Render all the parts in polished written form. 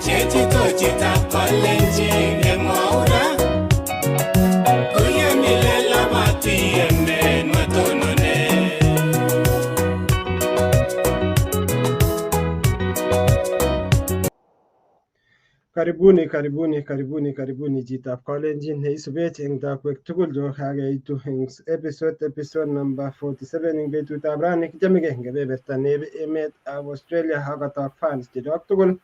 Chechito Chitab Kalenjin Emwaura Uye Milela Mati Emme Matonone Karibuni Chitab Kalenjin isubet eng takwek tugul jo kakeitu eng episode number 47 eng betutab rani kichamege kebeberta nebe emet ab Australia hakatok fans chechok tugul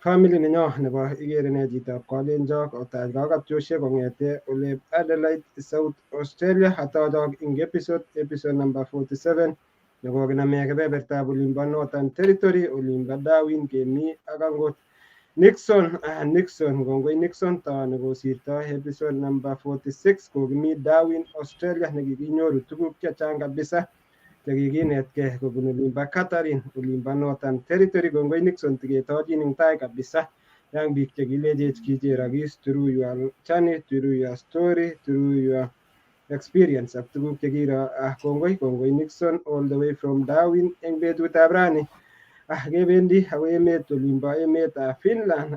family nenyo nebo Igere ne Chitab Kalenjin otach kakatyoshek kongete ole Adelaide South Australia atachok eng episode number 47 nebo kiname kebebertab olimbo Northern Territory olimbo Darwin kemi ak angot Nixon kongoi Nixon ta nekosirto episode number 46 kokimi Darwin Australia nekikinyoru tuguk chechang kabisa chekikinetkei kobun olimbo Catherine olimbo Northern Territory kongoi Nixon tiketochin eng tai kabisa yang biik chekilechech kicherokis through your journey, through your story, through your experience ak tuguk chekiro kongoi Nixon all the way from Darwin eng betutab rani kebendi ako olimbo emetab Finland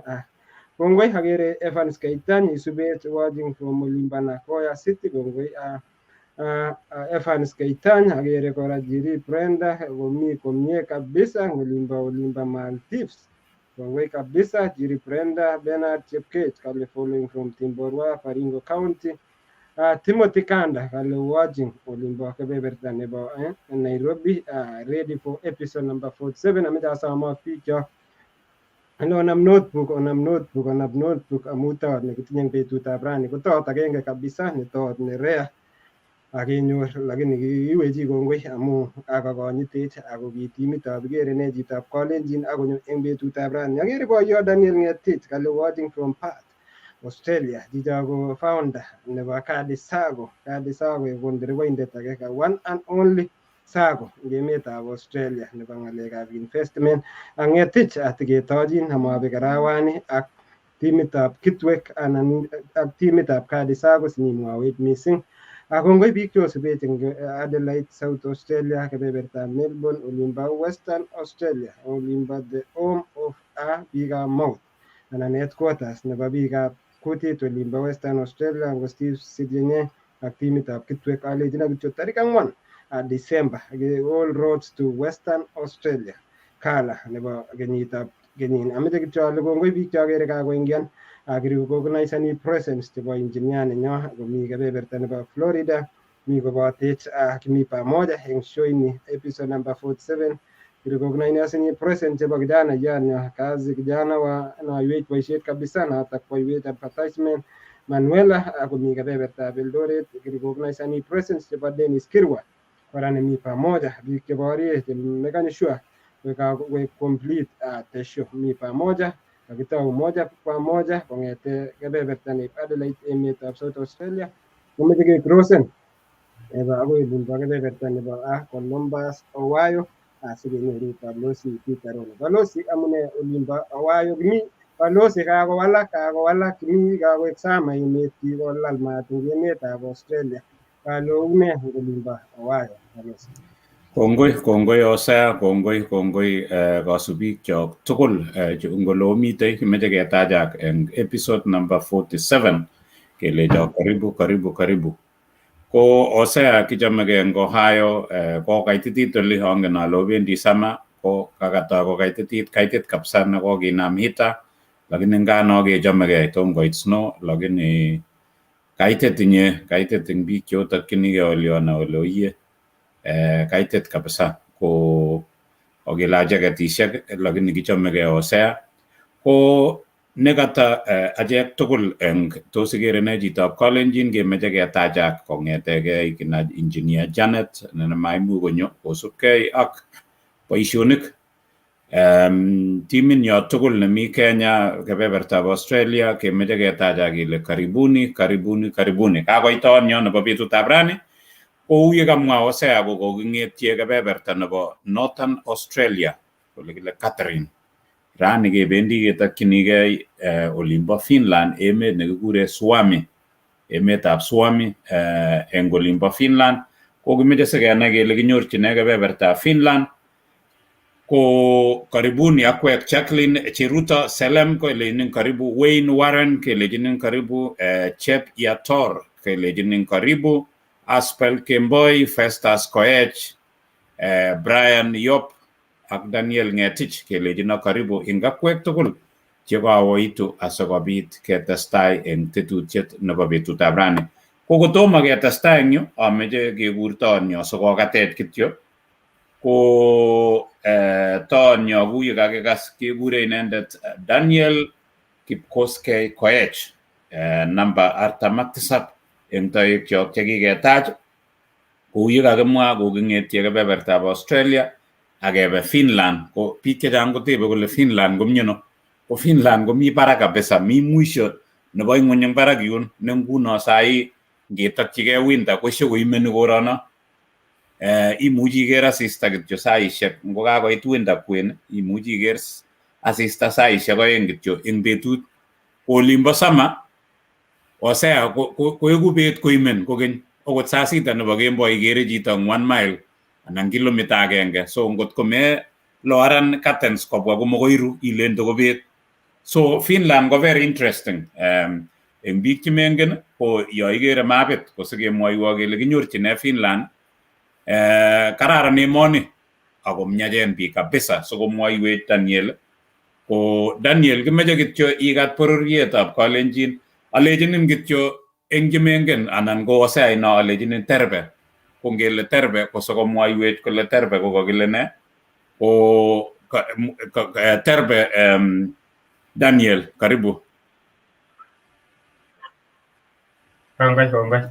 kongoi agere Evans Keitany isubet watching from olimbo Nagoya City kongoi Evans Keitany agere kora Jiri Brenda komi komie kabisa olimbo Maldives kongoi kabisa Jiri Brenda Bernard Chepkech kale following from Timborwa Baringo County Timothy Kanda kale watching olimbo kebeberta nebo Nairobi ready for episode number 47 amecha asamok biik cho onam notebook amu tot nekitinye eng betutab rani ko tot agenge kabisa ne tot ne rare akenyor lakini kiwechi kongoi amu akakonyitech ako ki timitab Igere ne Chitab Kalenjin akonyo eng betutab rani agere boyo Daniel Ngetich kale watching from Perth Australia chicho founder nebo Kadi Sacco konderevoindet age ka one and only Sacco eng emetab Australia nebo ngalekab investment Ngetich atiketochin amabek arawani ak timitab Kitwek anan ak timitab Kadi Sacco sinimwawech mising akongoi biik chosubet eng Adelaide South Australia kebebertab Melbourne olimbo Western Australia olimbo the home of biikab mouth anan headquarters nebo biikab kutit olimbo Western Australia ngo Steve Sidyenye ak timitab Kitwek alejina kityo tarik 4 December all roads to Western Australia kala nebo kenyini ameche kityo ale kongoi biik chakere kakoingian akirecognizani presence chebo engineer nenyo komi kebeberta nebo Florida mi kobotech kimi pamoja eng show ini episode number 47 kirecognizani presence chebo kijana yanyo kazi kijana wa anaiwech boisiet kabisa natak boiwech advertisement Manuela akomi kebebertab Eldoret kirecognizani presence chebo Dennis Kirwa kora nemi pamoja biik cheborie mekanye sure we complete the show mi pamoja kakitau moja kwa moja kongete kebeberta ni Adelaide emetab South Australia komeche ke crossen akoi olimbo kebeberta nebo Columbus Ohio asikenyoru balozi Peter Rono balozi amune olimbo Ohio kimi balozi kakowalak kimi kakoek sama emet kikolal maat eng emetab Australia kaloune olimbo Ohio balozi Kongoi Hosea, kongoi kasubik chok tugul ngolo mitei kimeche ketachak eng episode number 47 kelecho karibu ko Hosea kichomege eng Ohio ko kaititit oli ongen ale obendi sama ko kakata ko kaitit kabisa ne kokinam hita lakini ngano kechomege tom koit snow lakini kaitit eng biik chotakchinige oliona ole oye kaitit kabisa ko ogela jaketishek lakini kichomege Hosea ko nekata achek tugul eng tos Igere ne Chitab Kalenjin kemeche ketachak kongetege kina engineer Janet ne maimu konyo kosubkei ak boisionik timin yo tugul nemi Kenya kebebertab Australia kemeche ketachak kele karibuni kakoiton yo nebo betutab rani kou ye kamwa Hosea ko kokingetie kebeberta nebo Northern Australia kole kile Catherine rani kebendi ketokchinigei olimbo Finland emet nekikure Suomi emetab Suomi eng olimbo Finland ko kimeche sikenai kele kinyorchine kebebertab Finland ko karibuni akwek Jacqueline Chiruto Selem ko lejinin karibu, Wayne Warren ke lejinin karibu, Chep Yator ke lejinin karibu, Aspel Kemboy, Festus Koech, Brian Yop ak Daniel Ngetich ke lejina karibu inga kwek tugul chekawoitu asikobit ketestai eng tetutiet nebo betutab rani. Ko kotomo ketestai eng yu ameche kekurto nyo sikokatet kityo ko tonyo kuye kakikas kekure inendet Daniel Kipkoskei Koech, namba 47 eng toekyok chekiketach kouye kakimwa koking'etyi kebebertab Australia akebe Finland. Ko biik chechang kotebe kole Finland komyeno, ko Finland komi barak kabisa, mi mwisho nebo ing'uny eng barak yun, ne nguno sai ngetokchigei winter ko koimeni korono. Imuchi iker asista kityo saishek, ngo kakoit winter kwen imuchi iker asista saishek 2 kityo eng betut. Olimbo sama Hosea koeku bet koimen kokeny, okot saa 6 nebo kemboi ikere chito eng 1 mile anan kilomita 1. So ngot kome loaran curtains kobwa komokoiru ilen tokobet. So Finland ko very interesting. Eng biik chemengen ko yo ikere mapit ko sikemwoiwo kele kinyorchine Finland, kararan emoni ako mnyachen biik kabisa. So komwoiwech Daniel, ko Daniel kimeche kityo ikat bororietab Kalenjin, alechinin kityo eng chemengen anan ko Hosea ino alechinin terbe. Ko ngele terbe ko sikomwoiwech kole terbe ko kakile ne, ko terbe Daniel, karibu. Kongoi.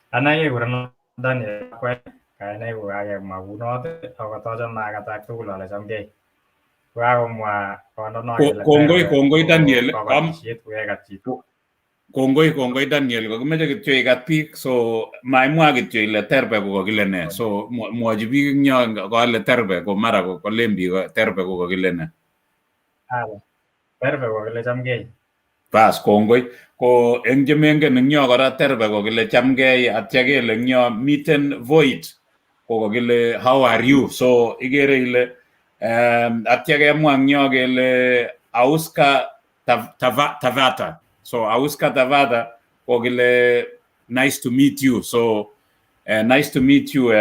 Anai kekurenon Daniel Koech, kainai kokakemwa kunot ako katochome akatak tugul ale chamgei. Kokakomwa kondono kele Kongoi Daniel. kabatishet kokekat chito. Kongoi Daniel, kokimeche kityo ikat biik, so maimwa kityo ile terbe ko kakile ne. So mwochi biik eng yo kole terbe ko mara kolen biik terbe ko kakile ne. Terbe ko kile chamgei. Bas, kongoi. Ko eng chemengen eng yo kora terbe ko kile chamgei, atya kele eng yo miten void ko kakile how are you. So ikere ile atya kemwa eng yo kele auska tavata. So auska tavata ko kile nice to meet you. So nice to meet you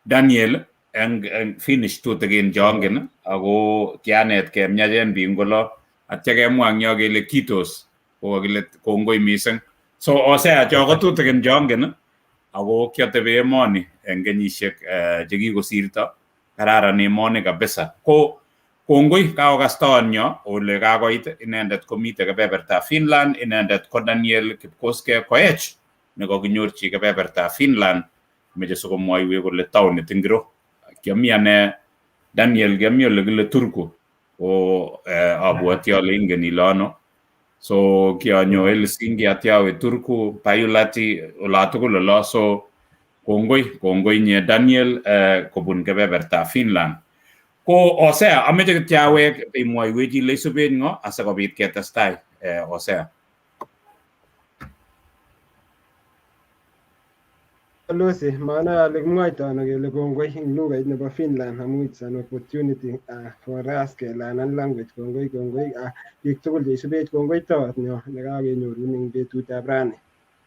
Daniel eng Finnish tutigin jongen, ako kianet kemnyachen biik ngolo. Atya kemwa eng yo kele kitos ko kile kongoi mising. So Hosea choko tutigin jongen ako kiatebe emoni eng kenyisiek chekikosirto, kararan emoni kabisa. Ko kongoi kakokaston yo ole kakoit inendet komite kebeberta Finland, inendet ko Daniel Kipkoskei Koech nekakinyorchi kebeberta Finland, meche sikomwoiwech kole taonit ingiro. Kiami ane Daniel, kiami ole kile Turku, ko abwoti ale ingen ile ano. So kianyo Helsinki atya awe Turku, Paiulati, ola tugul olo. So kongoi nye Daniel kobun kebeberta Finland. Ko Hosea, ameche kityo awek imwoiwech ile isubet ngo asikobit ketestai. Hosea. Lucy, maana alikimwaita ano kele kongoi eng lugait nebo Finland amu it's an opportunity for us kelanan language. Kongoi biik tugul cheisubech kongoi tawat nyo nekakenyorun eng betutab rani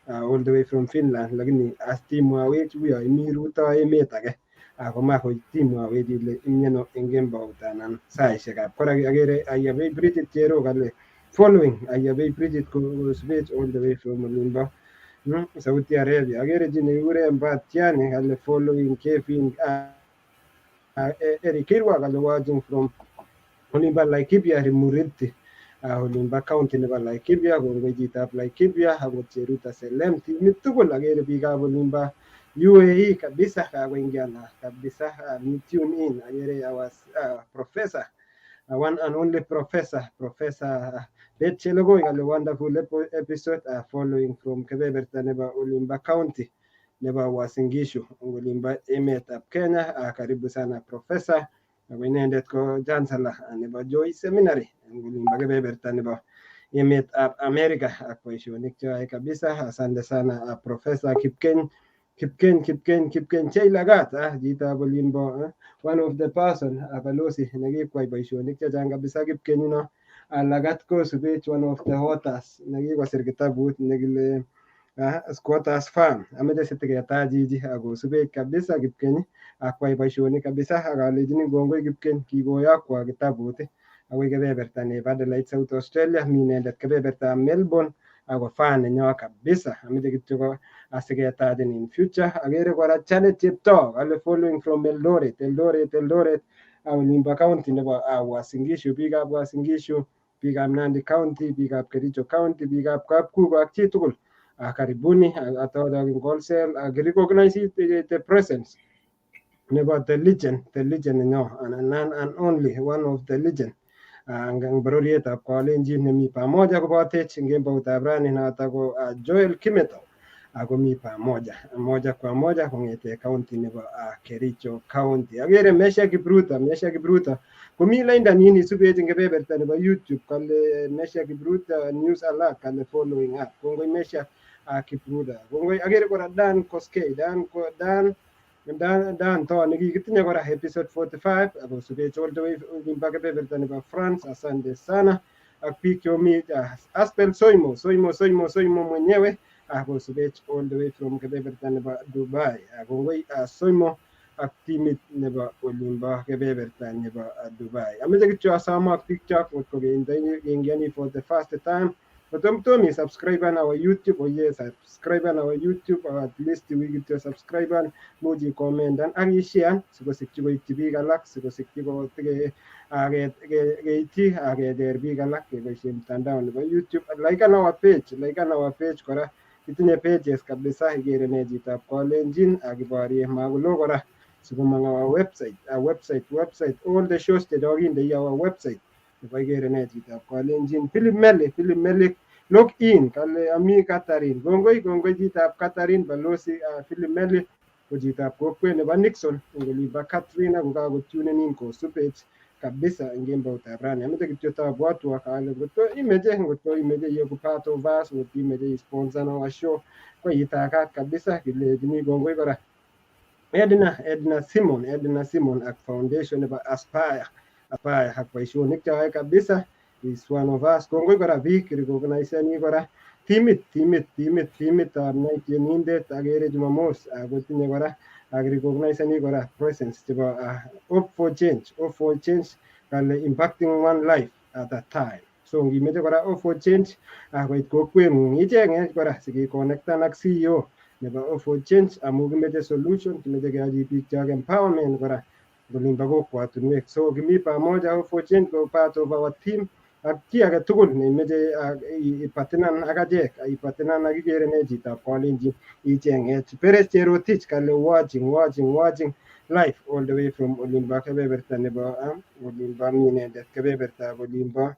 all the way from Finland, lakini astimwawech uyo imi rutoi emet age akoma koitimwawech ile imyeno eng kembout anan saishekab kora akere ayabei Bridget Chero kale following ayabei Bridget kosubech all the way from olimbo Saudi Arabia. Akere chi nekikure Mbatiani kale following Kevin Eric Kirwa kale watching from olimbo Laikipia Rimuriti, olimbo county nebo Laikipia. Kongoi chitab Laikipia akot Cheruta Selem, timit tugul akere biikab olimbo UAE kabisa kakoingiana kabisa. Tune in akere our professor, one and only professor Bet Chelogoi kale wonderful episode following from kebeberta nebo Olimba County nebo Uasin Gishu olimbo emetab Kenya. Karibu sana professor. Ako inendet ko chancellor nebo Joy Seminary olimbo kebeberta nebo emetab America ak boisionik cheyoe kabisa. Asante sana professor Kipkeny Kipken Cheilagat Chitab olimbo one of the person balozi nekikwai boisionik chechang kabisa Kipken Lagat kosubech one of the authors nekikosir kitabut nekile Squatters Farm ameche sitiketach chichi akosubech kabisa Kipken akwai boisionik kabisa akalechini kongoi Kipken kikoyokwo kitabut akoi kebeberta nebo Adelaide South Australia mi inendet kebeberta Melbourne ako fan nenyo kabisa ameche kityo asiketachin in future akere kora Janet Cheptoo kale following from Eldoret olimbo county nebo Uasin Gishu biikab Uasin Gishu biikab Nandi County biikab Kericho County biikab Kapkugo ak chi tugul karibuni atodok in wholesale recognize the presence nebo the legend nenyo and only one of the legend ang bororietab Kalenjin nemi pamoja kobotech eng kemboutab rani noto ko Joel Kimeto ako mi pamoja moja kwa moja kong'ete county nebo Kericho County. Akere Mesha Kipruto komi lainda nini subech eng kebeberta nebo YouTube kale Mesha Kipruto news alert kale following up. Kongoi Mesha Kipruto. Kongoi akere kora Dan Koskei Dan to nekikitinye kora episode 45 ako subech all the way mpaka kebeberta nebo France. Asante sana ak biik chomi Aspel Soimo mwenyewe ako subech all the way from kebeberta nebo Dubai. Kongoi Soimo ak timit nebo olimbo kebeberta nebo Dubai. Ameche kityo asome ak biik chok ngotko keingiani for the first time kotomtomi subscribe our YouTube subscribe our YouTube at least wikityo subscribe muji comment ak i-share sikosikyi koityi biik alak sikosikyi keityi akeker biik alak keboishe mtandao nebo YouTube. Like our page kora itinye pages kabisa ikere ne Chitab Kalenjin akiborye makulo kora sikomang our website all the shows chechokinde our website nebo ikere ne Chitab Kalenjin. Philip Meli log in kale ami Catherine kongoi Chitab Catherine balozi Philip Meli ko Chitab kokwet nebo Nixon ngoliba Catherine kokakotunen in kosubech kabisa eng kemboutab rani. Ameche kityo tabwatwa kale ngotko imeche yeku part of us ngotko imeche sponsor our show ko itakat kabisa kilechini kongoi kora Edna Simon ak foundation nebo Aspire ak boisionik cheyoe kabisa is one of us. Kongoi kora biik recognize kora timit ab tienindet akere Jumamos kotinye kora ak recognize kora presence chebo Hope for Change kale impacting one life at a time. So ngimeche kora Hope for Change koit kokweng'ung icheng'e kora sikiconnectan ak CEO nebo Hope for Change amu kimeche solution, kimeche keyochi biik chok empowerment kora kolimbo kokwatunwek. So kimi pamoja Hope for Change ko part of our team ak chi age tugul neimeche ipatinan ak achek ipatinan ak ikere ne Chitab Kalenjin icheng'e Peres Cherotich kale watching live all the way from olimbo kebeberta nebo olimbo minendet kebeberta olimbo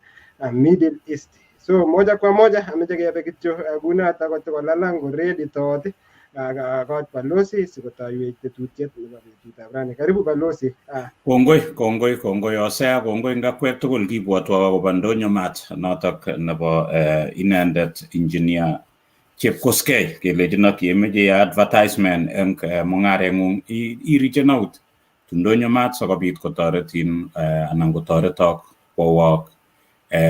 Middle East. So moja kwa moja ameche kebe kityo kunata kotokolalang ko ready tot akot balozi sikotoiwech tetutiet nebo betutab rani. Karibu balozi. Kongoi Hosea, kongoi ngakwek tugul kibwotwo akobo ndonyo mat notok nebo inendet engineer Chepkoskei kelechino kemeche advertisement eng mung'areng'ung i-reachen out to ndonyo mat sikobit kotoretin anan kotoretok kowok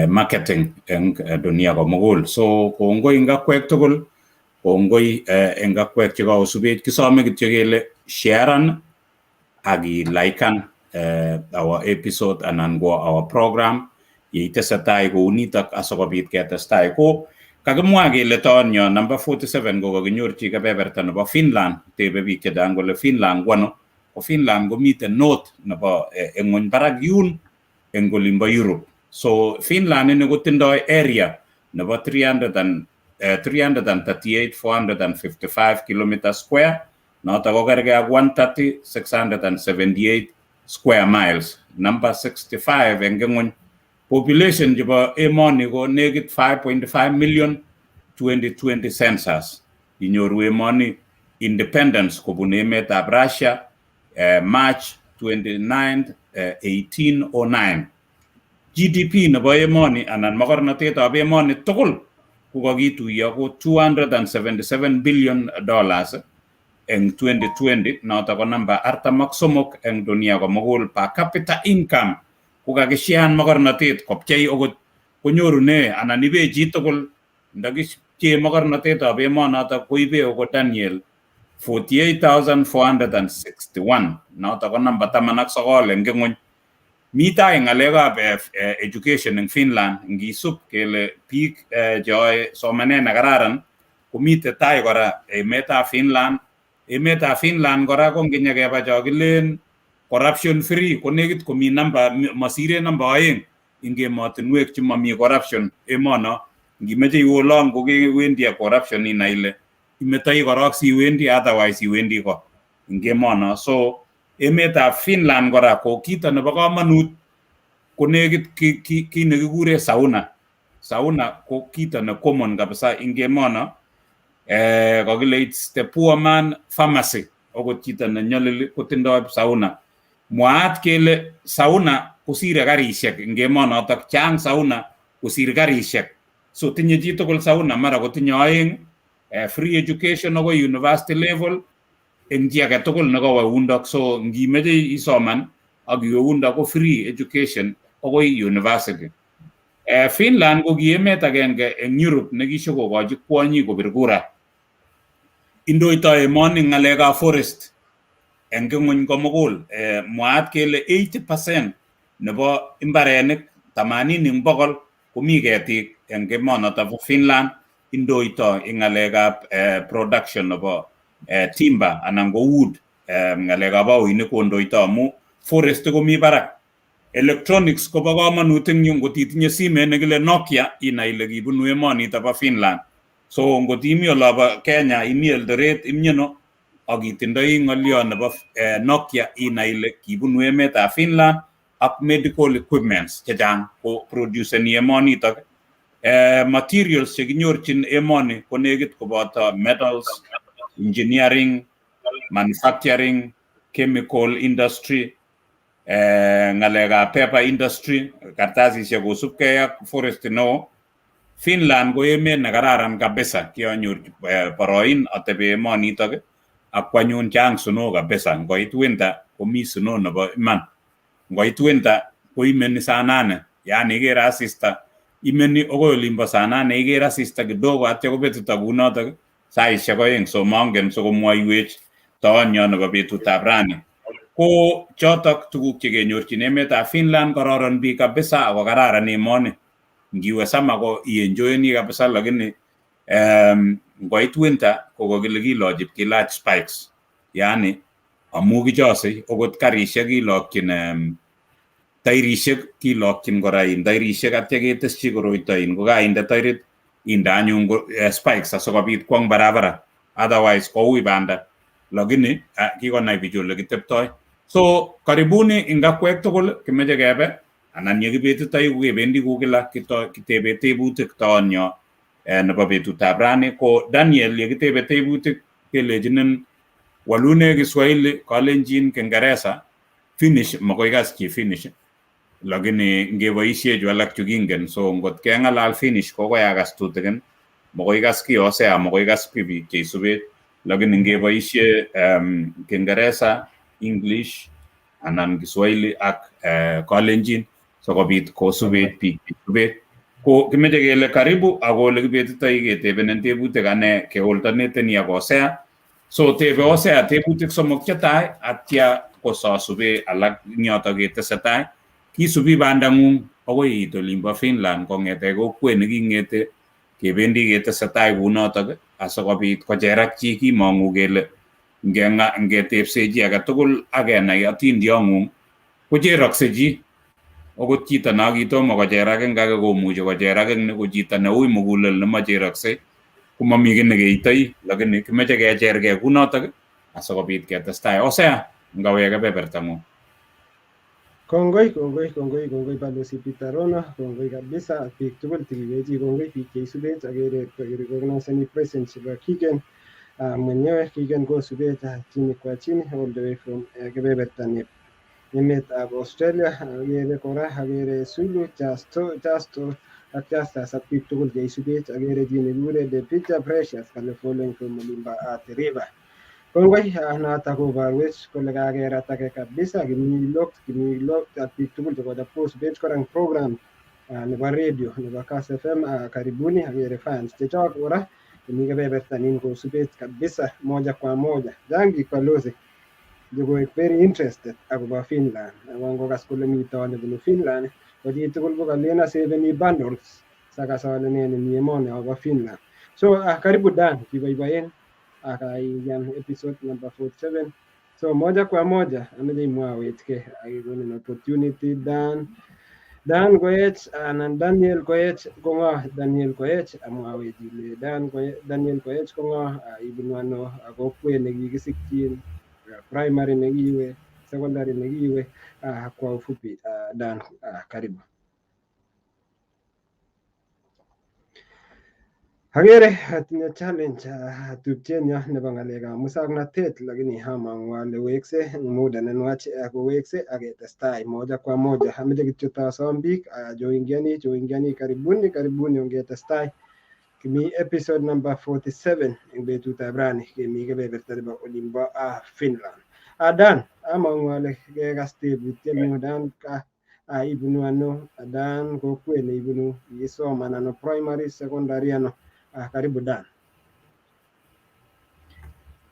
marketing eng dunia komugul. So kongoi ngakwek tugul, kongoi eng ngakwek chekakosubech, kisome kityo kele sharean ak i-likean our episode anan ko our program yeitesetai kounitok asikobit ketestai. Ko kakimwa kele taonyo number 47 ko kakinyorchi kebeberta nebo Finland. Tebe biik chechang kole Finland wano, ko Finland komiten north nebo ng'ony barak yun eng olimbo Europe. So Finland ini kotindoi area nebo 338,455 km square, noto ko kerge ak 130,678 square miles. Number 65 eng ng'ony. Population chebo emoni ko negit 5.5 million 2020 census. Inyoru emoni independence kobun emetab Russia March 29, 1809. GDP nebo emoni anan makornatetab emoni tugul ko kakituiyo ko $277 billion eng 2020 noto ko namba 43 eng dunia komugul. Per capita income ko kakishian makornatet kopchei okot konyorune anan ibe chitugul ndakipchee makornatetab emonoto koibe okot Daniel 48,461 noto ko namba 19 eng ng'ony. Mita ngalekab education eng Finland ngisub kele biik cheyoe somanet nekararan komite tai kora emetab Finland. Emetab Finland kora ko nginyekeba chokilen corruption free ko nekit komi namba masire namba 2 ing emotinwek chemami corruption emono. Ngimeche iwolong ko kewendi corruption inai ile imetoi korok siwendi otherwise iwendi ko ing emono. So emetab Finland kora ko kito nebo kamanut ko nekit ki nekikure sauna. Sauna ko kito ne common kabisa ing emono. Kakile it's the poor man pharmacy. Okot chito ne nyolili kotindoi sauna. Mwaat kele sauna kosire karishek ing emonotok, chang sauna kosir karishek. So tinye chitugul sauna, mara kotinye 2, free education akoi university level eng chi age tugul nekawo undok. So ngimeche isoman ak iwe undok ko free education akoi university. Finland ko ki emet agenge eng Europe nekishokokochi kwonyik kobir kura. Indoitoi emoni ngalekab forest eng ng'ony komugul. Mwaat kele 80% nebo imbarenik 80% komi ketik eng emonoto bo Finland. Indoito ing ngalekab production nebo timber anan ko wood, ngalekab baoinik kondoito amu forest komi barak. Electronics kobo kamanut eng yu. Ngot itinye simet nekile Nokia inai ile kibunu emonito bo Finland. So ngot imi olobo Kenya, imi Eldoret, imyeno ak itindoi ng'olyo nebo Nokia inai ile kibunu emetab Finland ak medical equipments chechang ko produceni emonitok. Materials chekinyorchin emoni ko nekit koboto metals, engineering, manufacturing, chemical industry, ngalekab paper industry, kartasisiek kosubkei ak forest neo. Finland ko emet nekararan kabisa, kianyor boroin atebe emonitok ak kwanyun chang snow kabisa. Ngoit winter komi snow nebo iman. Ngoit winter ko imeni saa 8, yani ikere asista imeni okoi olimbo saa 8, ikere asista kidogo atya kobetito kunotok saisiek 2. So mongen sikomwoiwech toonyo nebo betutab rani. Ko chotok tuguk chekenyorchin emetab Finland. Kororon biik kabisa ako kararan emoni. Ngiwe sama ko ienjoyeni kabisa, lakini ngoit winter ko kokile kilochi kilach spikes, yani amu kichosei okot karishek kilokyin tairishek, kilokyin kora tairishek atya keteschi koroito ko kainde tairit inde anyun spikes asikobit kwong barabara, otherwise koui banda. Lakini kikonai bichu ole kiteptoi. So karibuni ing akwek tugul kimeche kebe anan yekibetitoi kebendi ku kila kitebe tebutik toonyo nebo betutab rani. Ko Daniel yekitebe tebutik kelechinin walune Kiswahili, Kalenjin, Kiingereza, Finnish makoi kas chi Finnish, lakini ngeboisie chu alak chu kingen. So ngot kengalal Finnish ko koy akas tutikin, makoi kas ki Hosea, makoi kas biik cheisubet. Lakini ngeboisie Kiingereza, English anan Kiswahili ak Kalenjin sikobit kosubet biik cheisubet. Ko kimeche kele karibu ako ole kibetitoi ketebenen tebutik ane keholtoneteni ak Hosea. So tebe Hosea tebutik somok chetai atya kosasube alak nyoto ketesetai. Kisubi bandang'ung akoi it olimbo Finland kong'ete kokwet neking'ete kebendi ketesetai kunotok asikobit kocherak chi kimong'u kele ngetepse chi age tugul akenai atindiong'ung kocherokse chi. Okot chito no kitomo kocherak eng age komuchi kocherak eng ni, ko chito neui mugulel nemacheroksei komami kiy nekeitoi, lakini kimeche kechergei kunotok asikobit ketestai. Hosea, ngawe kebebertang'ung. Kongoi Balozi Peter Rono, kongoi kabisa biik tugul tikiwechi, kongoi biik cheisubet akere recogniseni presence chebo Kigen mwenyewe. Kigen kosubet chini kwa chini all the way from kebeberta ni emetab Australia. Akere kora akere Sulu, Jasto ak Justus ak biik tugul cheisubet. Akere chi nekikure The Peter Precious kale following from olimbo Athi River. Kongoi notok koborwech kole kakeratake kabisa kimi locked ak biik tugul chekochop postpage korang program nebo radio nebo Kass FM. Karibuni akere fans chechok kora chemi kebebertanin kosubech kabisa moja kwa moja. Chang biik balozi chekoek very interested akobo Finland. Kongokas kole mi too nebunu Finland ko chitugul kokalen aseveni bundles sakas ale nee nemi emoni akobo Finland. So karibu Dan, kiboiboen akaiyan episode number 47. So moja kwa moja ameche imwawechke akikonin opportunity Dan Koech anan Daniel Koech ko ng'o? Daniel Koech amwawech ile Daniel Koech ko ng'o, ibunu ano, kokwet nekikisikyin, primary nekiiwe, secondary nekiiwe, kwa ufupi. Dan, karibu. Agere atinye challenge tupchenyo nebo ng'alekab muswoknotet, lakini amang'u ale wekse eng muda nenwach kowekse aketestai moja kwa moja. Ameche kityo tasom biik joingiani, karibuni ongetestai. Kimi episode number 47 eng betutab rani, kemi kebeberta nebo olimbo Finland. Dan, amang'u ale kekas tebutienyu. Dan, ibunu ano? Dan, kokwet neibunu, isoman ano, primary, secondary ano? Karibu Dan.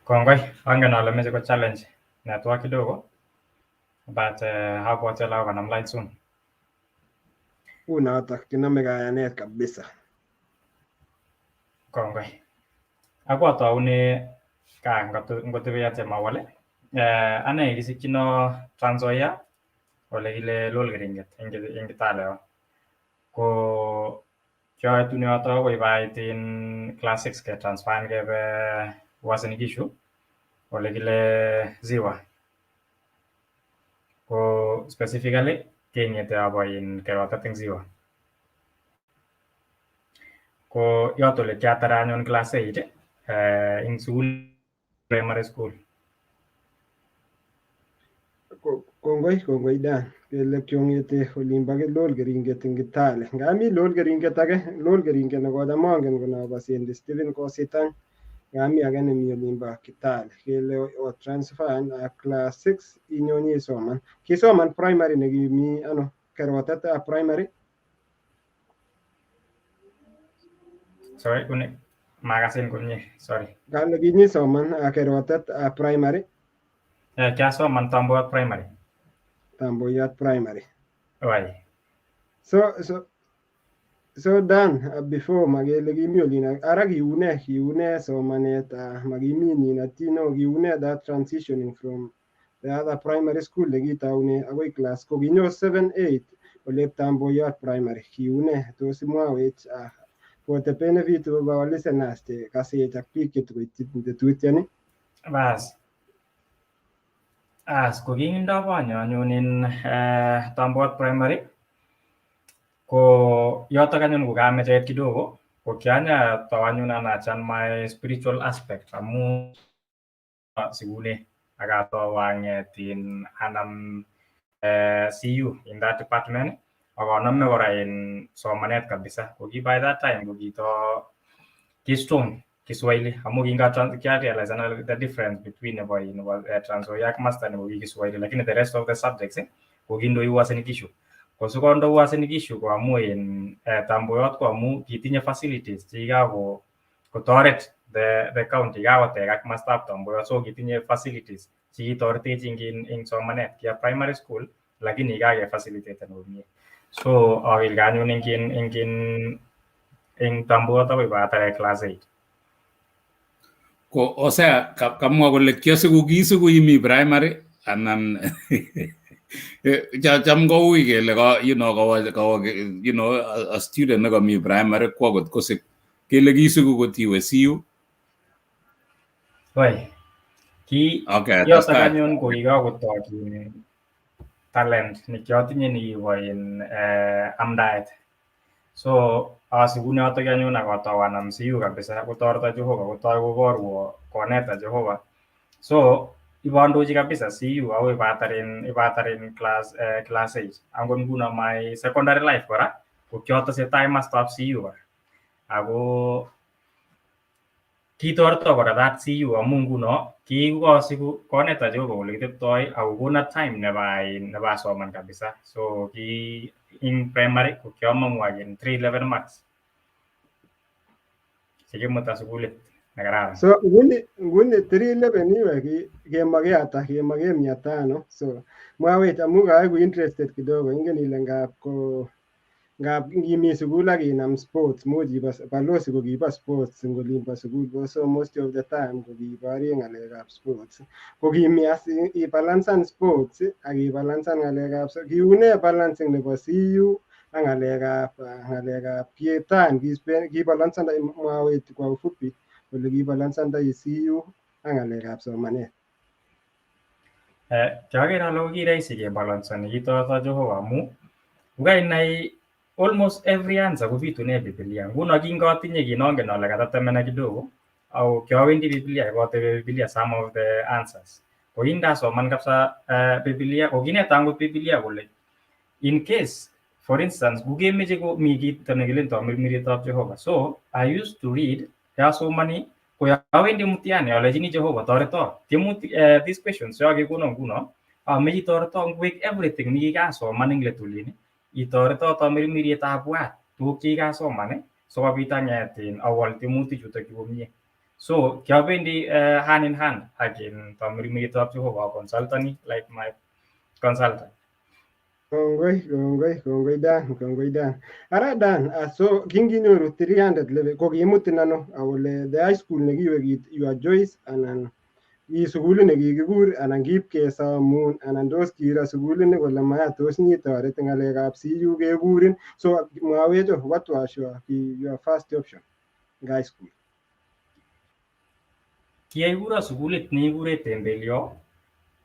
Kongoi, angen ale meche ko challenge network kidogo but habwati ale kanam line soon. Unotok kinome kayanet kabisa. Kongoi. Ako ataune ngotepe atiem awal. Ane kisikchino Trans Nzoia ole kile Lolkeringet eng Kitale. Ko kyoetune yoto koi baitin class 6 ke transfer kebe Uasin Gishu ole kile Ziwa. Ko specifically kengete aboin kerotet eng Ziwa. Ko yoto ole kiatara anyun class 8 ing sukul primary school. Kongoi Dan. Kele kyongete olimbo Lolkeringet eng Kitale. Ngami Lolkeringet age, Lolkeringet nekocham angen ko nobo St. Stephen Kositany. Ngami age nemi olimbo Kitale. Kele o transfer class 6 inyoni isoman. Kisoman primary nekimi ano, kerotet primary. Sorry, magasin komye, sorry. Kale kinyisoman kerotet primary. Kiasoman Tamboyat primary. Tamboyat primary. Wai. So Dan, before magele kimi olina, ara kiune somanet, magimi nina tino kiune that transitioning from the other primary school nekitaune agoi class ko kinyo 7-8 ole Tamboyat primary kiune. Tos imwawech for the benefit of our listeners che kasech ak biik chetutiani. Bas ko kingindo banyo anyun in Tamboyat primary ko yotok anyun ko kameche kidogo ko kianya taw anyun anachan my spiritual aspect amu sigune akataw angetin anam CU in that department akaname kora in somanet kabisa ko ki by that time ko ki strong Kiswahili amu kinga-realize the difference between nebo Trans Nzoia ak master nebo Kiswahili, lakini the rest of the subjects ko kindoi Uasin Gishu. Ko sikondo Uasin Gishu ko amu in Tamboyat ko amu kitinye facilities chekiko kotoret the county kakotek ak mastab Tamboyat, so kitinye facilities chekitoretech ing somanet kia primary school lakini kake facilitate komie. So awil anyun ing Tamboyat akoi batare class 8. Ko Hosea kamwa kole kiasiku kisiku imi primary anan cham koui kele a student nekami primary kwa kot kosik kele kisiku kotiwe CU. Woi. Yotok anyun ko kikakotoki talent nekiotinye nekibo in amdaet. So asikune yotok anyun akatau anam CU kabisa kotoreta Jehova, kotoi koborwo koneta Jehova. So ibandochi kabisa CU akoi ibatarin class 8. Angot nguno my secondary life kora ko kiotesetai mastab CU kora. Ako Kitoreto kora that CU amu nguno kikosiku koneta Jehova ole kiteptoi ako kono time nebo asoman kabisa. So ki in primary ko kiamong'u akin 311 marks. Sikimuta sukulit nekararan. So nguni 311 iwe kemage ata kemage 500. So mwawech amu kaiku interested kidogo, ingen ile ngap ngimi sukul ak inam sports muji balosi ko kiba sports ngolimbo sukul, so most of the time ko kiborye ng'alekab sports ko kimi as ibalansan sports ak ibalansan ng'alekab kiune balancing nebo CU ak ng'alekab time kibalansan mwawech kwa ufupi ole kibalansan CU ak ng'alekab somanet. Kiager ale ko kirahisi kebalansani kitoreto Jehova amu ukainai almost every answer kobitune Biblia. Nguno kingatinye kinongen ale katatemena kidogo au kiawendi Biblia ikotebe Biblia some of the answers. Ko indasoman kabisa Biblia ko kineta angot Biblia kole in case for instance kukemeche ko mi kit nekile tamirmiritab Jehova. So I used to read yasomani ko yawendi mtihani alechini Jehova toreto tiemutik these questions yakekono nguno ameche toreto ngwek everything nikikasoman ing letulini itoreto tamirmiriet abwat tuguk chekikasoman sikobit ang'etin awol tiemutik chutok komie. So kiabendi hand in hand ak tamirmirietab Jehova consultani like my consultant. Kongoi Dan. Ara Dan, so kinginyoru 300 level ko kimutin ano awole the high school nekiwe you are Joyce anan i sukuli nekikikur anan kiip kesomun anan tos kiro sukuli ni kole maya tos nyitoret ng'alekab CU kekurin. So mwawech what was your first option in high school? Kiyekuro sukulit nekikure Tembelio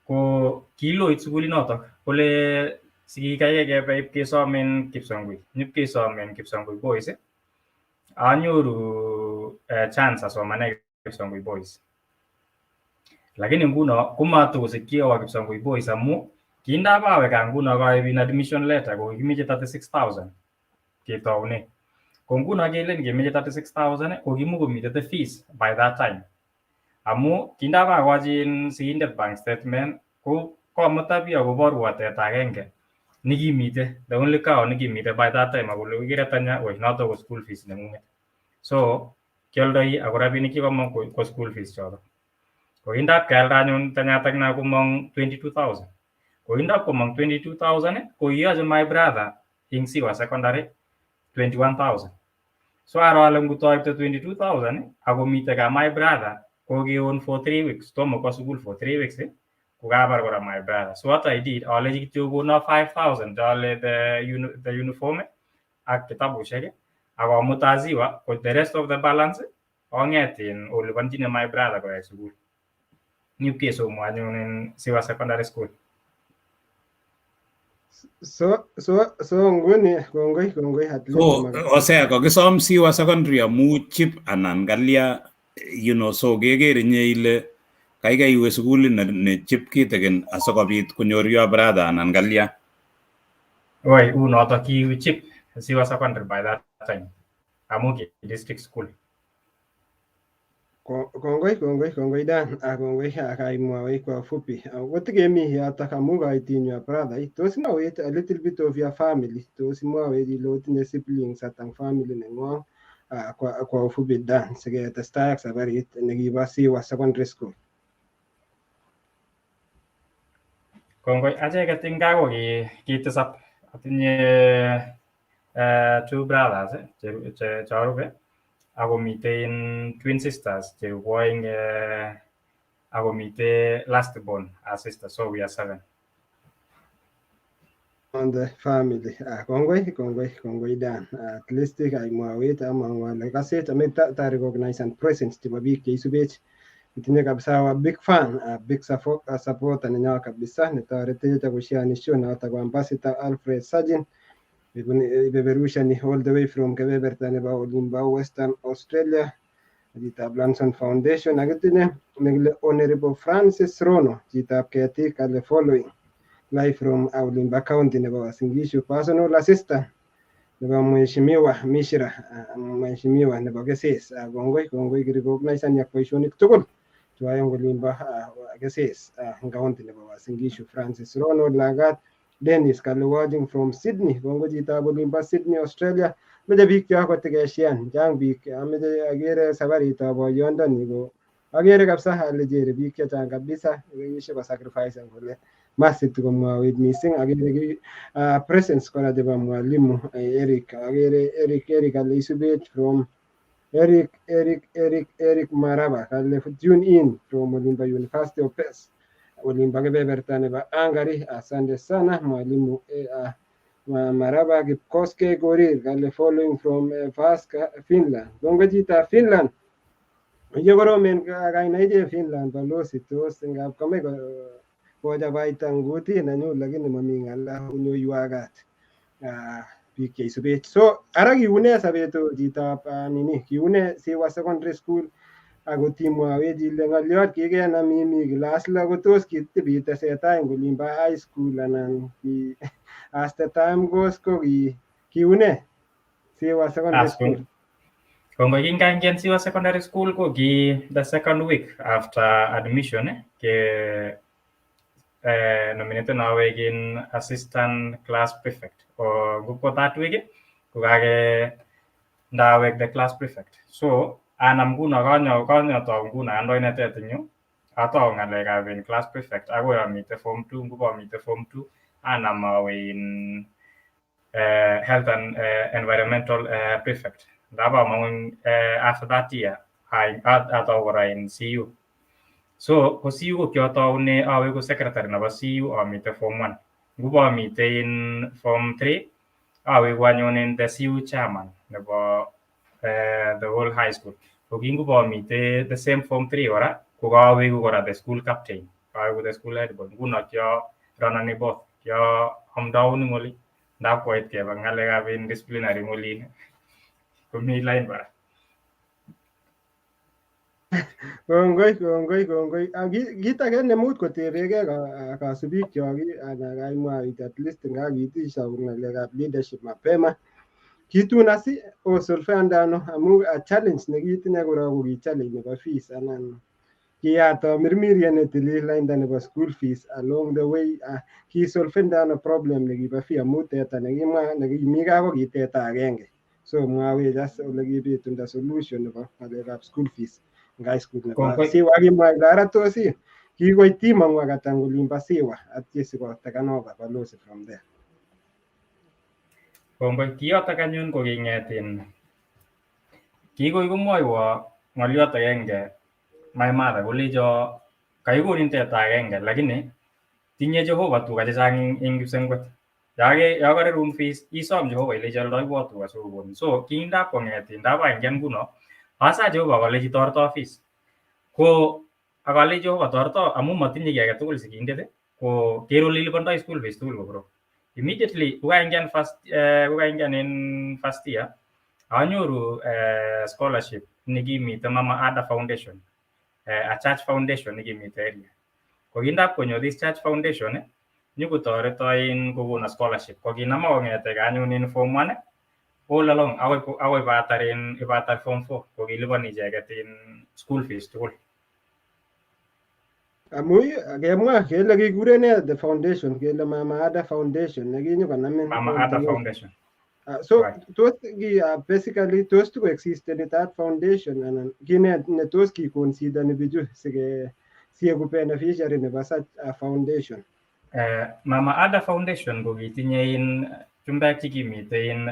ko kiloit sukulinotok kole sikikaye kebe ipkesomen Kipsongwei. Nyipkesomen Kipsongwei boys anyoru chance asomane Kipsongwei boys. Lakini nguno kumatokosikyi awo Kipsongwei boys amu kindabawe ka nguno kaibin admission letter ko kimeche 36,000 ketoune. Ko nguno kelen kemeche 36,000 ko kimukomite the fees by that time. Amu kindabakochin sigindet bank statement ko komuta biya koborwo teta agenge nikimite the only cow nikimite by that time akole kiretanya woi noto ko school fees neng'ung'et. So kioldoi ako rabinik chekomong ko school fees choto. Ko indap kealda anyun tanyatak na komong 22,000. Ko indap komong 22,000 ko iyoche my brother ing Siwa secondary 21,000. So aro ale ngutoibte 22,000 ako mite ka my brother ko kion for 3 weeks tomo kwa school for 3 weeks kukabar kora my brother. So what I did alechi kityo kono 5,000 dole the uniform ak kitabushek ako mutaziwa ko the rest of the balance ongetin olipanchine my brother koyai school. Nyipkesomo anyun in Siwa secondary school. So nguni kongoi at least. So Hosea kokisom Siwa secondary amu chip anan kalya so keker inye ile kaikai iwe sukulit ne chip kitegen asikobit konyor your brother anan kalya. Woi unoto kiwe chip Siwa secondary by that time amu ki district school. Kongoi Dan, kongoi akaimwawei kwa fupi. Wotikemi yotok amu kaitin your brother. Tos mwawech a little bit of your family. Tos mwawech ile otinye siblings atang family neng'wong kwa ufupi Dan siketestai ak sabarit nekibo Siwa secondary school. Kongoi acheket ing gaa ko kitisap atinye 2 brothers cherupe ako miten twin sisters cherupoing ako mite last born a sister, so we are 7 on the family. Kongoi Dan. At least kaimwawech amangwale kaset ameta recognize and presence chebo biik cheisubech. Itinye kabisa wa big fan, big support ninyo kabisa netoretech kushare show noto kwa Ambassador Alfred Sajin. Ibeberusha ni all the way from kebeberta nebo Olimba Western Australia. Chitab Lanson Foundation akitinye nekile Honorable Francis Rono, chitab ketik ale following live from Olimba County nebo Uasin Gishu, personal assistant nebo mheshimiwa Mishra mheshimiwa nebo Keses kongoi kirecognizen yak boisionik tugul tuwai ngolimbo Keses county nebo Uasin Gishu. Francis Ronald Lagat Dennis Kaliwajing from Sydney kongoi chitab olimbo Sydney Australia. Meche biik cho kotikeshian chang biik ameche agere sabaritab boyondoni ko agere kabisa ale chere biik chechang kabisa kenyisiek ko sacrifice kole masit komwawech mising. Agere presence kora chebo mwalimu Eric, agere Eric ale isubet from Eric Maraba kale tune in from olimbo University of Pes olimbo kebeberta nebo Angari. Asante sana mwalimu Maraba Kipkoske Korir kale following from Vaska Finland. Kongoi chitab Finland. Ye koromen kainaije Finland balozi tos ngap kame kochabaita nguti nenyu lakini mami ng'ala unyoiwakat biik cheisubech. So ara kiune sabeto chitab kiune Siwa Secondary School ako timwawech ile ng'oliot kikenam imi class lo ko tos kitibitesetai ngolimbo high school anan as the time goes ko kiune Siwa Secondary School. Kongoi kingaingia Siwa Secondary School ko ki the second week after admission ke nominated in assistant class prefect or go that week ko kage ndawek the class prefect. So anam nguno kanyo to nguno andoinetet nyu atau ngalekab in class prefect agoi amite form 2 ngubo amite form 2 anam awe in health and environmental prefect. Ndaba among after that year I atau in CU. So ko CU ko kyotaune awe ko secretary nebo CU amite form 1. Ngubo amite in form 3 awe ko anyon in the CU chairman nebo the whole high school. So kingubo amite the same form 3 ora ko awe ko ora the school captain. Awe ko the school head boy. Nguno kyo ranani both. Kyo amdauni ngoli ndakwait ke bangalekab in disciplinary ngoli komi line bara. Kongoi. Kit age nemut kotebege kasubik kyok ana kaimwait at least ngakitisha ngalekab leadership mapema. Kitun asi osolfandano amu a challenge nekitinye kora ko ki challenge nebo fees anan kiyato mirmiriet netilil lainda nebo school fees along the way. Kisolfandano problem nekibo fee amu teta nekimwa nekimi gaa ko ki teta agenge. So mwawech as ole kibitunda solution nebo ngalekab school fees ngai school nebo Siwa kimwa lara tosi kikoit team angwa katangulimba Siwa atye sikotekanova balozi from there. Kongoi kiyotok anyun ko kingetin kikoi komwoiwo ng'oliot agenge my mother kolecho kaikonin teta agenge lakini tinye Jehova tuga chechang eng kipsengwet. Ya karerun fees isom Jehova ile aldoiwo tuga sikokon. So kindap kong'etin ndaba ingen nguno asa Jehova kalechi torto fees. Ko akale Jehova torto amu matinye kiy age tugul sigindet ko kero lilipondoi school fees tugul ko bro. Immediately kukaingian in first year anyoru scholarship nikimite Mama Ada Foundation, a church foundation nikimite area. Ko kindap konyo this church foundation nyikotoreto in kokona scholarship. Ko kinama kong'ete anyun in form 1 all along awai ibatar form 4 ko kiliponi icheket in school fees tugul. Amu kemwa kele kikure ne the foundation kele Mama Ada Foundation nekinyo konamin Mama Ada Foundation. So tos basically tos to exist in that foundation anan kine ne tos ki consider ni biju sige ku beneficiary nebo such a foundation. Mama Ada Foundation ko kitinye in chumbek chikimite in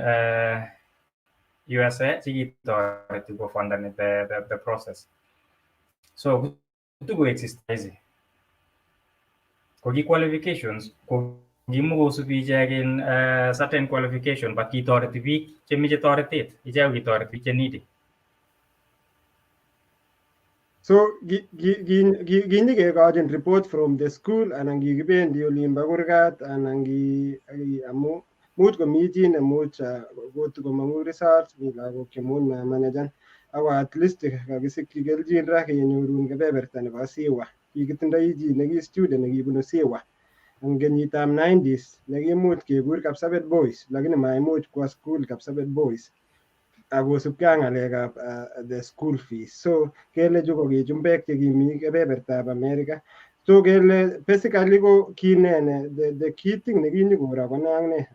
USA chikitoreti ko fundani the process. So to exist easy. Ko ki qualifications ko kimukosubi icheken certain qualification but kitoreti biik chemeche toretet ichek kitoreti biik chenidi. So kinyikekochin report from the school anan kikibendi olimbo kurgat anan amu much komi chi nemuch kotikomong'u results mi lagok chemuch mamanajan ako at least kakisikyi kelchin ra kenyorun kebeberta nebo Siwa. Kikitindoi chi neki student nekibunu Siwa eng kenyitab 90s nekimuch kekur Kapsabet Boys lakini maimuch kwa school Kapsabet Boys akosubkei ak ng'alekab the school fees. So kele chu ko kichumbek chekimi kebebertab America. So kele basically ko kinene the key thing nekinyikoro ko ne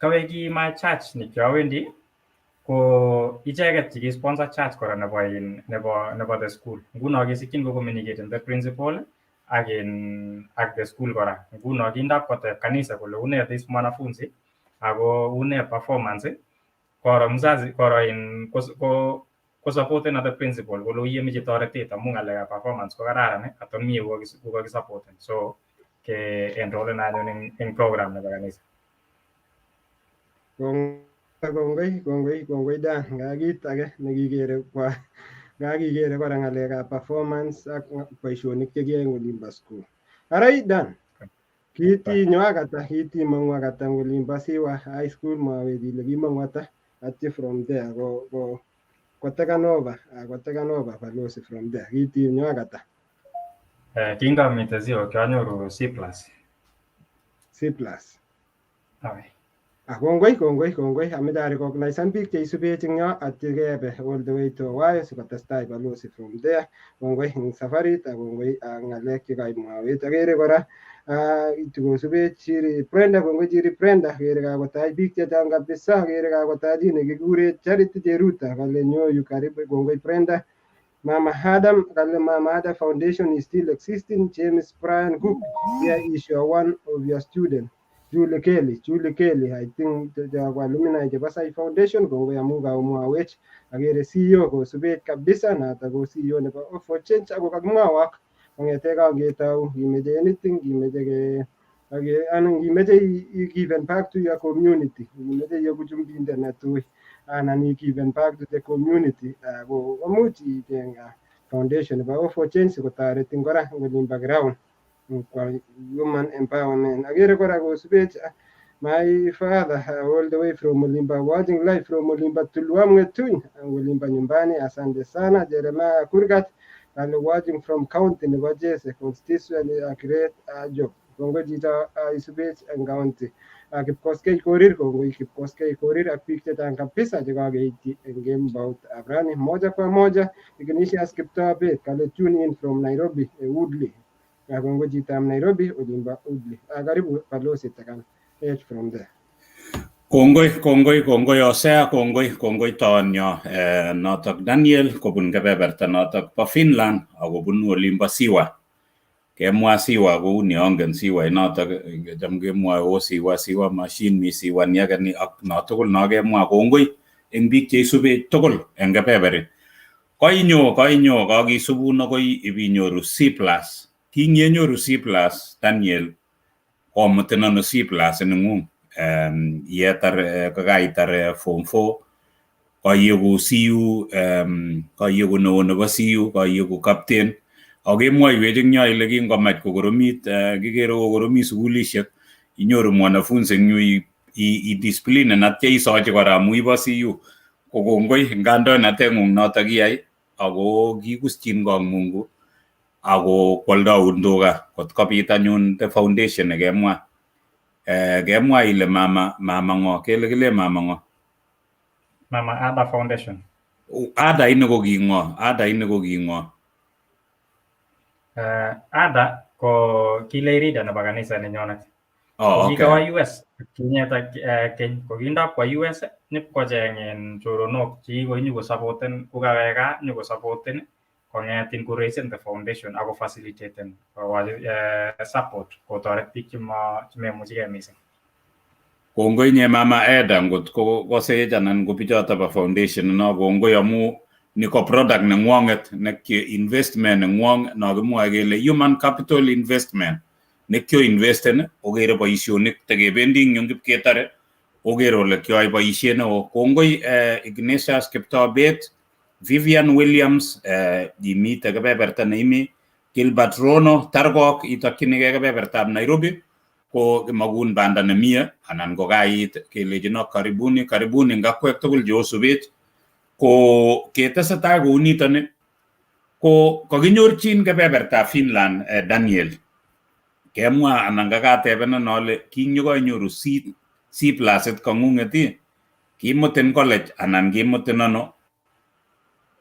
kaweki my church nikiowendi ko icheket chekisponsor church kora nebo the school. Nguno kesikyin ko communicate the principal ak the school kora. Nguno kindap koteb kanisa kole une this mwanafunzi ako une performance koro mzazi koro ko supporten the principal kole uye meche toretet amu ng'alekab performance ko kararan ato mie kokakisupporten. So ke enrollen anyun eng program nebo kanisa. Kongoi Dan, kit age nekikere kora ng'alekab performance ak boisionik chekiyoe eng olimbo school. Arai Dan, kitinyo akata kitimong'u akata eng olimbo Siwa high school maweti ile kimong'u ata atyo from there ko taken over balozi from there. Kitinyo akata. Kingamite Siwa kianyoru C+. C+. Okay. Kongoi ameche arecognizen biik cheisubech eng yo atyo kebe all the way to Ohio sikotestai balozi from there. Kongoi eng safarit ak kongoi ng'alek chekaimwawech. Akere kora tukosubech Chiri Brenda, kongoi Chiri Brenda, akere kakotach biik chechang kabisa, akere kakotach chi nekikure Charity Cheruta kale nyoyu karibu. Kongoi Brenda. Mama Adam kale Mama Adam Foundation is still existing. James Brian Cook, here is your one of your student. Julie Kelly, I think the alumni chebo Sai Foundation kongoi amu kaumwawech. Akere CEO kosubet kabisa noto ko CEO nebo For Change ako kakimwawak kong'ete kangetau kimeche anything kimeche given back to your community, kimeche iyoku chumbindet netui anan given back to the community ko much icheng foundation nebo For Change kotoretin kora eng olimbo ground human empowerment. Akere kora kosubech my father all the way from Olimba, watching live from Olimba Tulwa Mwetuny, Olimba nyumbani. Asante sana Jeremiah Kurgat and watching from county nebo Jese constituency, a great job. Kongoi chito isubech eng county. Kipkoskei Korir, kongoi Kipkoskei Korir ak biik chechang kabisa chekakeityi eng kembout Abrani moja kwa moja. Ignatius Kiptobet kale tune in from Nairobi Woodley. Kongoi chitab Nairobi Olimba Woodley. Karibu balozi takan from there. Kongoi Hosea, kongoi tonyo notok Daniel kobun kebeberta notok po Finland akobun olimbo Siwa. Kemwa Siwa kou ni ongen Siwa notok cham kemwoe o Siwa machine mi Siwa ni age ni ak notugul no kemwa kongoi eng biik cheisubech tugul eng kebeberi. Koinyo kakisubun akoi ibinyoru C+. Kingenyoru C+ Daniel komutin ano C+ neng'ung. Yetar kakaitar form 4 kayeku CU kayeku neo nebo CU kayeku captain akemwoiwech eng yo ile kingomach kokoromit kikere kokoromit sukulishek inyoru mwanafunzi eng yu i-discipline natya isochi kora amu ibo CU ko kongoi kandoinateng'ung notok iyai ako kikuschin kong Mungu ako kwoldoun tuga kot kopit anyun the foundation nekemwa. Kemwa ile mama ngo kele mama ngo Mama Ada Foundation. Ada ini ko kingo. Ada ko kileirida nebo kanisa nenyonet. Okay. Kikawa US kinyeta kokindap kwa US nipkocheng'en choronok chiko nyukosapoten kukaweka nyukosapoten kong'etin kureisen the foundation ako facilitaten support kotoret biik chememuchigei mising. Kongoi nye Mama Eda ngot kosech anan ko bichoto bo foundation no kongoi amu ni ko product neng'wong'et nekyo investment neng'wong no kimwoe kele human capital investment nekyo investen okere boisionik tekebendi ing kipketare okere ole kyoe boisiet neo. Kongoi Ignatius Kiptobet, Vivian Williams imite kebeberta neimi, Gilbert Rono Targok itokchinigei kebebertab Nairobi ko magun banda nemie anan ko kait kelejino karibuni ngakwek tugul cheosubech ko ketesetai kou nitoni Ko kakinyorchin kebebertab Finland Daniel. Kemwa anan kakatebena ale kinyokanyoru C+ kang'ung'et kimutin college anan kimutin ano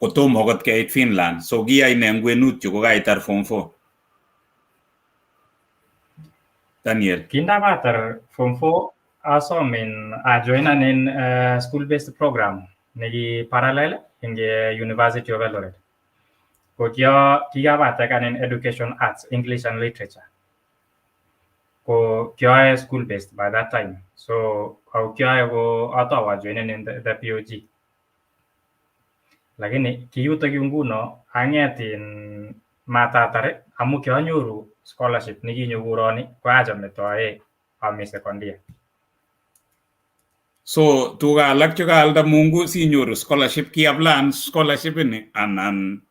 kotomo kot keit Finland. So kiyai ne eng kwenut yu kokaitar form 4. Daniel. Kindapatar form 4 asomin ajoinan in school-based program neki parallel in the University of Eldoret. Ko kikapatak in education arts, English and literature. Ko kyoae school-based by that time. So kyoae ko atawa joinan in the POG. Lakini kiyutok nguno ang'etin matatare amu kyanyoru scholarship nekinyokuroni ko acham metoe ami sekondia. So tuga alak chekaalda Mungu sinyoru scholarship kiaplan scholarship ini anan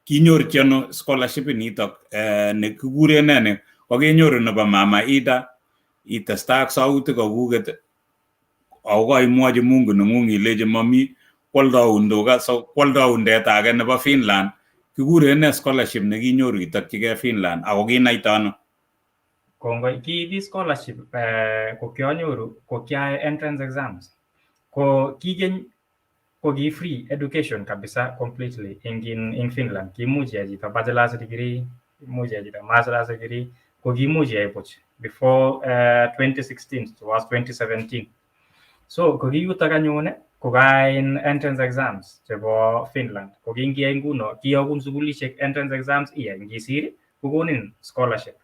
kinyorchi ano scholarship nitok ne kikure nene kokenyoru nebo Mama Ida itestai ak sautik kokuket ako kaimwochi Mungu neng'ung ilechi mami kwoldoun tuga so kwoldoun teta age nebo Finland kikure ne scholarship nekinyoru itokchigei Finland ako kinaita ano? Kongoi kiibi scholarship ko kyanyoru ko kyae entrance exams. Ko kigeny ko ki free education kabisa completely in Finland. Kimuch iyai chito bachelor's degree, kimuch iyai chito master's degree, ko kimuch iyai buch before 2016 towards 2017. So ko kiyutok anyun ko kain entrance exams chebo Finland. Ko kingiyai nguno kiyokun sukulishek entrance exams iyai ngisir kokonin scholarship.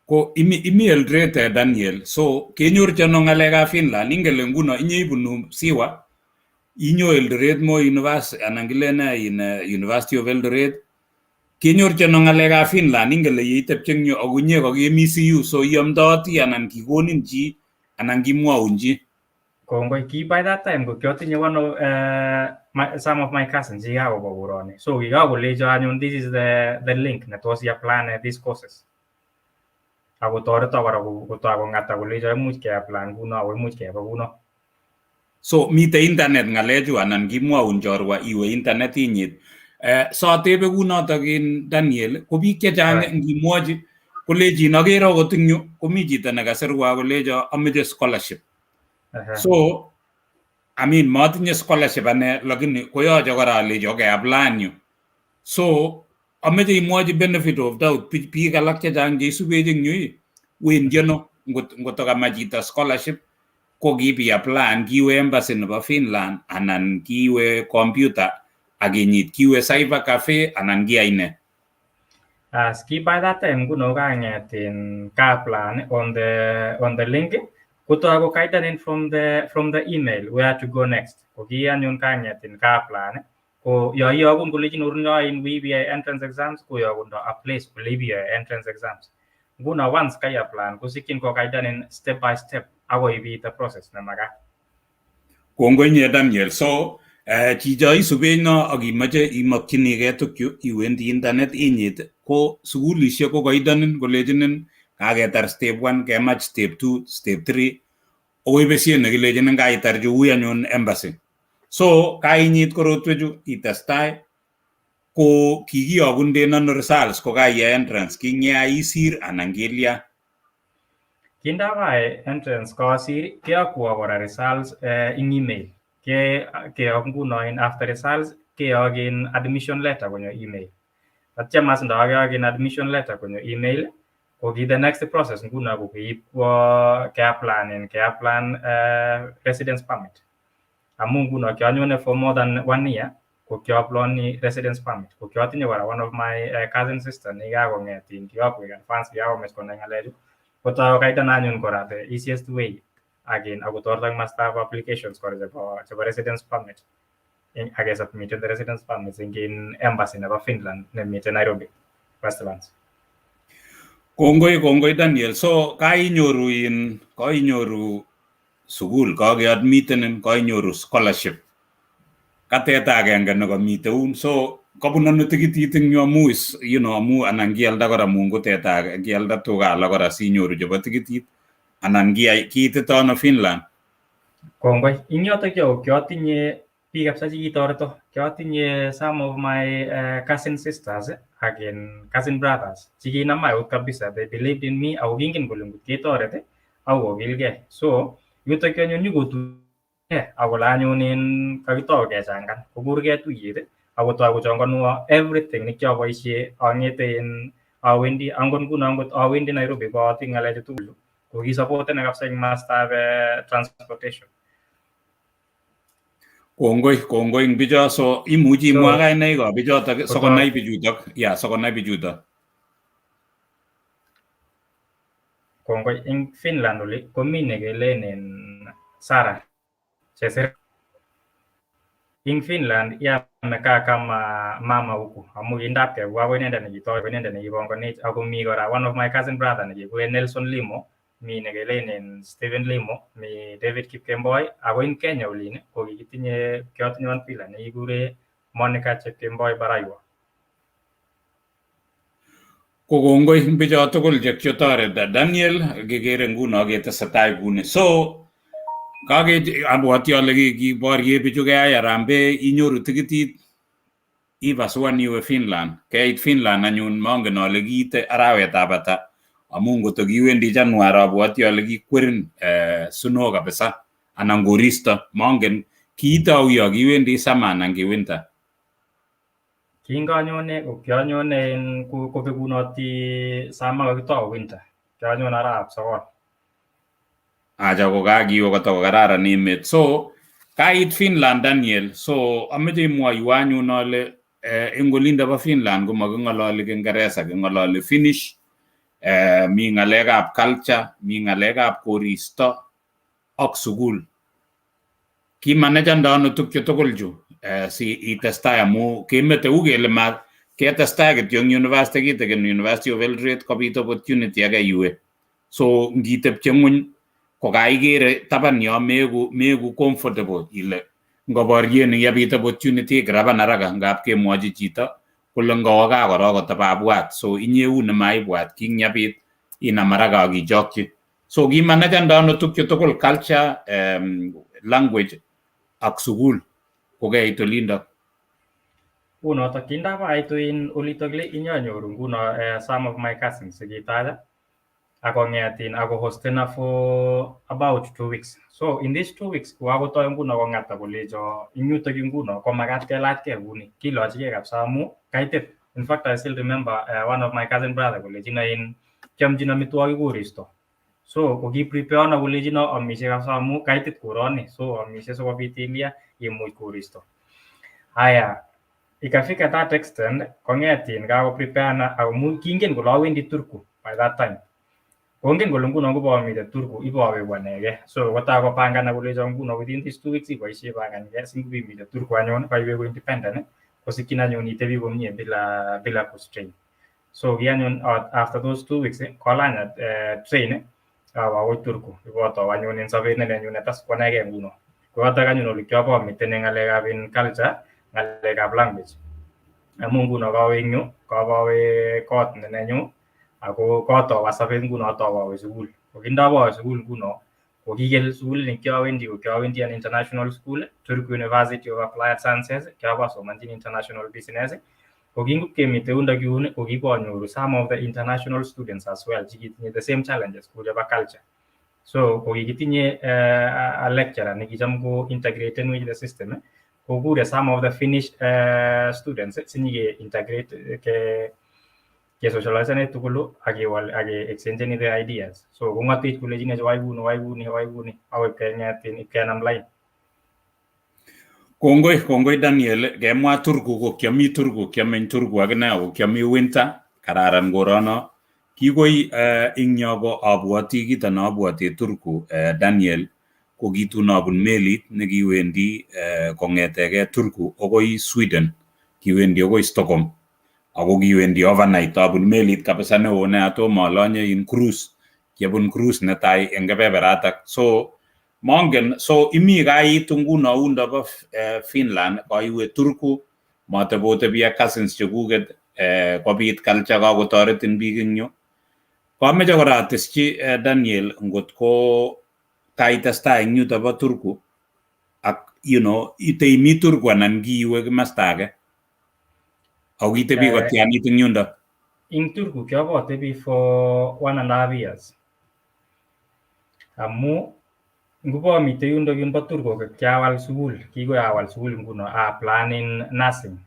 Ko imi Eldoret Daniel, so kenyorchi ano ng'alekab Finland ingele nguno inye ibunu Siwa inyo Eldoret mo university anan kilene in University of Eldoret kenyorchi ano ng'alekab Finland ingele yeitepche eng yu ako inye kakemi CU so iyamdoti anan kikonin chi anan kimwaun chi. Kongoi ki by that time ko kyotinye one of some of my cousins chikakobo koroni. So kikakolecho anyun this is the link netos iapply these courses. Ako toreto kora kotako kolecho imuch keapply kuno ako imuch keba kuno. So mite internet ng'alechu anan kimwaun chorwa iwe internet inyit. Satebe kunotok in Daniel ko biik chechang ngimwochi kolechin akere akot eng yu komi chito nekasirwa kolecho ameche scholarship. So I mean matinye scholarship ane lakini koyoche kora alecho keapply yu. So ameche imwochi benefit of doubt biik alak chechang cheisubech eng yu wendi ano ngot kamach chito scholarship ko kibi apply kiwe embassy nebo Finland anan kiwe computer akinyit kiwe cyber cafe anan kiyai ne? Ski by that time kuno kang'etin ka-apply on the link kotoko kaidanin from the email where to go next. Ko ki anyun kang'etin ka-apply ko yo iyokun kolechin urunyoin wibiyai entrance exams ko yokun a place kole ibiyai entrance exams. Nguno once kai-apply kusikyin ko kaidanin step by step akoi ibite process nemakat. Kongoi nye Daniel. So chicho isubech no akimache imakchinigei tukyu iwendi internet inyit ko sukulishek ko kaidanin kolechinin kaketar step 1 kemach step 2 step 3 okoi besien nekilechinin kaitar chu ui anyun embassy. So kainyit korotwechu itestai ko kikiyokun ano results ko kaiyai entrance king'ea isir anan kelya. Kindakai entrance kasir keyokwo kora results in email. Keyok nguno in after results keyokin admission letter konyo email. Atya mas ndakeyokin admission letter konyo email ko ki the next process nguno ko keip keapply residence permit. Amu nguno kyanyone for more than 1 year ko kyapply residence permit. Ko kyatinye kora one of my cousin sister nekakong'etin kiyokwe advance kiyakomech konai ng'alechu. Kotao kaidan anyun kora the easiest way again ako tortang master of applications kora chebo residence permit ake submit the residence permit in embassy nebo Finland nemite Nairobi Westlands. Kongoi Daniel. So kainyoru sukul kakeadmitenin kainyoru scholarship kateta agenge nekamite un so kabun ano tikitit eng yu amu amu anan kialda kora Mungu teta kialda tuga alak kora sinyoru chebo tikitit anan kiitito ano Finland. Kongoi ing yotok yo kyotinye biik kabisa chekitoreto. Kiotinye some of my cousin sisters ak cousin brothers chekinama eut kabisa. They believed in me ako kingen kole ngot ketoret ako kokilgei. So yutok anyun nyikotuiye ako anyun kakitou kechangan kokurgei tuyet akotoi kochongonwo everything nekioboisie ang'ete awendi angot nguno angot awendi Nairobi koatinye ng'alechu tugul ko kisupportena kabisa eng mastab transportation. Kongoi ing bicho, so imuchi imwa kainaik ab bichotok sikonai bichutok. Sikonai bichutok. Kongoi ing Finland oli komi nekelenen Sara Chesir. Ing Finland amekaa kama mama huku amu kindap kebwa ko inendet nekitoi, ko inendet nekibongonech, ako mi kora one of my cousin brother nekikure Nelson Limo, mi nekelenen Stephen Limo, mi David Kipkemboi, ako in Kenya olin ko kiotinye one Finland nekikure Monica Chepkemboi Baraiwa. Ko kongoi bicho tugul chekiotoret. Daniel kekere nguno ketesetai kuni. So abwoti ale kiborye bichu keyai Harambee inyoru tikitit ipasuan iwe Finland. Keit Finland anyun mongen ale kiite arawetab ata amu ngoto kiwendi Januar abwoti ale kikwerin snow kabisa anan koristo. Mongen kiite auyo, kiwendi summer anan ki winter. Kianyone kobekunoti summer kakitou winter. Kianyone arap sokol. Acha ko kakiwe koto kararan emet. So kait Finland Daniel, so ameche imwoiwo anyun ale eng olinda bo Finland komaking'ololi Kingeresa, king'ololi Finnish. Mi ng'alekab culture, mi ng'alekab koristo ak sukul. Kimanejanda ano tukyo tugul chu si itestai amu kemete u kele ma ketestai kityo eng university kitegen University of Eldoret kopit opportunity age iwe. So ngitepche ng'uny ko kaikere taban yo meku comfortable ile ngoborien yabit opportunity graban haraka ngap kemwochi chito kole ngowo gaa korok kotababwat. So inyeu nemaibwat kinyabit inam haraka akichokchi. So kimanejanda ano tukyo tugul culture, language ak sukul kokeit olindo. Unotok kindapaitu olitok le inyanyoru nguno some of my cousins chekitaja ako hostena for about 2 weeks. So in these 2 weeks wakotoi nguno kong'ata kolecho ing yutok nguno komakat kelachkei kuni, kilochigei kabisa amu kaitit. In fact I still remember one of my cousin brother kolechino kiamchin amitwogik koristo. So kokiprepareana kolechino amishe kabisa amu kaitit koroni, so amishe sikobit ilya imuch koristo. Haya, ikafika that extent kong'etin kakoprepareana amu kingen kole awendi Turku by that time. Kongen kole nguno ngobamite Turku iboweku anege. So kotakopangana kolecho nguno within these 2 weeks iboisie pangangei singobimite Turku anyun kaiweku independent kosikyin anyun itebi komie bila kustrain. So ki anyun after those 2 weeks kolanya train awo Turku ibotou anyun en sobet nenyun netas konegei nguno. Koyotok anyun ole kiabamiten eng ng'alekab culture, ng'alekab language. Amu nguno kawe eng yu, kabawe kot nenyu ako kotou sobet nguno awe sukul. Kokindabawe sukul nguno ko kikel sukul kiawendi an international school, Turku University of Applied Sciences, kiabasomanjin international business. Ko kingukemite yundok yun ko kibanyoru some of the international students as well chekitinye the same challenges kou chebo culture. So ko kikitinye a lecturer nekicham ko integraten with the system kokure some of the Finnish students sinyike integrate ke socializane tugulu ake exchange the ideas. So kong'atech kolechine waibuni awek keng'etin ipkenam line. Kongoi Daniel, kemwa Turku ko kiami Turku, kiameny Turku akine ako kiami winter, kararan korono. Kikoi ing yo ko abwoti kito neabwoti Turku, Daniel, ko kitunabun melit nekiwendi kong'etege Turku akoi Sweden, kiwendi akoi Stockholm. Ako kiwendi overnight abun melit kabisa neo ne atomo alanye in cruise, kiabun cruise netai eng kebeberatak. So mongen, so imi kaitu nguno undo bo Finland kaiwe Turku matepotebi ak cousins chekuket kobit culture kakotoretin biik eng yu. Kameche kora ateschi Daniel ngot ko kaitestai eng yuto bo Turku ak iteimi Turku anan kiiwe kimasta age au kitebi kotianit eng yundo? Ing Turku kiabotebi for 1.5 years. Amu ngubamite yundo yunbo Turku kiawal sukul, kikoi awal sukul nguno plan in nursing.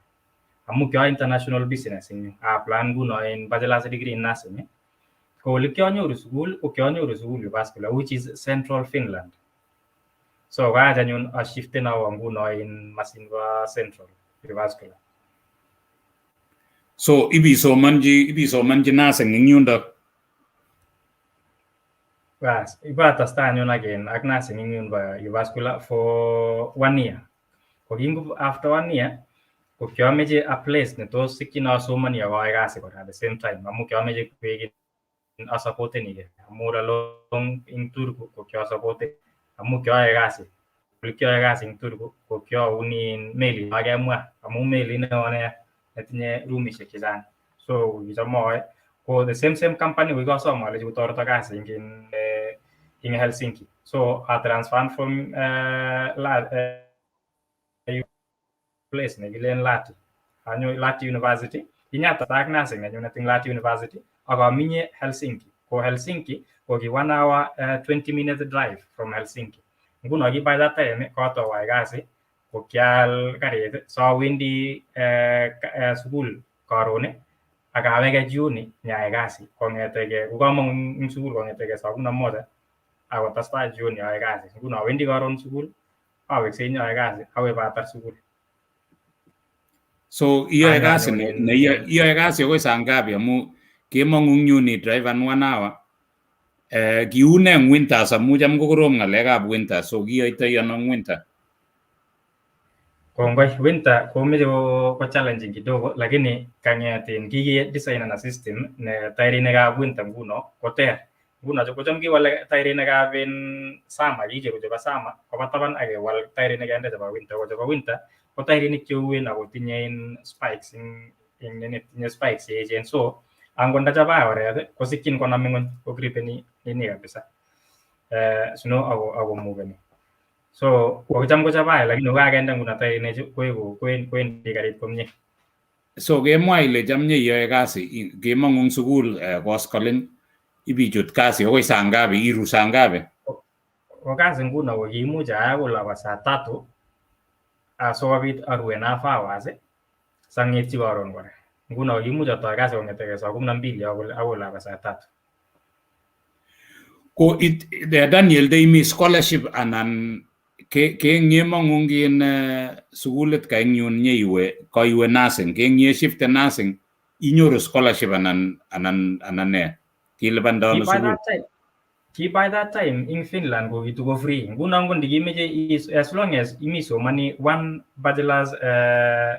Amu kia international business ing plan nguno in bachelor's degree in nursing. Ko ole kianyoru sukul vascular, which is Central Finland. So kaja nyun a shiften awo nguno in Masinva Central vascular. So ibisomanji nursing eng yundo? Yes, ibatasta nyun again ak nursing ing yun vascular for 1 year. Ko after 1 year, ko kiameche a place ne tos sikyin asomani ako ay kasi kora at the same time. Amu kiameche kwek asapotenike. Amu long ing Turku ko kiasapote. Amu kiaay kasi. Ole kiaay kasi ing Turku ko kiauni meli makemwa. Amu meli neone netinye roomishek chechang. So kichamoe ko the same company ko kikasom ale sikotoreto kasi ing Helsinki. So I transferred from place nekilen Lati. Anyo Lati University. Inyata tak nursing nenyu nating Lati University. Ako aminye Helsinki. Ko Helsinki ko ki 1 hour 20-minute drive from Helsinki. Nguno ki by that time kotowo kasi ko kial karit so awendi sukul karon akaweke jioni nyae kasi kongeteke kukamong ing sukul kongeteke saa 11 ako testai jioni awe kasi. Nguno awendi karon sukul aweksei nyae kasi awe patar sukul. So iyoe kasi akoi saa ngapi? Amu kemongu ing yun drive 1 hour. Kiune eng winters amu cham kokorom ng'alekab winter, so kiyoitoi ano eng winter? Kongoi, winter komeche ko challenging kidogo, lakini kang'etin kikidesignan system ne tairinikab winter nguno koter. Nguno kocham kiwale tairinikab summer, kicheru chebo summer koba taban akewal tairinik kende chebo winter. Ko chebo winter ko tairinik cheuen ako tinye spikes tinye spikes cheechen. So angot ndachaba oret kosikyin konam ng'ony kogripeni ini kabisa. Sino ako moveni. So kocham kochabai lakini kakende nguno tairinik kwendi karit komye. So kemwa ile chamye iyoe kasi, kemong'u eng sukul koskolen ibichut kasi akoi saa ngapi, iru saa ngapi? Ko kasi nguno ko kimuch ayai kolapa saa 3 asikobit arue enough hours sang'etyi karon kora. Nguno kimuch atoi kasi kong'eteke saa 12 akoi lapa saa 3. Ko Daniel, deimi scholarship anan keng'emong'u ngin sukulit ka eng yun kaiwe nursing, keng'e shift nursing inyoru scholarship anan ne? Kilipanda ano sukul? By that time in Finland ko kituko free. Nguno ngo ndikimeche as long as imisomani 1 bachelor's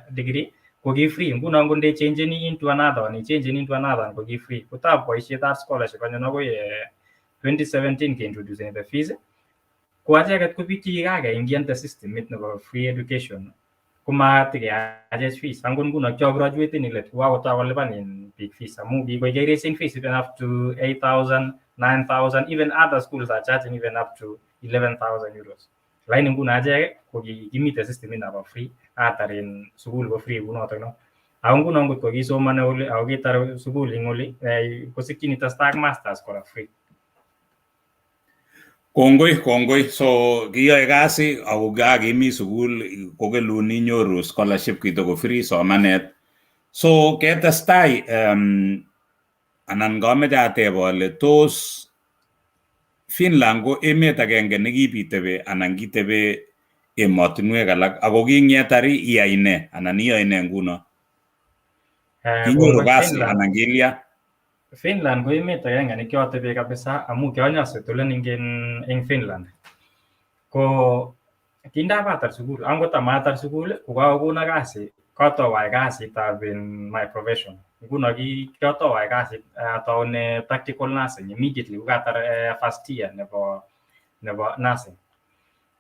degree ko ki free. Nguno ngo nde changeni into another ko ki free. Kotab boisietab scholarship anyun akoi 2017 keintroduce the fees. Ko acheket ko biik chekikaingian the systemit nebo free education komatikeyachech fees. Angot nguno kiagraduaten let kokakotoi kolipan big fees amu kikoik raising fees even up to 8,000, 9,000, even other schools are charging even up to 11,000 euros. Lakini nguno achek ko kimite systemit nebo free atarin sukul ko free kunotok no. Ako nguno ngot ko kisomane oli ako kitar sukul ing oli kosikyin itestai ak masters kora free. Kongoi. So kiyoe kasi ako kakimi sukul kokelun inyoru scholarship kitoko free somanet. So ketestai anan kameche ateb ale tos Finland ko emet agenge nekibitebe anan kitebe emotinwek alak ako king'etari iyai ne anan iyoe ne nguno? Kinyoru kasi anan kilya? Finland ko emet agenge nekiatebe kabisa amu kianyasetulen ing Finland. Ko kindapatar sukul, angot amatar sukul ko kakokona kasi, katowai kasitab my profession. Nguno kiatowai kasit ataune practical nursing immediately kokatar first year nebo nursing.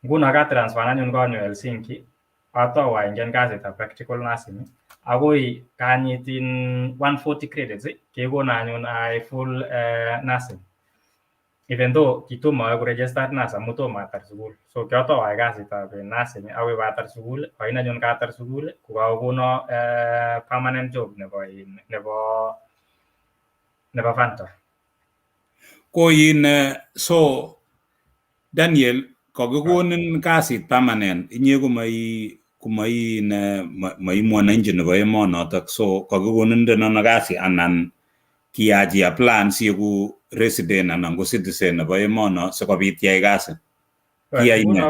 Nguno katransfer anyun konyo Helsinki atowai ingen kasitab practical nursing akoi kanyitin 140 credits kekona anyun full nursing. even though kitomo kuregister nurse amu tomo atar sukul. So kiotou ayai kasitab nursing akoi katar sukul, anyun katar sukul kokakokono permanent job nebo Fanta. So Daniel, kakikonin kasit permanent, inye komai mwananchi nebo emonotok, so kakikonin ndono kasi anan kiyachi apply sieku resident anan ko citizen nebo emono sikobit iyai kasi? Kiyai ne?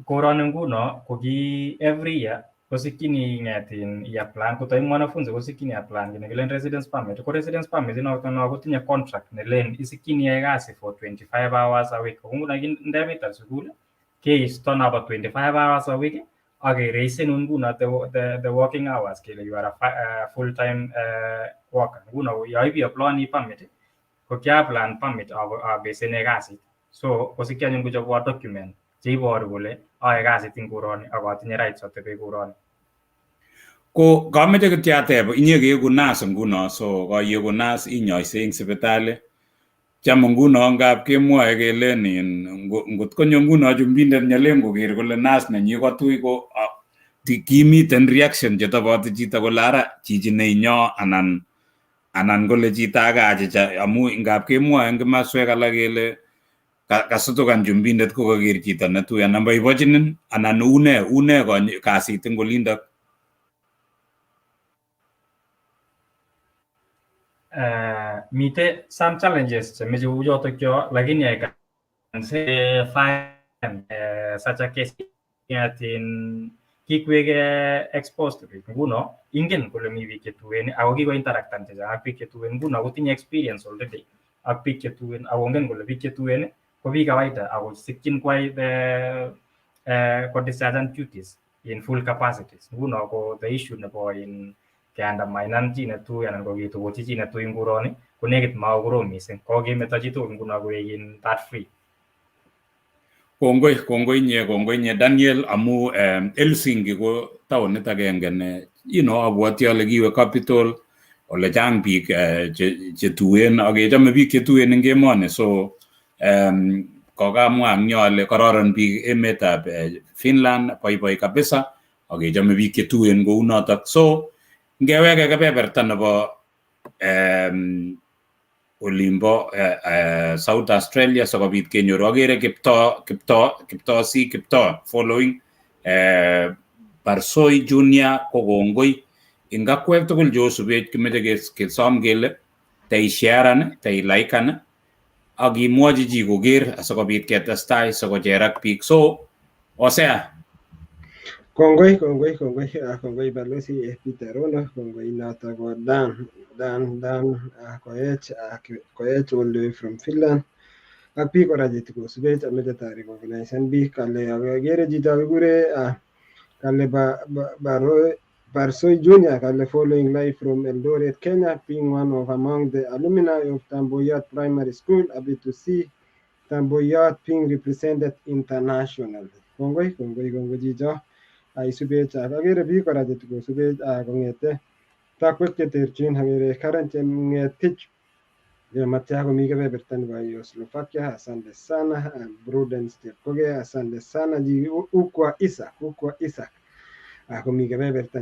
Koroni nguno ko ki every year kosikchini ng'etin iapply, kotoi mwanafunzi kosikchini apply kit nekilen residence permit. Ko residence permit inoto kotinye contract nelen isikchini iyai kasi for 25 hours a week. Ko nguno ndepitar sukul keisto nobo 25 hours a week ak kereisenun nguno the working hours kele you are a full time worker. Nguno yo ipiapplyoni permit ko kiapply permit abesene kasit. So kosikchi anyun kochobwo document cheiboru kole ayoe kasit eng koroni ak atinye rights atebe koroni. Ko kameche kityo ateb, inye keiku nurse nguno, so kaiegu nurse inyoise eng sipitali. Cham nguno ngap kemwoe kelen ngot konyo nguno chumbindet nyalen koker kole nurse nenyi kotui ko kimiten reaction chetoboti chito kole ara chichi neinyo anan kole chito age achicha, amu ngap kemwoe eng kimaswek alak kele kasutukan chumbindet ko kaker chito netui, anan boibochinin anan une kasit eng olindok? Mite some challenges chemeche kou chotok cho, lakini I can say fine such a case ngatin kikwek exposed to it. Nguno ingen kole mi biik chetuen ako kiko interactan chechang ak biik chetuen, nguno kotinye experience already ak biik chetuen ako ngen kole biik chetuen ko biik kawaida ako sikchin kwai ko discharge duties in full capacities. Nguno ko the issue nebo keandamainan chi netui anan ko ketokochi chi netui eng koroni ko nekit makokorom mising. Ko kemeto chitugul nguno koek that free. Kongoi nye Daniel, amu Helsinki ko taonit agenge ne abwoti ale kiwe capital ole chang biik chetuen ak kechome biik chetuen eng emoni, so kokamwa eng yo ale kororon biik emetab Finland, boiboi kabisa ak kechome biik chetuen kou notok. So ngeweke kebeberta nebo olimbo South Australia sikobit kenyoru, agere Kiptoo following Barsoi Junior ko kongoi eng akwek tugul chosubech kimeche kesom kele teisharean, teilaikan ak imwochi chi koker asikobit ketestai sikocherak biik. So Hosea. Kongoi balozi Peter Rono, kongoi noto ko Dan Koech all the way from Finland. Ak biik kora chetikosubech ameche recognition biik kale agere chito kikure kale Barsoi Junior kale following live from Eldoret, Kenya, being one of among the alumni of Tamboyat Primary School. Happy to see Tamboyat being represented internationally. Kongoi chicho. Subech agere biik kora chetikosubech kong'ete takwek cheterchin, agere Karen Chemng'etich matya komi kebeberta nebo Slovakia, asante sana. Prudence Chepkoge, asante sana. Ukwa Isaac komi kebeberta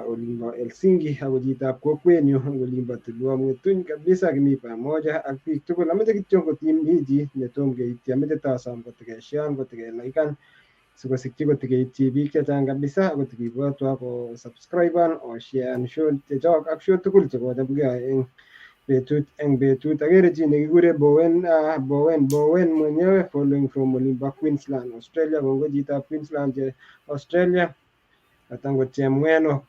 olimbo Helsinki, ako chitab kokwenyu olimbo Tulwa Mwetuny kabisa, kimi pamoja ak biik tugul. Ameche kityo kotim chi netom keityi, ameche tasom kotikeshan kotikelaikan sikosikchi kotigeityi biik chechang kabisa, kotikibwotwo ko subscriben o share show chechok ak show tugul chekochopkei eng betut. Agere chi nekikure Bowen mwenyewe following from olimbo Queensland, Australia. Kongoi chitab Queensland Australia. Katangot Chemweno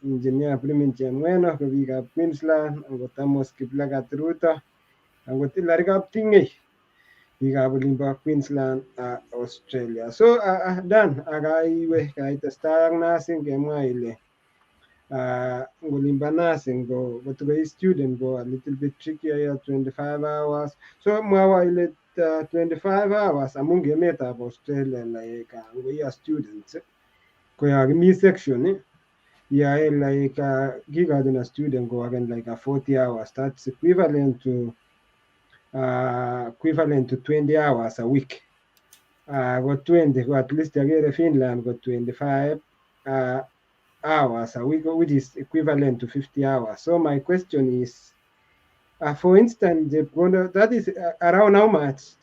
engineer Primin Chemweno ko biikab Queensland, angot Amos Kiplagat Ruto, angot Hilary Kapting'ei, biikab olimbo Queensland Australia. So Dan akaiwe kaitestai ak nursing, kemwa ile olimbo nursing ko kotiko student ko a little bit tricky at 25 hours. So mwawa ile 25 hours amu emetab Australia like ngoiya students koya kimi section yae like kikochin a student go again like a 40 hours. That's equivalent to equivalent to 20 hours a week. Got 20, at least agere Finland got 25 hours a week, which is equivalent to 50 hours. So my question is, for instance, that is around how much?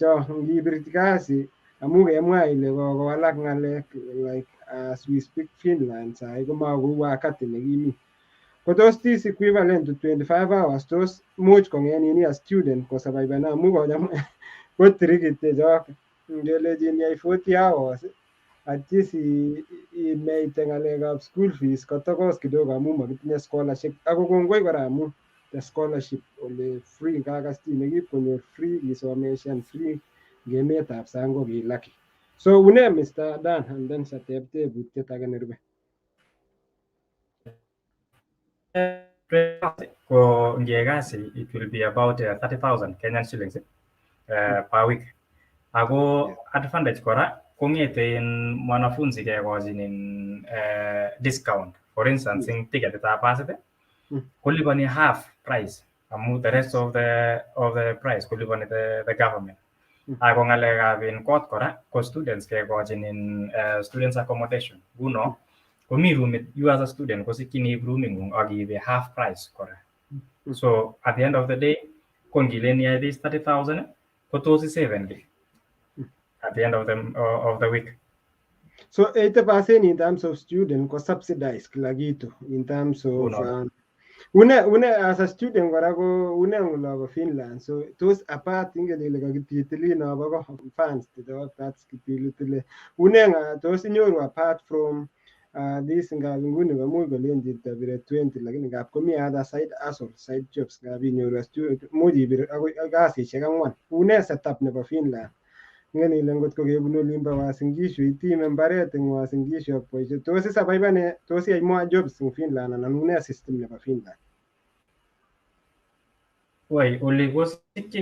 Like as we speak Finland, but those this equivalent to 25 hours, those much kongeni a student because by now mugo what trick it 40 hours. At least he may take a leg of school fees, Kotokos Kidoga Muma, scholarship. I go go the scholarship on the free Gagastin, give on your free information, free game meetups, and go be lucky. So we name Mr. Dan and then Satep with Tetaganерbe. For Ngegasi, it will be about 30,000 Kenyan shillings per week. Ago advantage kora kungete in mwanafunzi in discount. For instance, in ticket ta pasite kulipani half price. The rest of the price kulipani the government. Ago ngalega in court kora ko students in students accommodation. Guno Kumi room you as a student because kini rooming or give a half price kora. So at the end of the day, kongilenia is 30,000 kotosi 70 at the end of the week. So 80% in terms of student ko subsidized lagito in terms of une as a student warago une Finland. So those apart ingeli lagititili na bago funds to that's kitili une those inyoru apart from this ngabinguni bamugo lendi tabire 20 lakini ngap komi other side hustle side jobs ngabi nyoru student mudi bir agasi chegangwan une setup nebo Finland ngeni lengot ko kebunu limba wasingishu itime mbaret ng wasingishu poisho tosi sabaibane tosi ay mo jobs in Finland na une system nebo Finland. Why only was it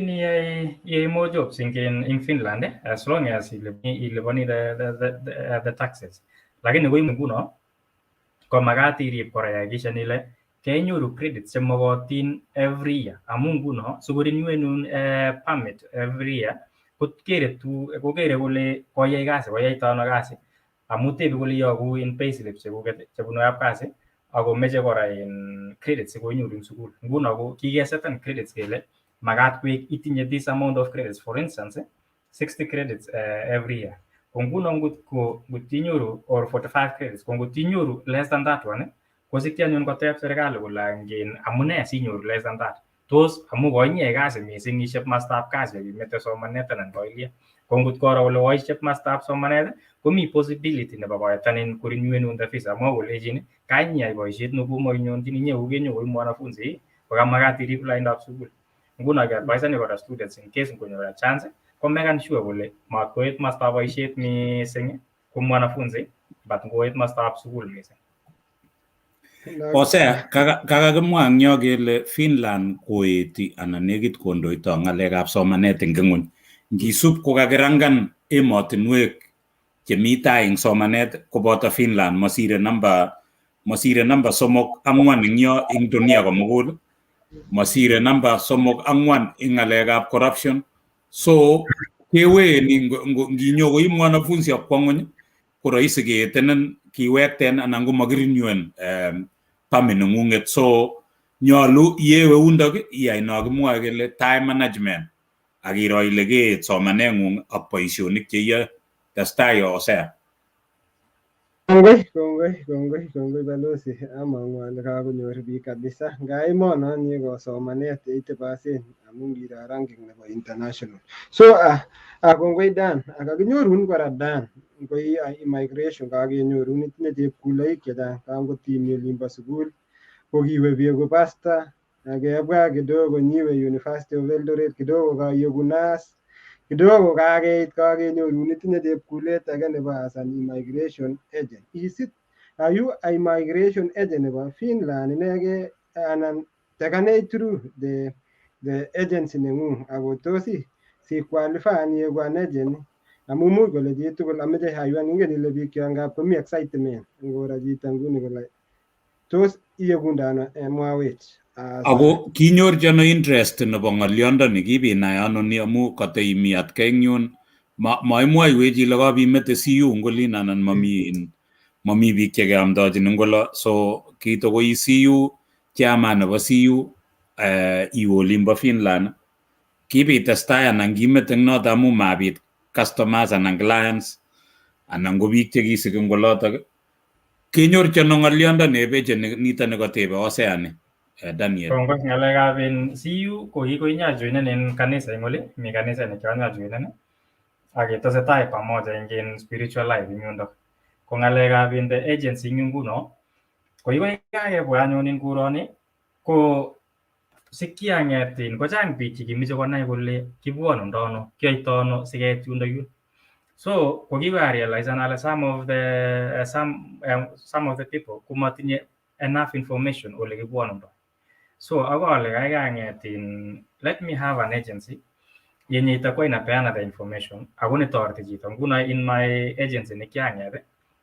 more jobs in Finland as long as you live the taxes. Lakini wewe mguno kwa magati rip Korea gisha nile kenyoru credits chemogotin every year. Amunguno sugurin yuen permit every year. Kukere kole koyai kasi koyai tono kasi. Amutebi kole yogu in payslip chebuno yap kasi. Ako meche kora in credits ko nyoru in sukul. Nguno ko kigesetan credits kele magat kwek itinye this amount of credits. For instance, 60 credits every year. Kung ngut tinyoru or 45 credits, kung tinyoru less than that one, kosikyan yun kotep serikali kula ngin amune sinyoru less than that. Tos amu koinye kasi missing ishep mastap kasi mete somanet anan koilia. Kung kora wala waishep mastap somanet, komi possibility na babayatanin kurinuen unda fisa mo wala jini kanya boishet nubu mo nyon tini nye ugenyo ul mwanafunzi waka magati rip line up sukul. Nguna ga advise ni kora students in case ngonyo chance komekan sure wale makoit mastap boishet missing kum mwanafunzi but ngoit mastap sukul missing. Hosea, kakakimwa ang nyo kele Finland koeti anan nekit kondoito ng'alekab somanet eng ng'ony. Ngisub kokakirangan emotinwek chemi tai eng somanet koboto Finland masire namba 3-4 eng yo eng dunia komugul, masire namba 3-4 eng ng'alekab corruption. So keweni nginyo koi mwanafunzi akwa ng'ony ko rahisi keetenen kiwekten anan ko makirinuen permit neng'ung'et. So nyolu yewe undok iyai no kimwoe kele time management akiro ile keet somaneng'ung ak boisionik cheiyoe. Testai Hosea. Kongoi balozi amang'u ale kakonyor biik kabisa nga emonon ko somanet 80% amu ngiro ranking nebo international. So kongoi Dan akakinyorun kora Dan koi immigration kakenyorun itinye chepkuloik chechang kangotinye olimbo sukul kokiwe bieko pastor akebwa kidogo nyiwe University of Eldoret kidogo kayeku nurse kidogo kakenyorun itinye chepkulet age nebo as an immigration agent. Are you a immigration agent nebo Finland inege anan takane through the agency neng'ung ako tosi si qualify yeku an agent amu much kole chitugul ameche haywan ingen ile biik ngap komi excitement ngoro chito nguni kole tos iyekundano mwawech Ako kinyorchi ano interest nebo ng'olyondoni kibinai ano ni amu kataimi atkai eng yun maimwoiwech ile kabimete CU ngolin anan mami biik chekeamdochin ngolo so kitokoi CU chairman nebo CU iwe olimbo Finland kibitestai anan kimete eng noto amu mabit customers anan clients anan ko biik chekisik eng olotok kenyorchi ano ng'olyondoni ebeche nito nekatebe Hosea ni Daniel. Kongoi ng'alekab CU ko kikoinyajoinen en kanisa eng oli, mi kanisa nekianyajoinen ak ketesetai pamoja eng spiritual life eng yundo. Ko ng'alekab the agency eng nguno ko kakebwa anyun eng kuroni ko sikiang'et kochang biik chekimeche konai kole kibwonundo ano, kiyoitoi ano sikeit yundo yun. So ko kikorealize ale some of the people komatinye enough information ole kibwonundo. So ako ale kaikang'et let me have an agency yenye itakuwa inapeana the information ako netoreti chito. Nguno in my agency nekiang'et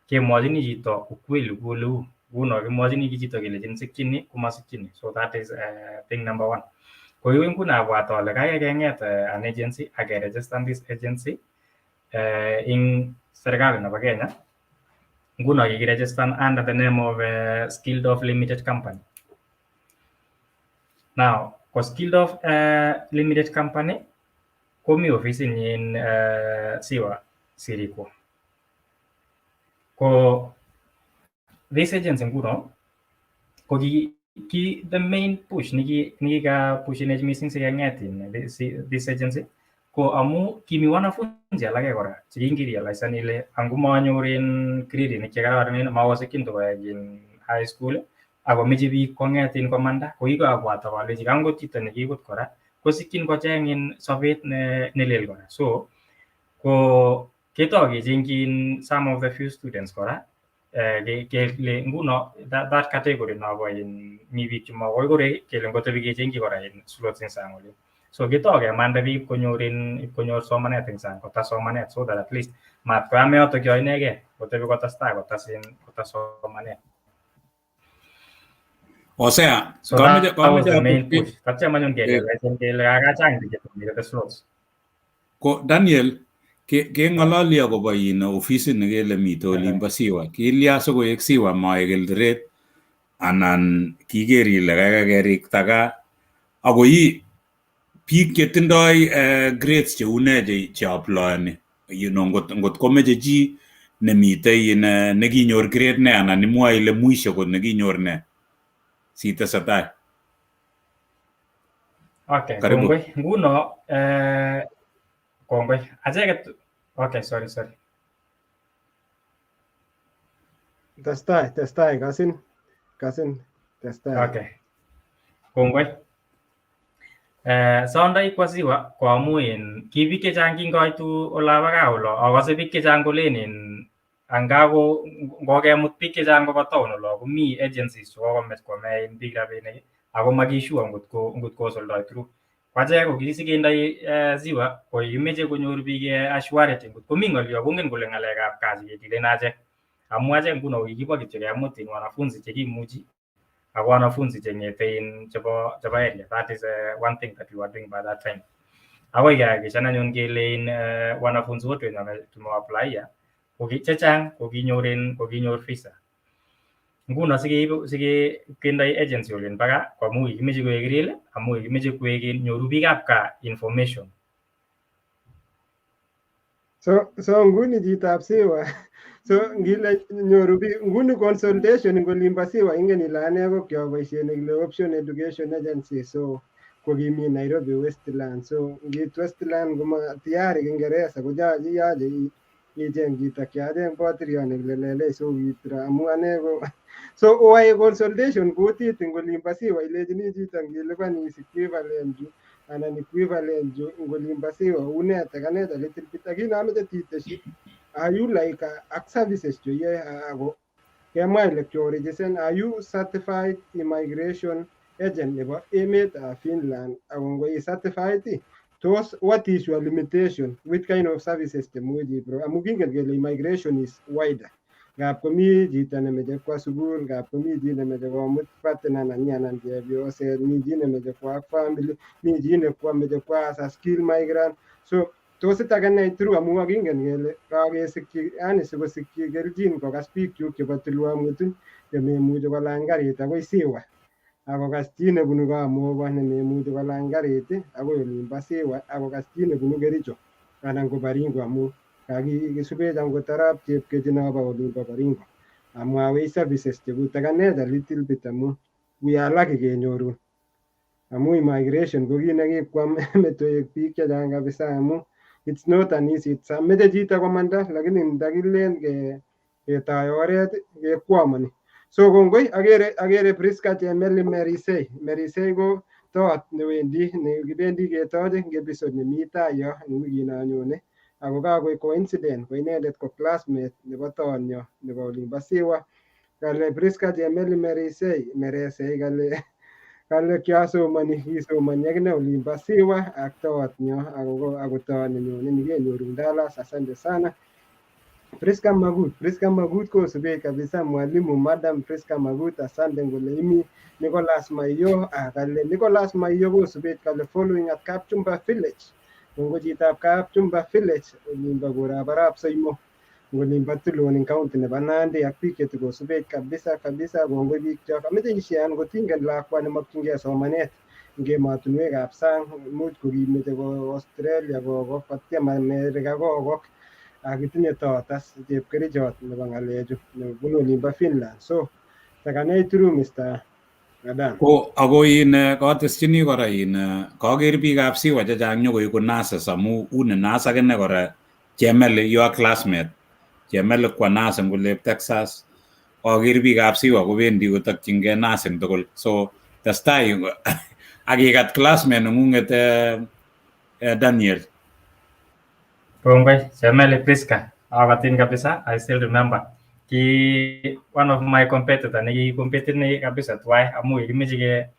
kemwochini chito ukweli kole u nguno kimwochini chito kelejin sikchini komasikchini. So that is thing number one. Ko yu nguno abwat ale kaikai keng'et an agency ak register this agency in serikali nebo Kenya. Nguno kikiregistan under the name of SKILLDOVE Limited Company. Now, ko SKILLDOVE Limited Company komi ofisit in Siwa Sirikwo. Ko this agency nguno ko the main push nikika pushinech missing sikeng'et this agency ko amu kimi wanafunzi alake kora chekingirealize ile angomanyor grade chekararan makosikyin koyai high school ako meche biik kong'et komanda ko kikabwat akalechi kangot chito nekikut kora kosikyin kocheng sobet nelel kora. So ko ketoi kechengchi some of the few students kora kele nguno that category nabo mi biik chemakoi kore kele ngotebi kechengchi kora slots eng sang oli. So ketoi kemanda biik konyor somanet eng sang kotas somanet so that at least mat koyame yotok yo inegei kotebi kotestai kotas somanet. Hosea, So that was the main push. Tatyam anyun kele kakachang biik chetomite slots. Ko Daniel keng'ololi akobo ofisit nekele mite olimbo Siwa. Kilya sikoek Siwa maek Eldoret anan kiker ile kaikai kerikta gaa ako biik chetindoi grades cheune cheaployani ngot komeche chi nemitei nekinyor grade ne anan imwoe ile mwisho kot nekinyor ne sitesetai. Okay, kongoi. Nguno kongoi. Acheket okay, sorry. Testai kasin testai. Okay. Kongoi. Sondoi kwa Siwa ko amu ki biik chechang kingoitu olapa gaa olo akase biik chechang kolen angako ngokemut biik chechang koba town olo komi agencies chekokomech kwame biik rabinik ako makisure ngot kosoldoi through. Kwachek ko kisikendoi Siwa ko imeche konyor biik assurity ngot komi ng'olyo kongen kole ng'alekab kazi ketilen achek. Amu achek nguno kikibo kityo kemut wanafunzi chekimuchi ak wanafunzi cheng'ete chebo area. That is one thing that we were doing by that time. Akoi kehakikishan anyun kele wanafunzi wote wenye tumewaplaia ko chechang ko kinyor visa. Nguno sikendoi agency olin baka ko amu kikimeche koek real amu kikimeche koek nyoru biikab gaa information. So nguni chitab Siwa so ngile nyoru biik nguni consultation eng olimbo Siwa ingen ile ane ko kioboisie nekile Option Education Agency so ko kimi Nairobi Westland so ngit Westland koma tayari Kiingereza ko yache icheng chito kiacheng botirio nekile lele so kitra amu ane ko so oai consultation kutit eng olimbo Siwa ilechini chito ngilipani equivalent anan equivalent eng olimbo Siwa unete kaneta little bit lakini ameche titeshi are you like ak services cho ye ako kemwa ile kyorejisen are you certified immigration agent nebo emet Finland ako ngoi certified tos what is your limitation which kind of services chemuchi bro amu kingen kele immigration is wider ngap komi chito nemeche kwa sukul, ngap komi chi nemeche komut partner nanyi anan chepyoset, mi chi nemeche kwa ak family, mi chi nemeche kwa as a skill migrant. So tos itakenai through amu kakingen kele kakesikyi, yani sikosikyi kelchin kokas biik chuk chebo tulwa mutuny chememuchi kolany karit akoi Siwa, akokas chi nebunu Kamogo nememuchi kolany karit akoi olinbo Siwa, akokas chi nebunu Kericho anan ko Baringo amu kakisubech angot arap Chepketi nobo olinbo Baringo amwawech services chekut takanech a little bit amu we are lucky kenyorun amu immigration ko kit nekikwam metoek biik chechang kabisa amu it's not an easy. Meche chito komanda lakini ndakilen ketoi oret kekwomoni. So kongoi agere Priska Chemeli Merisei ko tot nekibendi ketoche eng episode nemi tai yo eng wikino nyone, ako kakoek coincident ko inendet ko classmate nebo tonyo nebo olinbo Siwa. Kale Priska Chemeli Meresei kale kiasomani kisomani akine olinbo Siwa ak toot nyo ako toot nenyone nikenyoru Dallas. Asante sana Priska Magut kosubech kabisa mwalimu Madam Priska Magut. Asante ngole imi Nicholas Maiyo kale Nicholas Maiyo kosubech kale following at Kapchumba Village. Kongo chitab Kapchumba Village olimbo korab Arap Soimo ngolimbo Tuloni county nebo Nandi ak biik chetikosubech kabisa kongoi biik chok. Ameche ishean ngotingen lakwa nemakchingei somanet eng emotinwekab sang, imuch kokimeche ko Australia kotiem America kokok akitinye totas chepkerichot nebo ng'alechu nebunu olimbo Finland. So takanech through Mr. Adam. Ko ako kateschini kora kaker biikab Siwa chechang nyokoiku nurses amu une nurse akine kora Chemeli your classmate. Chemeli kwa nurse eng olep Texas. Kaker biikab Siwa kobendi kotokchingei nursing tugul. So testai akikat classmate neng'ung'et Daniel. Kongoi, Chemeli Priska. Akatin kabisa, I still remember. One of my competitor compete kabisa tuwai amu ikimeche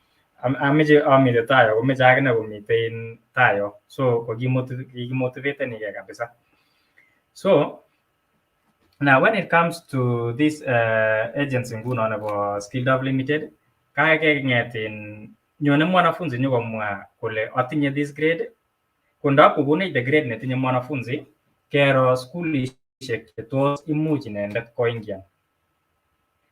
amite tayo, komeche akine komite tayo. So kikimotivatenike kabisa. So now when it comes to this agency nguno nebo SKILLDOVE Limited, kakeng'etin nyone mwanafunzi nyokomwa kole atinye this grade. Kunda kokonech the grade netinye mwanafunzi kero skulishek chetos imuch inendet koingian.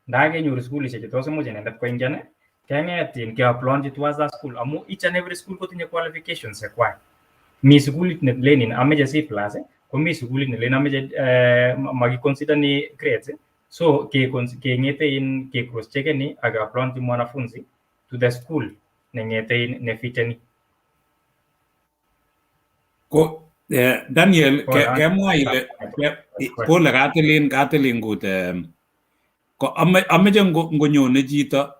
Ndakenyoru skulishek chetos imuch inendet koingian, keng'etin keapplyonchi towards that school amu each and every school kotinye qualifications chekwai. Mi sukulit nelenin ameche C+, komi sukulit nelenin ameche makiconsider ni grades. So keng'ete ke cross checkeni ak keapplyonchi mwanafunzi to the school neng'ete nefiteni. Ko Daniel kemwa ile pole katilin kut ko ameche ngonyone chito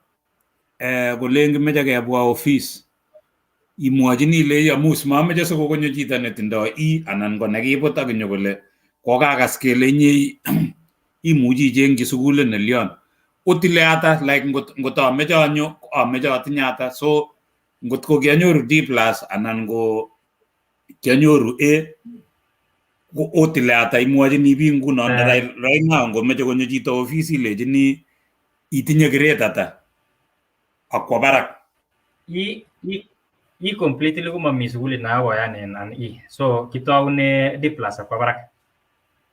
kolen kimeche kebwa office imwachini ile amus mameche sikokonyo chito netindoi anan ko nekibut akinyo kole kokakas kele inye imuchi ichengchi sukulit nelyon otile ata like ngot ameche anyo ameche atinye ata. So ngot ko kianyoru D+ anan ko kianyoru A ko otile ata imwachini biik nguno right now ngomeche konyo chito office ilechini itinye grade ata akwa barak. Completely komami sukulit nakoyanen an so kitaune D+ akwa barak.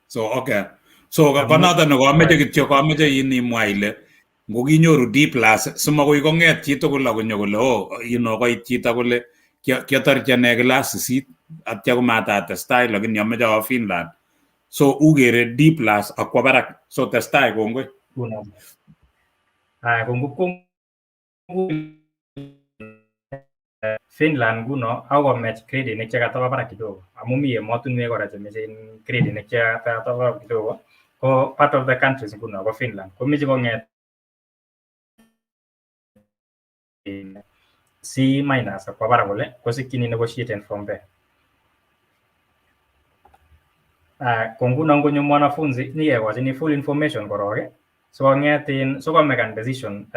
So okay, so konoto nekomeche kityo kameche imwa ile ngokinyoru D+ simakoi kong'et chitugul akonyo kole koit chito kole kiatorchi ane class 8 atya komatatestai lakini ameche awo Finland. So ukere D+ akwa barak. So testai kongoi. Finland nguno akomech grade chekatoba barak kidogo amu mi emotinwek kora chemeche grade chekatoba barak kidogo. Ko part of the countries nguno ko Finland komeche kong'et C- akwa barak kole kosikchini negotiating from there. Ko nguno ngonyo mwanafunzi nikekochini full information korok so kong'etin so komekan decision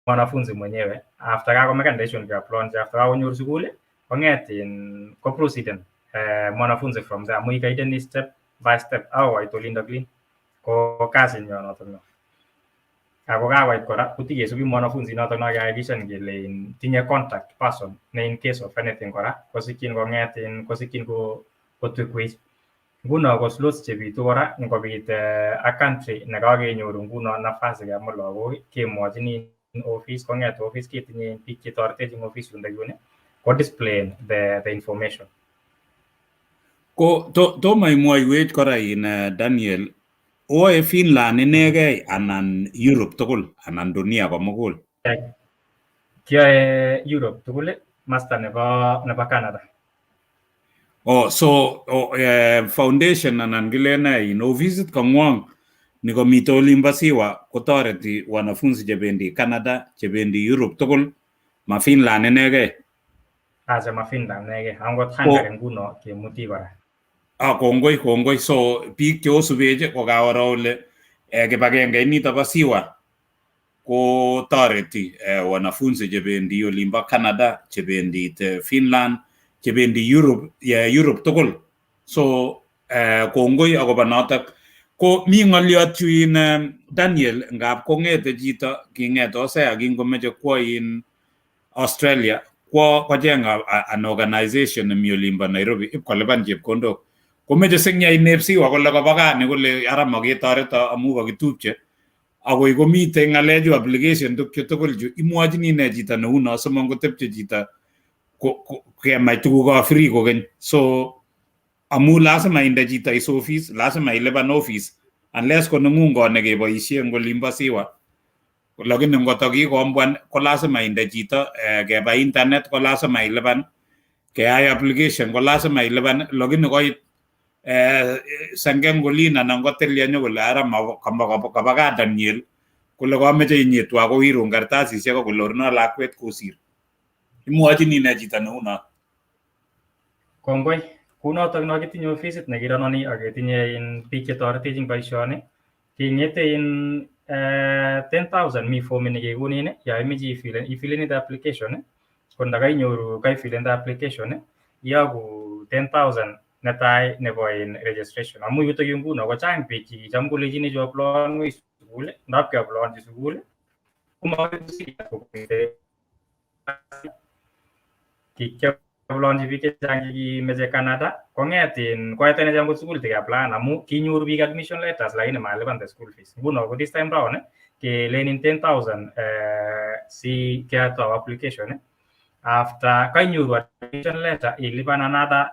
mwanafunzi mwenyewe after kakomekan decision keapplyonchi after kakonyor sukul kong'etin ko proceeden mwanafunzi from there amu ikaiteni step by step au koit olindo clean ko kasinyo notok no. Ako kawait kora kotikesubi mwanafunzi notok no kehakikishan kele tinye contact person ne in case of anything kora kosikyin kong'et kosikyin kotwekwech. Nguno ko slots chebitu kora ngobit a country nekakenyoru nguno nafasi kemut lagok kemwochin office kong'et office ketinye biik chetoretech eng office yundo yun ko display the information. Ko tomo imwoiwech kora Daniel, oe Finland inegei anan Europe tugul anan dunia komugul? Kiyoe Europe tugul masta nebo Canada. So foundation anan kilen offisit kong'wong nikomite olimbo Siwa kotoreti wanafunzi chebendi Canada, chebendi Europe tugul, ma Finland inegei? Acha ma Finland inegei, angot Hungary nguno kemuti kora. Kongoi. So biik cheosubech ko kaoro ole kibagenge nito bo Siwa ko toreti wanafunzi chebendi olimbo Canada, chebendi Finland, chebendi Europe tugul. So kongoi akobo notok. Ko mi ng'oliot yu Daniel, ngap kong'ete chito king'et Hosea kingomeche kwo Australia kwo kocheng an organization nemi olimbo Nairobi ipkolipan chepkondok. Komeche singya inep Siwa kole kobo gaa kole ara maketoreto amu kakitupche. Akoi komite ng'alechu application tukchu tugul chu imwochini ine chito neuno simangotepche chito kemach tuguk free kokeny. So amu lazima inde chito is office, lazima ilipan office unless ko neng'ung kot nekeboisie eng olimbo Siwa. Lakini ngotakikombwan ko lazima inde chito keba internet ko lazima ilipan, keyai application ko lazima ilipan. Lakini koit sengeng kolin anan kotilya nyokole ara kaba gaa Daniel kole kameche inyitwa kowirun kartasisiek akole orno lakwet kosir. Imwochini ine chito neuno. Kongoi. Kunotok no kitinye ofisit nekirononi ak ketinye biik chetoretech eng boisioni. King'ete 10,000 mi form nekekunin ya imeche ifilen application ko ndakainyoru kaifilen application iyoku 10,000 netai nebo registration. Amu yutok yu nguno kochang biik checham kolechini choplonwech sukul, ndap keaplonchi sukul Kikiaplonchi biik chechang chekimeche Canada kong'et koete necham ko sukul tikeaplan amu kinyoru biik admission letters lakini malipan the school fees. Nguno ko this time round kelenin 10,000 si ketou application. After kainyoru admission letter ilipan another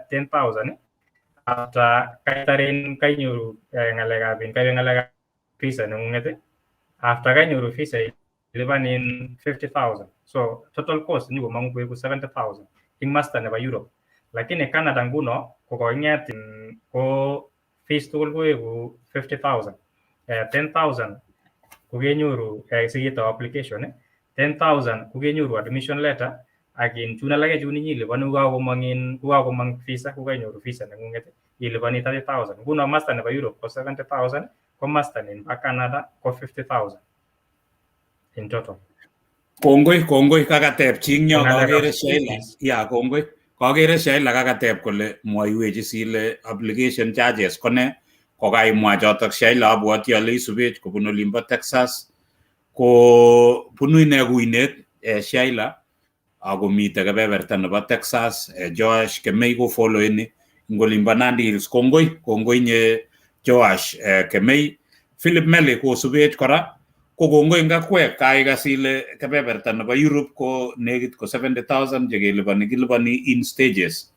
10,000 after kainyoru ng'alekab visa neng'ung'et. After kainyoru visa ilipan 50,000. So total cost ni komang'u koeku 70,000 ing master nebo Europe. Lakini Canada nguno ko koing'et ko fees tugul koeku 50,000. 10,000 kokenyoru sikitou application, 10,000 kokenyoru admission letter ak chun alake chun inyilipani kukakomang visa kukainyoru visa neng'ung'et ilipani 30,000. Nguno master nebo Europe ko 70,000 ko master nebo Canada ko 50,000 in total. Kongoi kakatep chingyo kakere Sheila. Ya kongoi. Kakere Sheila kakatep kole mwoiwechi sile application charges kone kokaimwa chotok Sheila abwoti ale isubech kobun olimbo Texas ko bunu ine kuinet Sheila ako mite kebeberta nebo Texas Joash Kemei ko follow ini ing olimbo Nandi Hills. Kongoi nye Joash Kemei. Philip Meli ko subech kora ko kongoi nga Koech kaikas ile kebeberta nebo Europe ko nekit ko 70,000 kilipani in stages.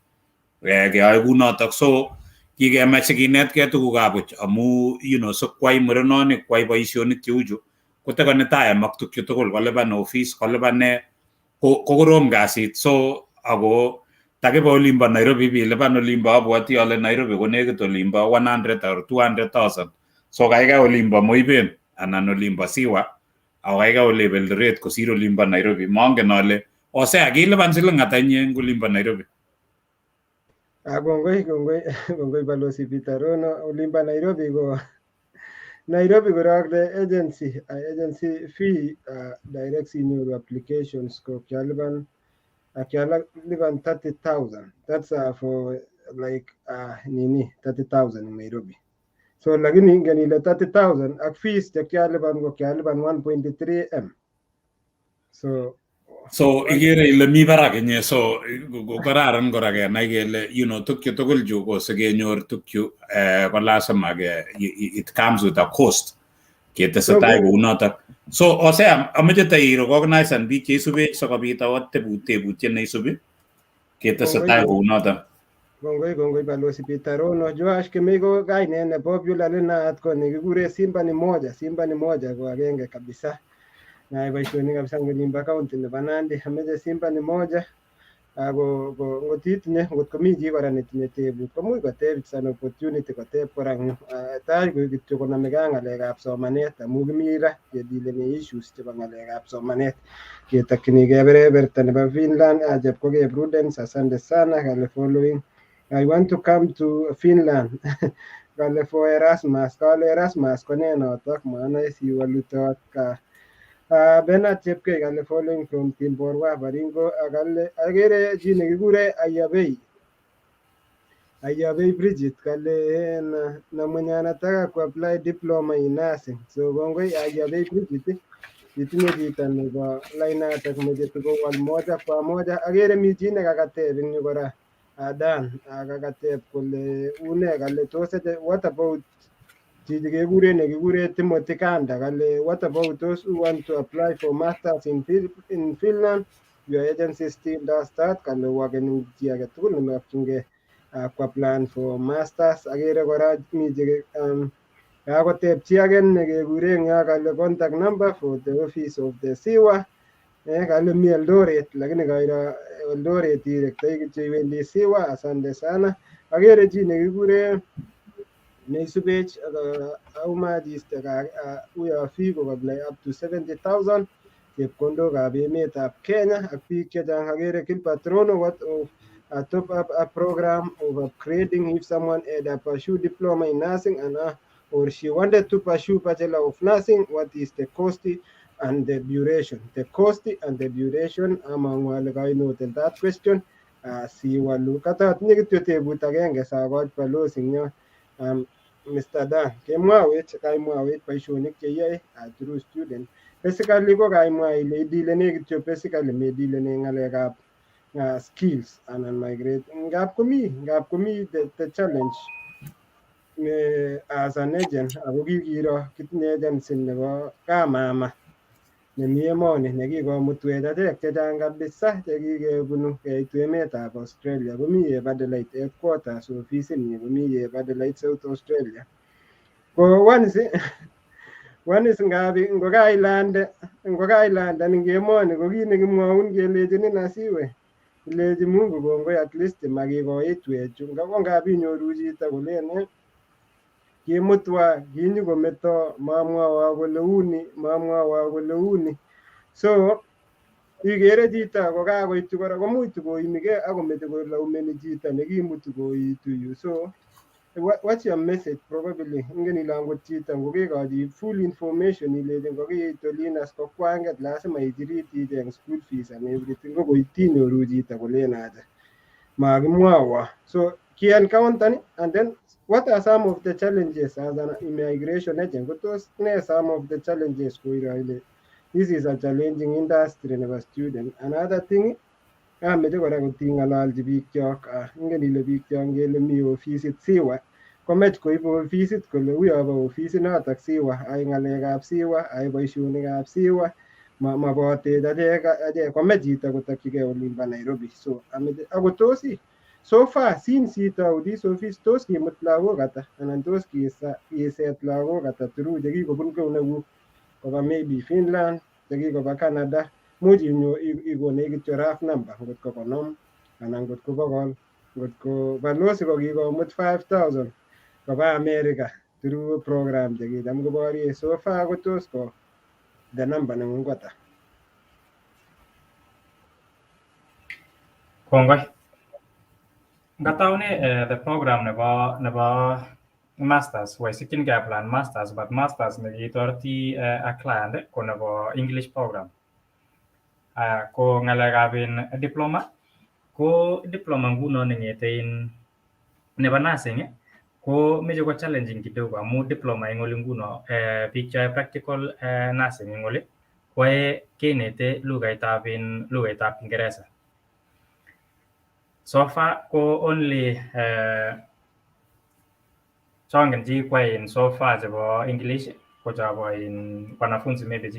Keyoe kunotok. So kikemach kinetkei tugukab buch amu sikwai murenik kwai boisionik cheuchu kotekani time ak tukchu tugul kolipan office kolipan ne ko korom kasit. So ako takiba olimbo Nairobi bilipan olimbo abwoti ale Nairobi ko nekit olimbo 100 or 200,000. So kaikai olimbo Moiben anan olimbo Siwa ako kaikai olimbo Eldoret kosir olimbo Nairobi. Mongen ale Hosea kilipan siling ata inye eng olimbo Nairobi? Kongoi balozi Peter Rono. Olimbo Nairobi korok the agency fee direct sinyoru applications ko kialipan 30,000. That's for like 30,000 in Nairobi. So lakini ingen ile 30,000 ak fees chekialipan ko kialipan 1.3 M. So igere ile mi barak inye, so kararan kora kenai kele tukyu tugul chu ko sikenyor tukyu ko lazima it comes with a cost ketesetai kounotok. So Hosea, ameche recognize biik cheisubech sikobit awat tebutiet neisubi ketesetai kounotok. Kongoi balozi Peter Rono. Joash Kemego kainet ne popular nenaat ko nekikure Simba ni moja ko agenge kabisa. Na boisioni kabisa ng'olimbo county nebo Nandi. Ameche Simba ni moja ako ngotitinye ngotkomi chi kora netinye tebut komuch koteb, it's an opportunity koteb kora tai koik kityo konamegei ak ng'alekab somanet amu kimi ra kedileni issues chebo ng'alekab somanet ketokchinigei kebeberta nebo Finland. Chepkogei Prudence, asante sana. Kale following, I want to come to Finland. Kale for Erasmus. Kale Erasmus ko ne notok maana si walutot ka Bernard Chepkei kale following from Timborwa Baringo. Kale agere chi nekikure Ayabei Bridget kale na mwenye anataka kuapply diploma in nursing. So kongoi Ayabei Bridget, itinye chito nebo lainatak meche tukowal moja kwa moja. Agere mi chi nekakateb eng yu kora Dan kakateb kole une kale tos what about chichi nekikure Timothy Kanda kale what about those who want to apply for masters in Finland? Your agency still does that. Kale wakening chi age tugul nemakchingei apply for masters. Agere kora mi kakoteb chi age nekekure eng yo kale contact number for the office of the SIWA. Kale mi Eldoret lakini kairo Eldoret direktoi kityo iwendi SIWA. Asante sana. Agere chi nekikure neisubech aumajiste uyo fee kokaplay up to 70,000 chepkondokab emetab Kenya ak biik chechang. Agere Gilbert Rono, what of a top up a program of upgrading if someone had a pursue diploma in nursing or she wanted to pursue bachelor of nursing, what is the cost and the duration? The cost and the duration among wale kainoten that question. Si walu kata tinye kityo tebut agenge sakoch balozi nyo Mr. Dan kaimwawech boisionik cheyoe through student. Basically ko kaimwa ile idilene kityo basically medilene ng'alekab skills anan migrate. Ngap komi the challenge as an agent ako kikiro kitinye agency nebo kamama nemi emoni nekikomutwech achek chechang kabisa chekikebunu keitu emetab Australia. Komi Adelaide headquarters, ofisit ni komi Adelaide, South Australia. Ko once ngapi ngokailand ani ngemoni ko kit nekimwoun kelechinin asiwe ilechi Mungu kongoi at least makikoitwech ko ngapi inyoru chito kolen kimutwa kinyokometo mamwawa kole uni. So igere chito kokakoitu kora komuch koimigei akomeche kolaumeni chito nekimutu koitu yu. So what's your message? Probably ingen ile angot chito ngokekochi full information ilechi ngokeit olin as kokwanget lazima ichiriti icheng school fees and everything ko koityi inyoru chito kolen acha makimwawa. So ki-encounter and then what are some of the challenges as an immigration agent? Tos ne some of the challenges koiro ile this is a challenging industry nebo student. Another thing ameche kora koting'alalchi biikchok ingen ile biikchok ngele mi ofisit SIWA komech koib ofisit kole uyobo ofisit notok SIWA ai ng'alekab SIWA ai boisionikab SIWA mabotech achek komech chito kotokyigei olimbo Nairobi. So ameche akotosi so far since itou this office tos kimut lagok ata anan tos kiset lagok ata through chekikobun keunekuk koba maybe Finland, chekikoba Canada? Much ikonech kityo rough number ngot ko 50 anan ngot ko 100. Ngot ko balozi ko kikomut 5,000 koba America through program chekicham koborye. So far ko tos ko the number neng'ung kota? Kongoi. Ngataune the program nebo masters waisikyin ke plan masters but masters nekitoreti a client ko nebo English program. Ko ng'alekab diploma nguno neng'ete nebo nursing ko meche ko challenging kidogo amu diploma eng oli nguno biik choe practical nursing eng oli koae kenete lugaitab Kiingereza. So far ko only chongen chi kwae so far chebo English ko chabo wanafunzi maybe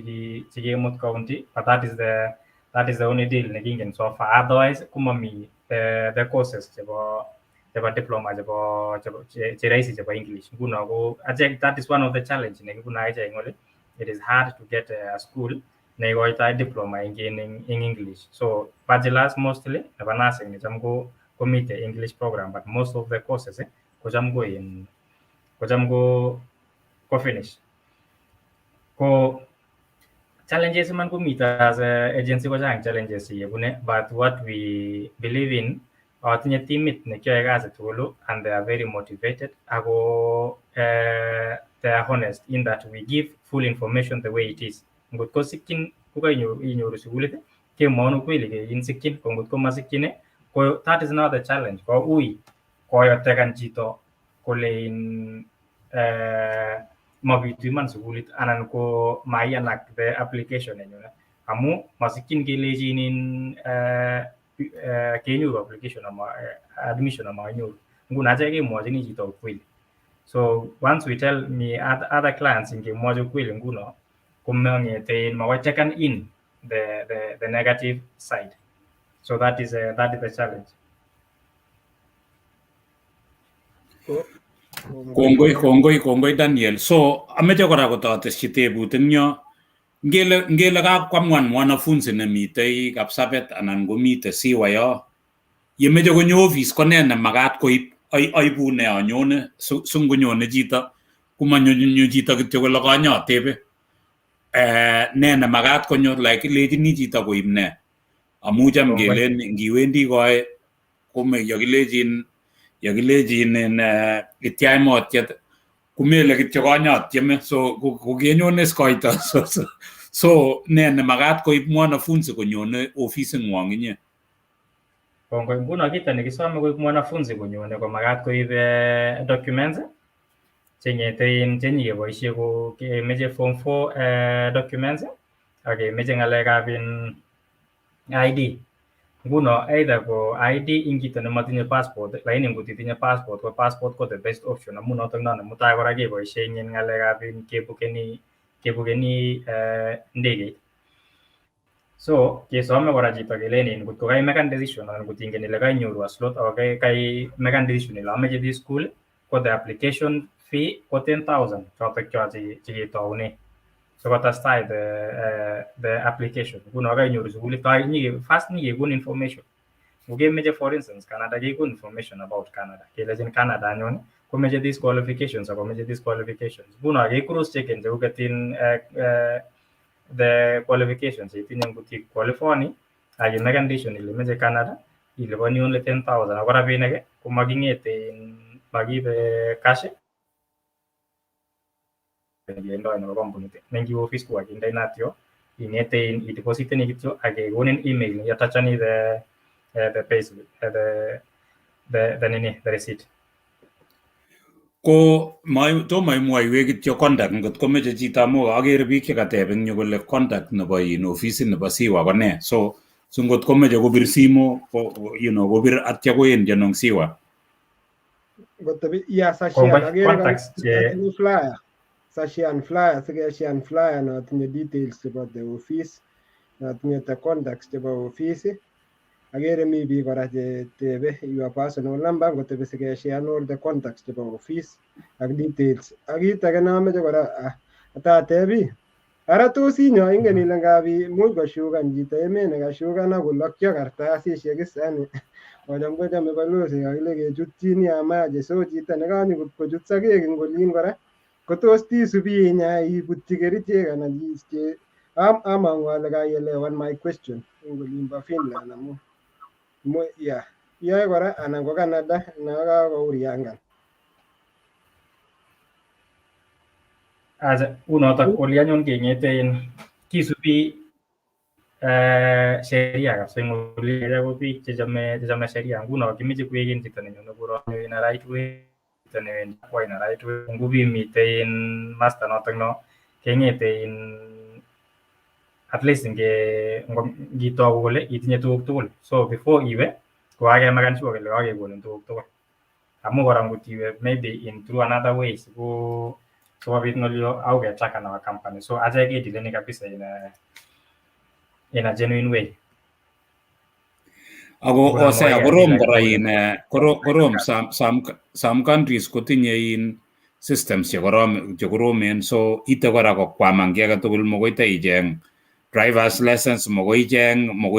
chikimut county, but that is the only deal nekingen so far. Otherwise kumami the courses chebo diploma chebo rahisi chebo English. Nguno ko that is one of the challenge nekibune ache eng oli. It is hard to get a school neikoitoi diploma in English. So bachelors mostly nebo nursing cham ko komite English program, but most of the courses kocham ko finish. Ko challenges man komite as a agency ko chang challenges yebune, but what we believe in atinye teamit nekyoe kazi tugul and they are very motivated ako they are honest in that we give full information the way it is. Ngot ko sikyin inyoru sukulit kemwoun kweli kein sikyin, ko ngot ko masikyin ko that is not the challenge. Ko ui koyotekan chito kole mabitu iman sukulit anan ko maiyanak the application nenyune amu masikyin kelechin kenyoru application ama admission ama inyoru. Nguno ache kemwochini chito ukweli. So once we tell me other clients ngemwochi ukweli nguno komangete makoi taken in the negative side. So that is the challenge. Kongoi Daniel. So ameche kora kotatesyi tebut eng yo. Ngele kakwamwan mwanafunzi nemitei Kapsabet anan komite Siwa yo, yemeche konyo office ko ne nemakat koib, aibu ne anyone singonyone chito komanyonyo chito kityo kole kanyatebe ne nemakat konyo, like ilechini chito koib ne amu cham ngelen ngiwendi koe kome yakilechin ityai motyet kumele kityo kanyatyeme, so kokenyone skoito so ne nemakat koib mwanafunzi konyone office ngwong inye. Kongoi. Nguno kito nekisome koib mwanafunzi konyone ko makat koib documents chengete chenyikeboisie ko kemeche form 4 documents ak kemeche ng'alekab ID. Nguno either ko ID ing chito nematinye passport, lakini ngot itinye passport ko the best option amu notok no mutai kora keboisie ing ng'alekab kebukeni ndegeit. So kesome kora chito kelenin ngot ko kaimekan decision anan ngot ingen ile kainyoru a slot or kaimekan decision ile ameche this school, ko the application fee ko 10,000 chotok cho cheketoune so kotestai the application. Nguno kainyoru sukulit first nyikekon information. Ngokemeche for instance Canada kekon information about Canada, kelechin Canada anyone komeche these qualifications ako meche these qualifications. Nguno ke cross checken cheuketin the qualifications itinye ngot qualifyoni ak imekan decision ile meche Canada iliponi only 10,000 ako rabinik ko makingete makibe cash ngendoi nebo kampunit nengi office ko akindeinat yo ingete idepositeni kityo ak kekonin email yatachani the payslip the receipt. Ko tomo imwoiwech kityo contact ngot komeche chito amu akere biik chekateb eng yu kole contact nebo office nebo Siwa ko ne, so ngot komeche kobir simo kobir atya koendio nong Siwa. Sashian flyer sikeshian flyer natinye details chebo the office, natinye the contacts chebo office. Agere mi biik kora chetebe your personal number ngotebi sikeshian all the contacts chebo office ak details. Ak kit age nameche kora atatebi ara tos inyo ingen ile ngabi much koshukan chito emet nekashukan akolokyo kartasisiek isani kochame balozi kakile kechutchin yamache, so chito nekanyo kochut sakek eng olin kora kotos tisubi inya ibutyi kerichek anan iiste amang'u ale kaielewan my question eng olin bo Finland amu iyoe kora anan ko Canada nakakouriangan. Acha unotok oli anyun keng'ete kisubi sheria kabisa eng oli ko biik chechame sheria. Nguno kimeche kweken chito nenyone koro in a right way newendi kwai na right way ngubi mitei in master notok no kengete in at least ngitoku kole itinye tuguk tugul so before iwe ko kakemakan sure kole kakekonin tuguk tugul amu kora ngot iwe maybe in through another ways ko sikobit ngolyo au ketracken our company so achek kedileni kabisa in a genuine way. Ako Hosea korom kora korom some countries kotinye in systems chekoromen so ite kora kokwaman ki age tugul mokoi icheng driver's license mokoi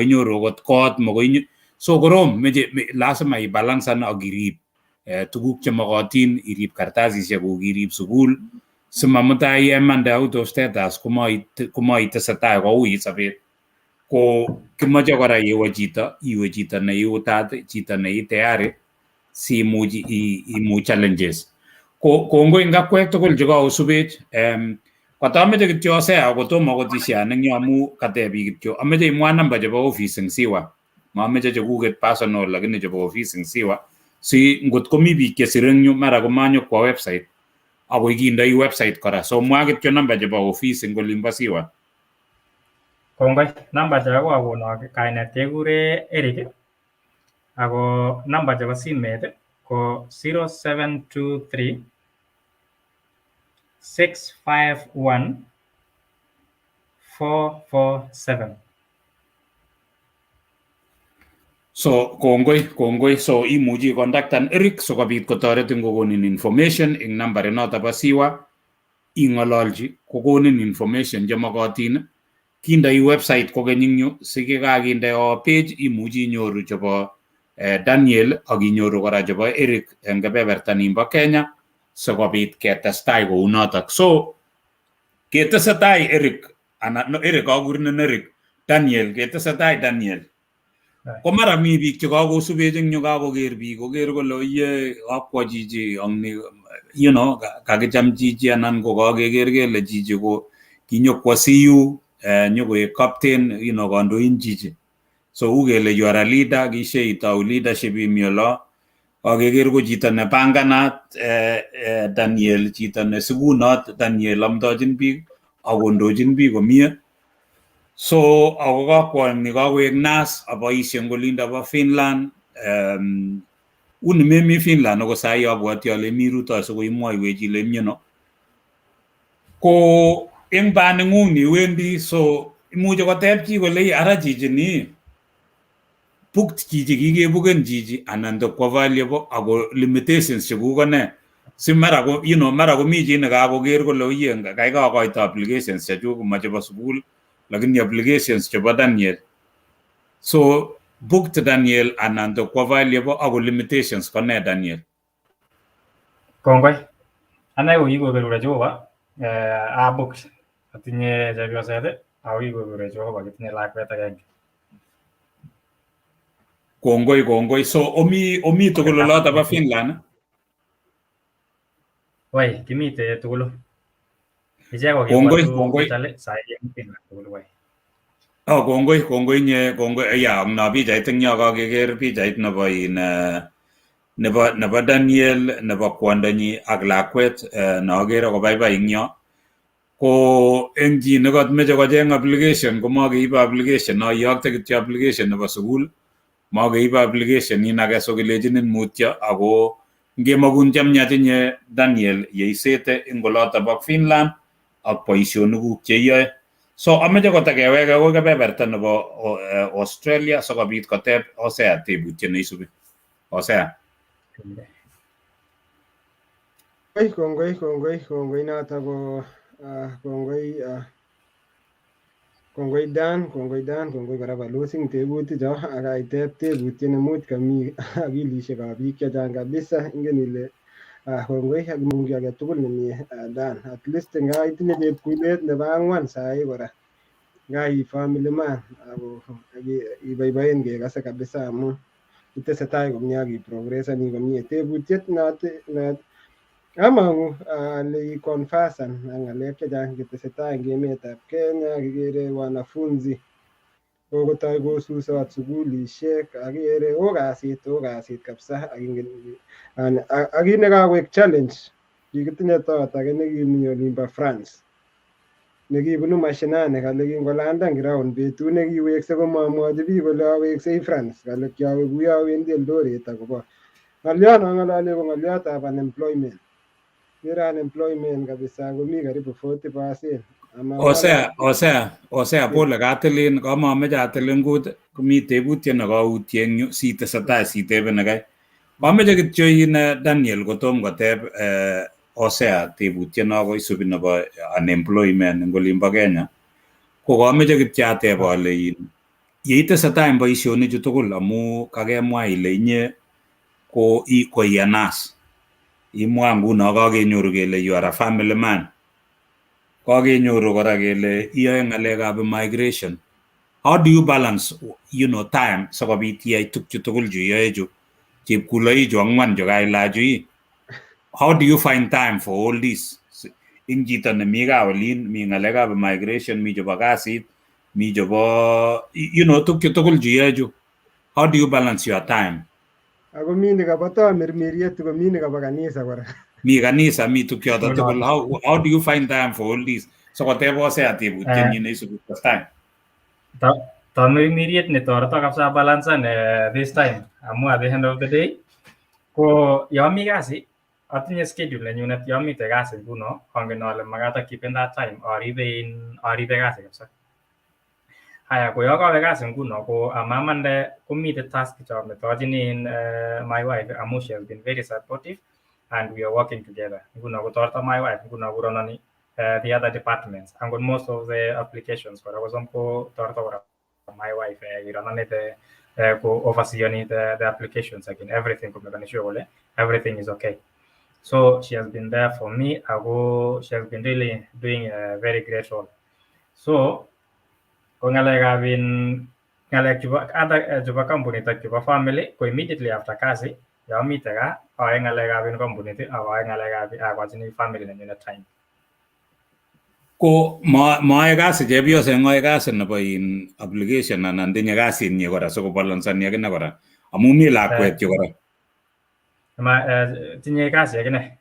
nyoru okot kot so korom lazima ibalansan ak irib tuguk chemokotin irib kartasisiek kuk irib sukul simamutai emande out of status komaitesetai koui sobet ko kimoche kora iwe chito neiutat chito neitayari simuch imuch challenges kongoi ngakwek tugul chekaosubech kotameche kityo Hosea kotomo kotisyan eng yo amu katebi kityo ameche imwa namba chebo office eng Siwa mameche chekuket personal lakini chebo office eng Siwa si ngot komi biik chesire eng yu mara komanyo kwa website ako ikindoi website kora so mwa kityo namba chebo office eng olimbo Siwa. Kongoi namba chebo kono kainet kekure Eric ako namba chebo simet ko 0723 651 447. So kongoi so imuchi contactan Eric sikobit kotoretin kokonin information eng nambarit noto bo Siwa ing'ololji kokonin information chemokotin kindoi website kokeny eng yu sikikakinde page imuchi inyoru chebo Daniel ak inyoru kora chebo Eric eng kebeberta nimbo Kenya sikobit ketestai kou notok so ketesetai Eric Eric kakurenen Eric Daniel ketesetai Daniel ko mara mi biik chekakosubech eng yu kakoker biik koker kole oye kakwo chichi kakicham chichi anan ko kakeker kele chichi ko kinyokwo CU nyokoek captain kandoin chichi so ukele you are a leader kishe itau leadership imi olo kakeker ko chito nepanganat Daniel chito nesikunot Daniel amdochin biik akondochin biik komie so ako kakwoni kakoek nas aboisie eng olindo bo Finland uni memi Finland ako sai abwoti ale mi rutoi sikoimwoiwech ile imyeno ko eng baning'ung niwendi so imuche koteb chi kole ara chichi ni book chichi kikebuken chichi anan kwa valuable ako limitations chekuk ne si mara ko mara komi chi nekakoker kole oye kai kakoito applications chechuk ma chebo sukul lakini applications chebo Daniel so booked Daniel anan kwa valuable ako limitations ko ne Daniel. Kongoi ane ko kikoberure Jehova booked atinye chepyoset ako kikoberure Jehova kitinye lakwet agenge. Kongoi so omi tugul oloto bo Finland. Wai kimite tugul. Ichek ko kongoi Italy sai eng Finland tugul wai. Kongoi ya na pichait eng yo kakeker pichait nebo Daniel nebo kwondonyi ak lakwet naakere kobaibai eng yo ko eng chi nekatmeche kocheng application komakeibe application no iyokte kityo application nebo sukul makeibe application inake so kilechinin mutyo ako ngemakun chamnyatinye Daniel yeisete eng oloto bo Finland ak boisionikuk cheiyoe so ameche kotakeweke akoi kebeberta nebo Australia sikobit koteb Hosea tebutiet neisubi. Hosea. Kongoi noto ko kongoi Dan kongoi kora balosing tebutik cho akaiteb tebutiet nemuch kami akilishekab biik chechang kabisa ingen ile kongoi ak mungi age tugul nemi Dan at least nga itinye chepkulet nebo 4 sai kora nga i family man ako iboiboen kekase kabisa amu itesetai komie ak iprogressani komie tebutiet amang'u ale conversan ak ng'alek chechang chetesetai eng emetab Kenya kikere wanafunzi kokotoi kosusot sukulishek akere oo kasit kabisa ak kit nekakoek challenge. Kikitinye tot age nekimi olimbo France nekibunu mashinani kale kingolanda ground betut nekiwekse komamwochi biik kole aweksei France kale kiawe kuyo awendi Eldoret akobo ng'oliot nong'olole ko ng'oliotab unemployment. Kere unemployment kabisa komi karibu 40%. Hosea, pole katilin kamameche atilin kut komi tebutiet nekautye eng yu sitesetai siteben kai. Kameche kityo Daniel kotom koteb Hosea tebutiet no isubi nebo unemployment eng olimbo Kenya. Ko kameche kityo ateb ale yeitesetai eng boisionik chu tugul amu kakemwa ile inye ko iyanas. Imwa nguno kakenyoru kele you are a family man. Kakenyoru kora kele iyoe ng'alekab migration. How do you balance time sikobit iyai tukchu tugul chu iyoe chu chepkuloi chu ang'wan chu kailachu? How do you find time for all this? Ing chito nemi gaa olin mi ng'alekab migration, mi chebo kasit, mi chebo tukchu tugul chu iyoe chu. How do you balance your time? Ako mi nekabo tamirmiriet ko mi nekabo kanisa kora. Mi kanisa, mi tukchoto tugul. How do you find time for all this? So koteb Hosea tebutiet nyi neisubi time. Tamirmiriet netoreto kabisa balansan this time amu at the end of the day ko yomi kasi atinye schedule nenyunet yomite kasi nguno angen ale makat akipen that time aribe kasi kabisa. Haya ko yokawe kasi nguno ko amamande komite task job netochini my wife amu she has been very supportive and we are working together. Nguno kotorto my wife nguno korononi the other departments and most of the applications kora ko somko torto kora my wife irononite ko overseeing the applications again everything ko make sure everything is okay. So she has been there for me. She has been really doing a very great role. So kung ngalek juba company tak juba family ko immediately after kasi yomite ka ay ngalek company ti ay ngalek akwachini family nenyu time. Ko maae kasi chepyose ngoe kasi nebo application anan tinye kasit nyi kora sikobalansan akine kora amu mi lakwet yu kora. Tinye kasi akine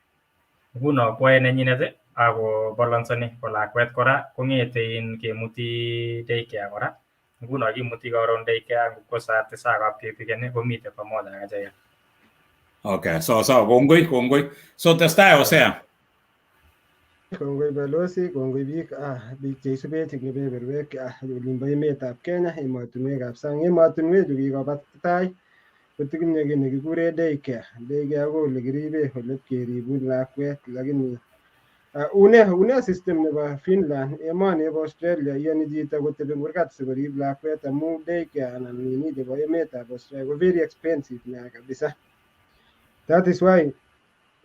nguno kwae nenyinet ako balansani ko lakwet kora kongete kemuti daycare kora nguno kimuti karon daycare ko saa 9 kapkepikeni komite pamoja akachaya. Okay, so kongoi. So testai Hosea. Kongoi balozi, kongoi biik cheisubech eng kebeberwek olimbo emetab Kenya, emotinwekab sang, emotinwechu kikoba tai kotikinye kiy nekikure daycare. Daycare ko ole kiribe ole keribun lakwet lakini une system nebo Finland, emoni nebo Australia iyoni chito kotebi kurgat sikorib lakwet amu daycare anan nini chebo emetab Australia ko very expensive nia kabisa. That is why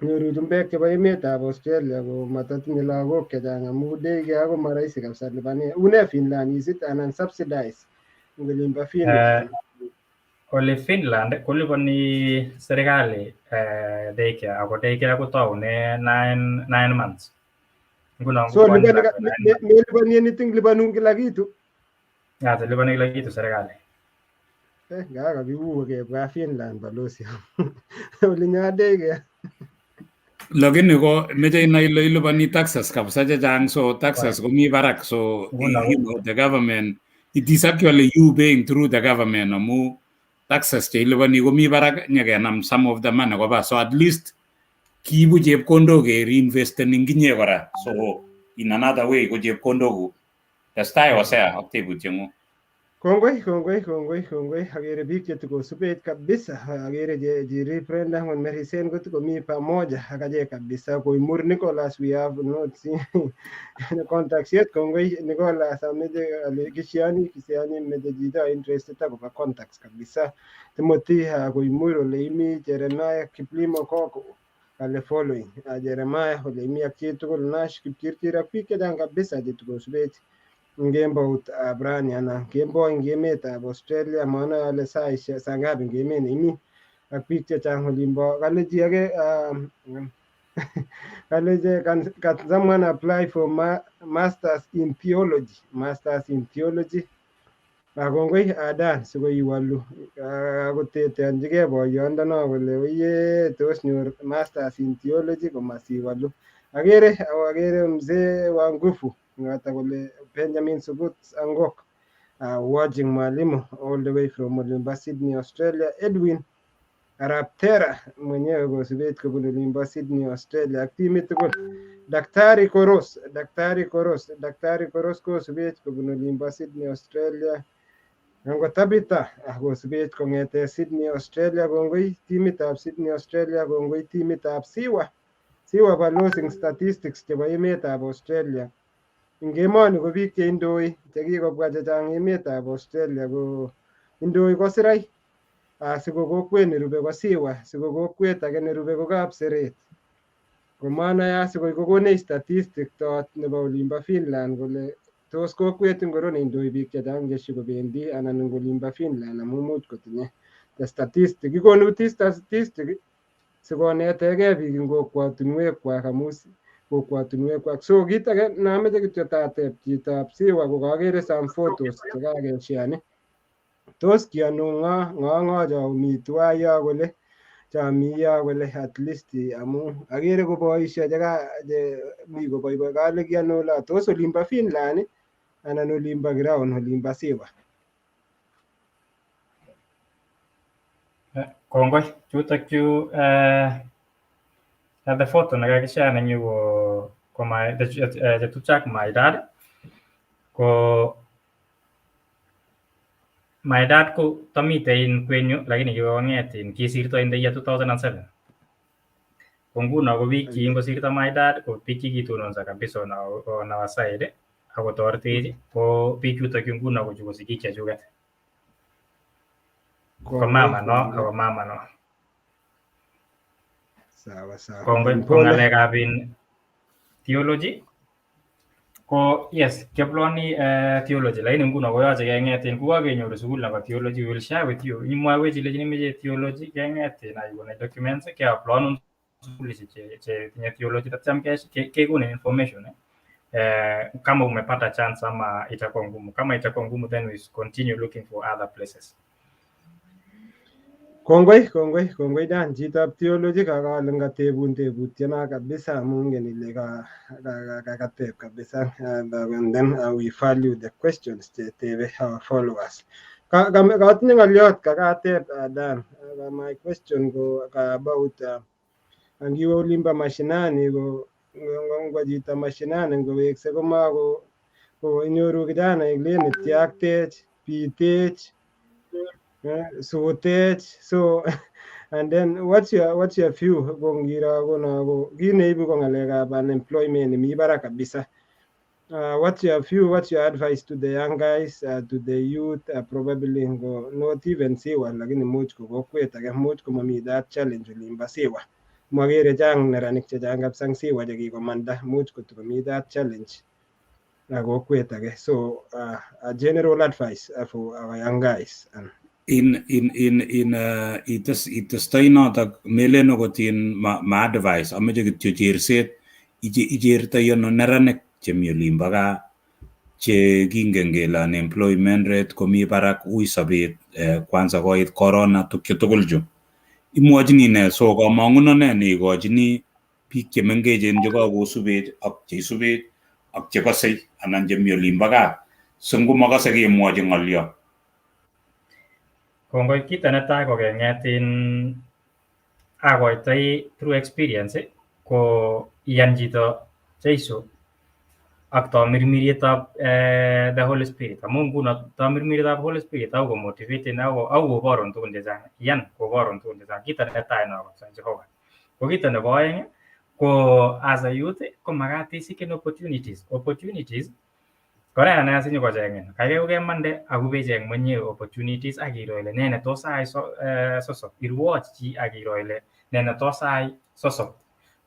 nyoru chumbek chebo emetab Australia ko matatinye lagok chechang amu daycare ko marahisi kabisa lipanet. Une Finland is it anan subsidize ngolimbo Finland? Ole Finland kolipani serikali daycare ako daycare kotaune 9 months. So melipani anything, lipanun kila kitu? Lipani kila kitu serikali. Kakiuwe kebwa Finland balozi. Olinyo daycare. Lakini ko meche inai ile ilipani taxes kabisa chechang, so taxes komi barak, so the government, it is actually you paying through the government amu taxes che ilipani komi barak nyekenam some of the money koba, so at least kiibu chepkondok ke reinvesten ing inye kora, so in another way ko chepkondok testai Hosea ak tebutiengung. Kongoi akere biik chetukosubech kabisa, akere Brenda ngon Merisen kotukomi pamoja akache kabisa koimur Nicholas, we have not seen contacts yet. Kongoi Nicholas ameche ale kisiani meche chito interested akobo contacts kabisa. Timothy koimur ole imi, Jeremiah Kiplimo Koko ale following Jeremiah ole imi ak chitugul Nash Kipchirchir ak biik chechang kabisa chetukosubech ngembout Brani anan kemboi eng emetab Australia, maana ale saisiek sangapi eng emet neimi ak biik chechang olimbo kalechi ake kalechi can someone apply for masters in theology Kongoi adan sikoiwalu koteteanjigei boyondono kole oye tos nyor masters in theology komasiwalu. Agere mzee wa nguvu ngata kole Benjamin Subut Angok watching mwalimu all the way from Olimba Sydney, Australia. Edwin Araptera mwenyewe kosubet kobun Olimba Sydney, Australia ak timit tugul. Daktari Koros kosubet kobun Olimba Sydney, Australia. Nango Tabita kosubet kong'ete Sydney, Australia. Kongoi timitab Sydney, Australia. Kongoi timitab Siwa Balancing Statistics chebo emetab Australia. Ing emoni ko biik cheindoi chekikobwa chechang emetab Australia ko indoi ko Sirai, siko kokwet nerube ko Siwa, siko kokwet age nerube ko Kapseret. Komanaya siko kokonech statistic tot nebo Olimba Finland kole tos kokwet ingoro neindoi biik chechang cheshikobendi anan ing Olimba Finland amu much kotinye statistic. Kikonu statistic sikonetegei biik ing kokwotinwekwak amu kokwotinwekwak. So kit age nameche kityo tateb chitab Siwa ko kakere some photos chekakesheani. Tos kiano ng'o chomi tuwai yo kole chomi yo kole at least amu agere ko boisio mi koboiboi kale kiano la tos Olimba Finland anan Olimba ground Olimba Siwa. Kongoi chutok chu the photo nakakishare nenyu ko chetupchak my dad ko my dad ko tamite in kwenyu lakini kikong'et in kisirto in the year 2007. Ko nguno ko biik kingosirto my dad ko biik chikitononso kabisa on our side akotoretech ko biik chutok nguno ko chuko sigik chechuket. Ko mama no. Sawa. Kongoi ko ng'alekab in theology ko yes keploni theology lakini nguno koyoche keng'etin kukakenyoru sukul nebo theology. We will share with you imwawech ile imeche theology keng'etin akikone documents keaplonun sukulishek chetinye theology tatyam kekonin information kama umepata chance ama itakuwa ngumu. Kama itakuwa ngumu then we continue looking for other places. Kongoi Dan, chitab theology kakale ngatebun tebutyono kabisa amu ngen ile kakateb kabisa and then we value the questions chetebe our followers. Katinye ng'oliot kakateb Dan. My question go about angiwe Olimba mashinani ko ngwa chito mashinani ngowekse komako inyoru kijana iklen ityaktech pitech sotech. So and then what's your view kongiro kono kit neibu ko ng'alekab unemployment nemi barak kabisa. What's your view, what's your advice to the young guys, to the youth, probably not even Siwa lakini much ko kokwet age much komami that challenge Olimba Siwa. Mwagere chang neranik chechang kabisa Siwa chekikomanda much kotokomi that challenge kokwet age. So a general advice for our young guys. itestoi notok melen okot ma advice ameche kityo cherset ichertoi ano neranik chemi olimbo gaa che kingen kele unemployment rate komi barak ui sobet kwanza koit corona tukchu tugul chu imwochini ne so kamang'uno ne neikochini biik chemengechen chekakosubet ak cheisubet ak chekosei anan chemi olimbo gaa so ngomakose kemwochi ng'olyo. Kongoi kito netai ko keng'etin akoitoi through experience ko iyan chito Jeiso ak tamirmirietab the Holy Spirit amu nguno tamirmirietab Holy Spirit au komotivaten au koborun tugun chechang iyan koborun tugun chechang. Kito netai no ko Jehovah. Ko kito nebo oeng ko as a youth ko makat isiken opportunities kora ana asinyo kocheng'in kage ukemande akubecheng mwenyewe opportunities akiro ile nene tos ai sosop irwatch chi akiro ile nene tos ai sosop.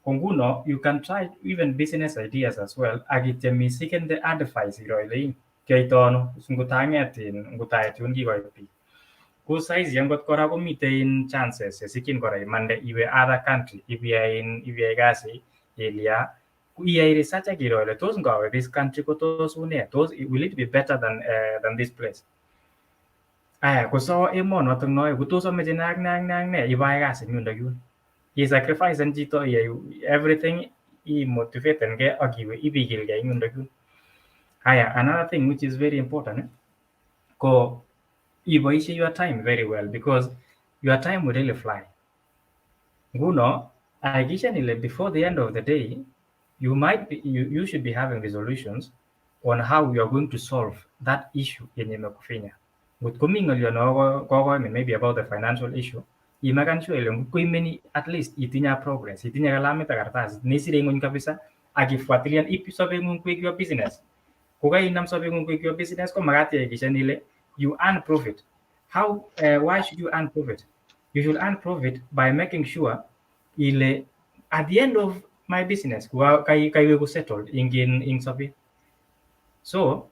Ko nguno you can try even business ideas as well akityem isiken the advice iro ile keitono ngutayet yun kikoit biik. Ku saizi angot kora komite chances sikin kora imande iwe other country ibiyai kasi ilia iyai research akiro ile tos ngawe this country ko tos une tos will it be better than this place. aya koso emonotok noe kotos ameche ne ibai kasi eng yundo yun isacrificen chito iyai everything imotivatengei ak iwe ibikilgei eng yundo yun. Aya, another thing which is very important ko iboishe your time very well because your time will really fly. Nguno, hakikisha ile before the end of the day, you should be having resolutions on how you are going to solve that issue yenye imekufinya. Ngot komi ng'olyo no kokoimin maybe about the financial issue, imakan sure ile ngot koimeni at least itinye progress, itinye kalamit ak kartasit nesire ng'ony kabisa ak ifuatilian sobeng'ung koek your business. Kokainam sobeng'ung koek your business ko makat ihakikisha ile you earn profit. How why should you earn profit? You should earn profit by making sure ile at the end of my business kaiweku settled ing sobet. So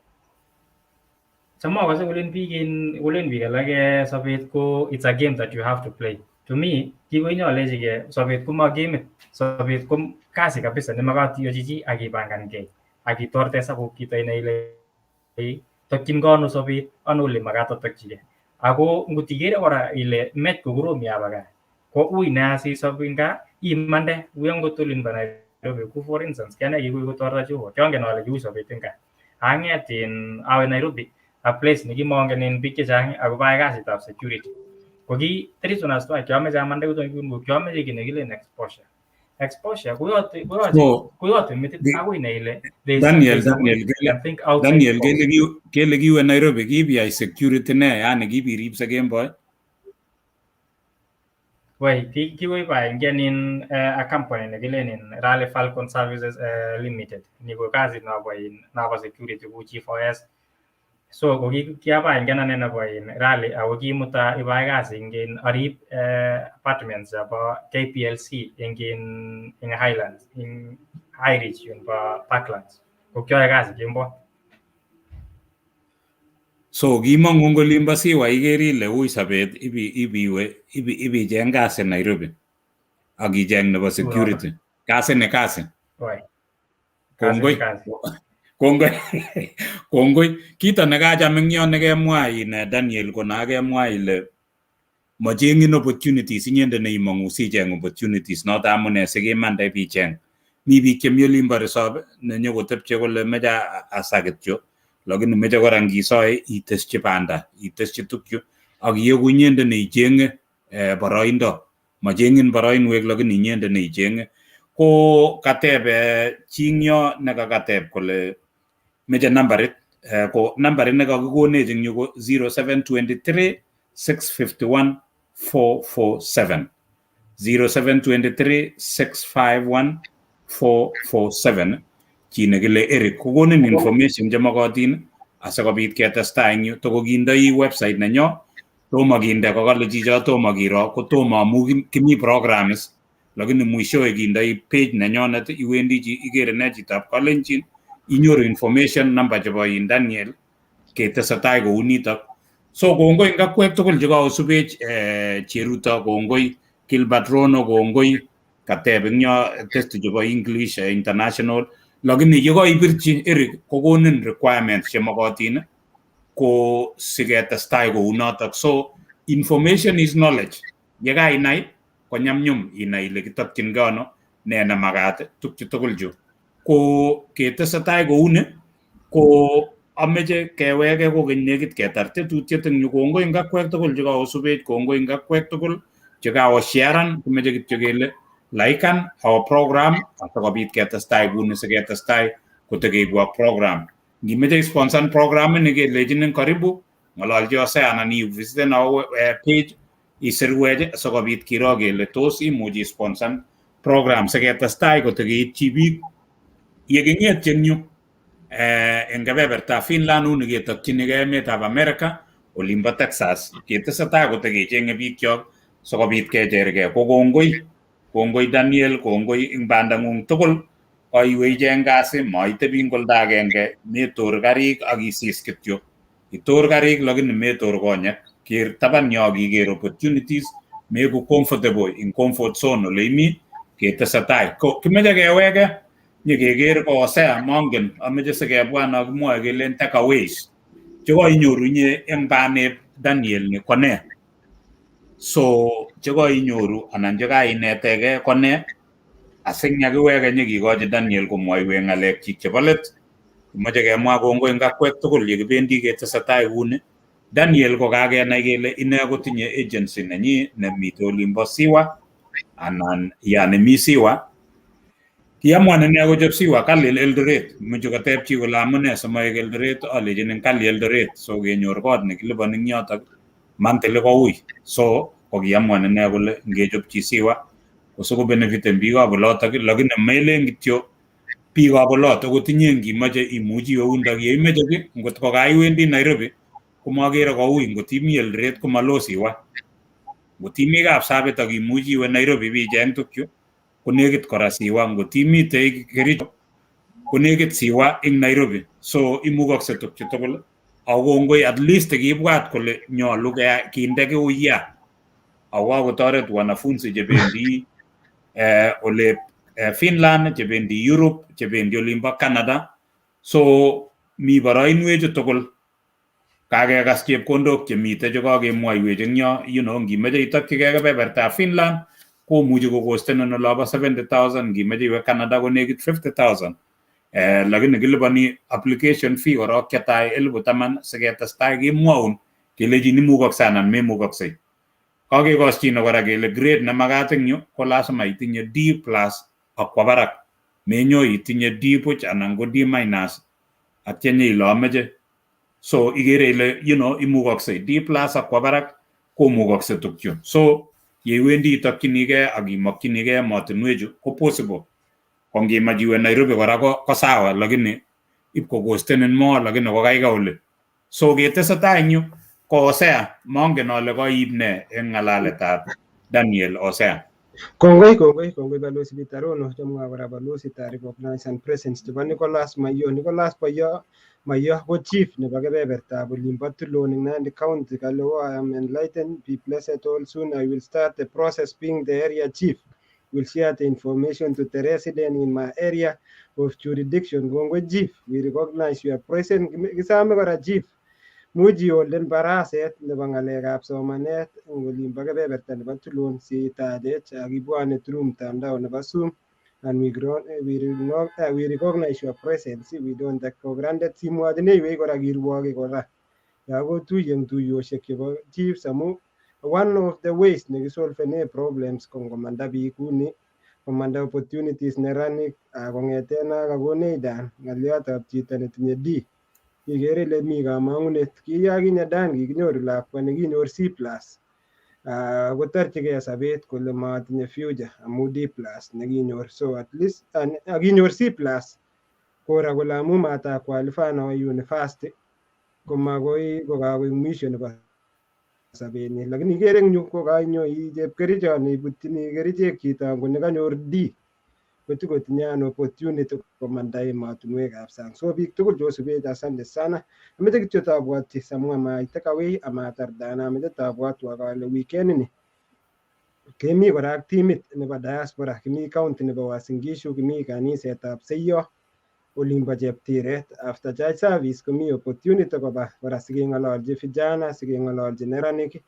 somehow kasi kulen biik alake sobet ko it's a game that you have to play. To me, kikoinyolechike sobet ko ma game, sobet ko kasi kabisa nemakat iyochi chi ak ipangankei ak itorte sabuk chito inai ile tokyin kono sobet, ano ole makat atokchige. Ako ngot ikere kora ile mech kokorom yabaka ko ui nea sisobin ka imande uyo ngot olin ba Nairobi ku for instance kiane kikoi kotorta Joho kiongen ale kiui sobet eng kaa ang'et awe Nairobi a place nekimongen biik chechang akobo kasitab security ko ki reasoners twa kiameche amande ko kiameche kiy nekilen exposure koyote metit akoi inai ile Daniel kele kiwe Nairobi kibiyai security ne yani kibirib sa kemboi. Wai kiwei pa ingenin a company nekilenin Raleigh Falcon Services Limited niko kazi nabo security ku chief OS. So ko kiapa ingena nena po Raleigh ako kimuta ibai kasi ingin arip apartments apa KPLC ingin Highlands in High Ridge yun pa Parklands. Ko kyoe kasi kimbo. So kimong'u kolimbo siwa ikere ile ui sobet ibicheng kasi Nairobi ak icheng nebo security. Kasi ne kasi. Kongoi kito nekacham eng yon nekemwa Daniel ko nakemwa ile macheng'in opportunities inyende neimong'u sicheng opportunities noto amune sikimande bicheng. Mi biik chemi olimbo resop nenyokotepche kole meche asa kityo lakini meche kora ngisoe iteschi banda iteschi tukyu ak iyeku inyende neicheng'e boroindo macheng'in boroinwek lakini inyende neicheng'e ko kateb chingyo nekakateb kole meche nambarit ko nambarit nekakikonech eng yu ko 0723 651 447 0723 651 447 chi nekile Eric kokonin information chemakatin asikobit ketestai eng yu tokokindoi website nenyo tomo kinde kokale chicho tomo kiro ko tomo amu kimi programs lakini mwishowe kindoi page nenyonet iwendi ikere ne chitab Kalenjin inyoru information number chebo Daniel ketesetai kou nitok. So kongoi eng akwek tugul chekakosubech cheruto kongoi Gilbert Rono kongoi kateb eng yo testi chebo English international lakini yekaibirchi Eric kokonin requirements chemakatin ko siketestai kou notok. So information is knowledge. Yekainai konyamnyum inai ile kitokchingei ano ne nemakat tukchu tugul chu. Ko ketesetai kouni ko ameche keweke kokeny nekit ketar tetutiet eng yu. Kongoi eng akwek tugul chekakosubech, kongoi eng akwek tugul chekakosharan, kimeche kityo kele laikan our program asikobit ketestai kuni siketestai kotekeibu ak program. Ngimeche sponsor program ini kelechinin karibu ng'ololchi Hosea anan ivisiten our page isirwech asikobit kiro kele tos imuchi sponsor program siketestai kotekeitchi biik yeking'et eng yu eng kebebertab Finland uni ketokchinigei emetab America olimbo Texas ketesetai kotekecheng'e biikchok sikobit kechergei. Ko kongoi Daniel, kongoi eng bandang'ung tugul kaiwe icheng kasi maitebi eng oldo agenge metor karik ak isis kityo. Itor karik lakini metor konyek. Ker taban yo kiker opportunities meku comfortable in comfort zone ole imi ketesetai. Kimeche keweke nyekeker ko Hosea mongen ameche sikebwa nakimwoe kelen takeaways chekoinyoru inye eng banet Daniel ni kone. So chekoinyoru anan chekainetege kone asingya kiweke nyekikochi Daniel komwoiwech ng'alekchik chebo let. Kimoche kemwa kongoi eng akwek tugul yekibendi ketesetai kuni. Daniel ko kakenai kele ine kotinye agency nenyi nemite olimbo Siwa anan nemi Siwa. Kiamwan ine kochop Siwa kalil Eldoret. Muche koteb chi kole amune simoek Eldoret, alechini kali Eldoret. So kenyor kot nekiliponi eng yotok monthly koui. So kokiamwan ine kole ngechopchi Siwa kosikobenefiten biikab olotok, lakini melen kityo biikab olotok kotinye ngimoche imuchi iwe yundok. Yeimeche ki ngot ko kaiwendi Nairobi komagere koui, ngot imi Eldoret komalo Siwa. Ngot imi Kapsabet ak imuchi iwe Nairobi bicheng tukyu konekit kora Siwa. Ngot imite Kericho konekit Siwa ing Nairobi. So imukakse tukchu tugul. Ako kongoi at least kiibwat kole nyolu kinde kiuya. Ako kakotoret wanafunzi chebendi ole Finland, chebendi Europe, chebendi olimbo Canada. So mi boroinwechu tugul. Kakekas chepkondok chemite chekakemwoiwech eng yo, ngimeche itokyigei kebebertab Finland komuchi kokostenen olobo 70,000, ngimeche iwe Canada konekit 50,000. Lakini kiliponi application fee korok chetai 10,000 siketestai kemwoun kelejin imukakse anan memukaksei. Kakekoschine kora kele grade nemakat eng yu ko lazima itinye D+ akwo barak. Menyo itinye D buch anan ko D- atya nyeile ameche. So igere ile imukaksei D+ akwo barak komukakse tukchu. So yeiwendi itokyinigei ak imokyinigei emotinwechu ko possible. Ko ngimach iwe Nairobi kora ko sawa, lakini ipkokostenen mo, lakini kokaikai ole. So ketesetai eng yu ko Hosea, mongen ale koib ne eng ng'alaletab Daniel. Hosea. Kongoi balozi Bitarono, chamwa kora balozi ta recognize and presence chebo Nicholas Mayo. Nicholas Mayo ko chief nebo kebebertab olimbo Tulon ing Nandi County. Kale I am enlightened, be blessed all soon. I will start the process being the area chief. Will share the information to the resident in my area of jurisdiction. Kongoi chief, we recognize your presence. Kisame kora chief muji olden baraset nebo ng'alekab somanet eng olimbo kebeberta nebo Tulon sitachech akibwane through mtandao nebo Zoom, and we recognize your presence. We don't take for granted. Simwachineiwech kora kirwoke kora yakotuye eng tuyoshek chebo chiefs amu one of the ways nekisolvene problems kongomanda biik kuni komanda opportunities neranik kong'eten kakonech Dan ng'aliotab chito netinye D. Igere ile mi kamang'unet. Kiyakinye Dan kikinyoru lakwa nekinyor C+ kotorchigei sobet kole matinye future amu D+ nekinyor. So at least akinyor C+ kora kole amu matakwalifan awo university komakoi kokakoek mwisho nebo sobenyi. Lakini igere eng yu kokainyoi chepkerichot neibutchini kerichek chito ngo nekanyor D kotinye an opportunity komanda emotinwekab sang. So biik tugul chosubech, asante sana. Ameche kityo tabwatyi samwa my take away amatar Dan, ameche tabwatwa kale weekend ni kemi kora ak timit nebo diaspora, kimi county nebo Uasin Gishu, kimi kanisetab Seiyo olimbo Cheptiret. After church service komi opportunity koba kora sikeng'ololji vijana, sikeng'ololji neranik,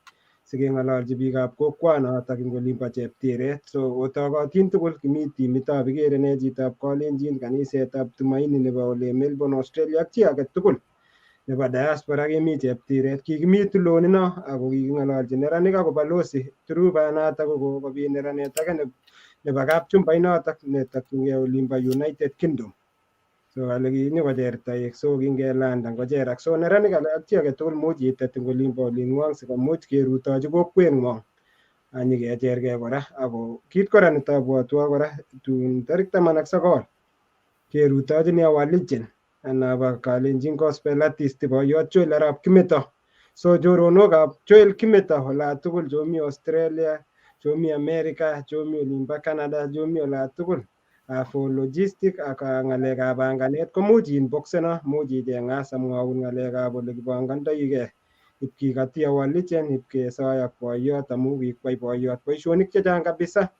sikeng'ololji biikab kokwanotok eng olimbo Cheptiret. So otokotin tugul, kimi timitab Igere ne chitab Kalenjin, kanisetab Tumaini nebo ole Melbourne Australia ak chi age tugul nebo diaspora kemi Cheptiret. Kikimi Tulonino ako kiking'ololji neranik ako balozi through banatak kokobit neranet age nebo kapchumbainotok netokyingei olimbo United Kingdom. So ale kinyokocher toek, so kingelanda ngocherak. So neranik ak chi age tugul much itet eng olimbo oling'wong sikomuch kerutochi kokweng'wong anyikechergei kora. Ako kit kora netobwotwo kora tun tarik 19 kerutochini our legend anaba Kalenjin gospel artist boiyot Joel arap Kimeto. So choronokab Joel Kimeto ola tugul chomi Australia, chomi America, chomi olimbo Canada, chomi ola tugul for logistic ak ng'alekab banganet komuch inboxena, much icheng'a samwaun ng'alekab ole kibangandoigei ipkikoti our legend, ipkesoy ak boiyot amu kikwai boiyot boisionik chechang kabisa.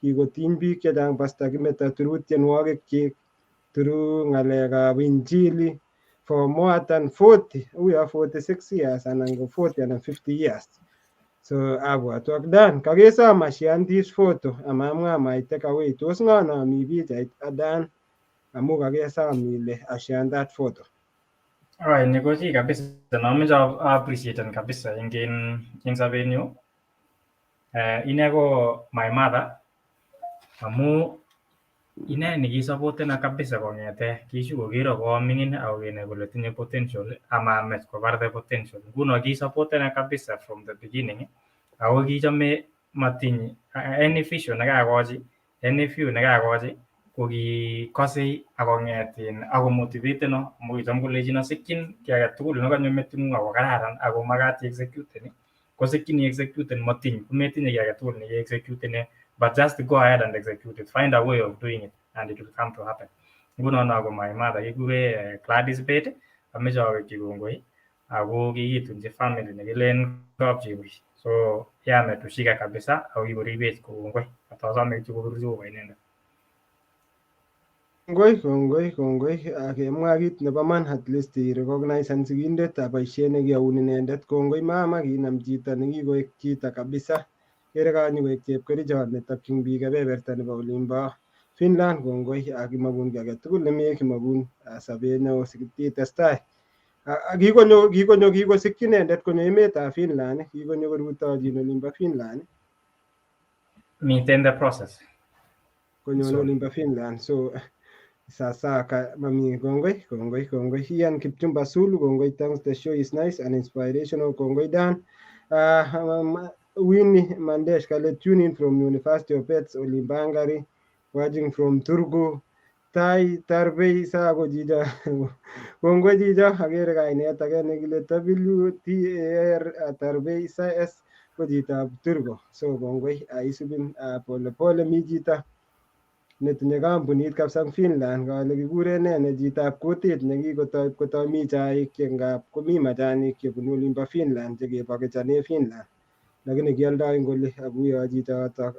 Kikotiny biik chechang Pastor Kimeto through tienwogik chik, through ng'alekab injili, for more than 40, we are 46 years and go 40 and 50 years. So abwat wak Dan kakesom ashian this photo amamwa my take away tos ngo no mi pichait Dan amu kakesom ile ashian that photo. Alright, ni ko chi kabisa nameche appreciate kabisa ing sabenyu. Ine ko my mother amu ine nikisupportena kabisa kong'ete kishukokiro koming'in ako kenai kole tinye potential amamech koparte potential. Nguno kisupportena kabisa from the beginning ako kichome matiny any vision nekakochi, any view nekakochi ko kikose akong'etin ako motivateno amu kicham kolechino sikyin kiy age tugul nekanyo meting'ung ako kararan ako makat iexecuten kosikyin iexecuten matiny kometinye kiy age tugul nekiexecutene, but just go ahead and execute it. Find a way of doing it and it will come to happen. Nguno ako my mother kikure Gladys Bett ameche awekchi kongoi ako kikitunji family nekilen kapchebui. So ametushika kabisa ako kikoribech kongoi. Atasome kityo kopirchi Jehova inendet. Kongoi akemwa kit nebo man at least irecognize sigindetab boisiet nekiyaun inendet. Kongoi mama, kinam chito nekikoek chito kabisa. Kere kanyokoek chepkerichot netokyin biik kebeberta nebo olimbo Finland. Kongoi akimakun kiy age tugul nemekimokun sobet neo sikitestai. Kikosikyi inendet konyo emetab Finland, kikonyo korutochin olimbo Finland. Miten the process. Konyo olimbo Finland. So sasa mami kongoi. Ian Kipchumba Sulu, kongoi, thanks, the show is nice and inspirational. Kongoi Dan. Winnie Mandesh kale tune in from University of Pets Olimbo Hungary, watching from Turku. Tai Tarbei Sago Jija. Kongoi Jija, agere kainet age nekile WTAR Tarbei S ko jitab Turku. So kongoi aisubin pole mi jita netinye kampunit kabisa Finland kale kikure ne jitab kutit nekikotoi mi chaik chengap komi machanik chebunu olimbo Finland chekebakechane Finland, lakini kialdoi ngoli akuyo chitotok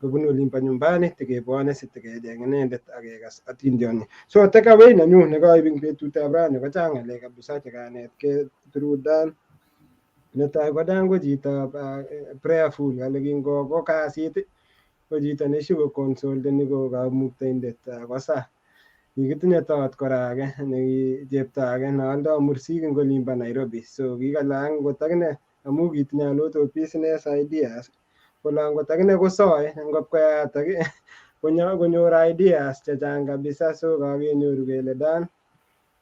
kobunu olimbo nyumbani tekebwone sitekecheng inendet akekas atindioni. So take away nenyu nekaib ing betutab rani kochang ng'alek kabisa chekanetkei through Dan. Netai ko Dan ko chitab prayerful, kale kingo kasit ko chito neshuko consulteni ko kamuktaindet kosa. Kikitinye tot kora age chepto age nealdoi mursik ing olimbo Nairobi. So kikalang kot akine amu kitinye a lot of business ideas, kolang kot akine kosoe ngopkoyatak konyor ideas chechang kabisa. So kakenyoru kele Dan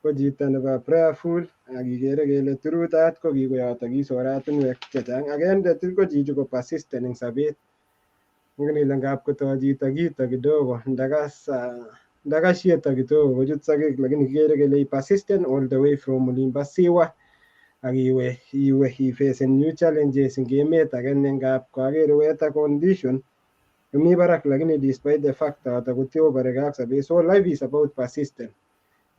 ko chito nebo prayerful akikere kele through that ko kikoyotokis oratinwek chechang. Agendet ko chichi ko persistent ing sobet. Ngini ile ngap kotoi chito kito kidogo ndakashieta kidogo kochut sakek, lakini kikere kele persistent all the way from olimbo Siwa akiwe ifacen new challenges ing emet age ne ngap kakere weather condition komi barak, lakini despite the fact that kotiobore ak sobet. So life is about persistent.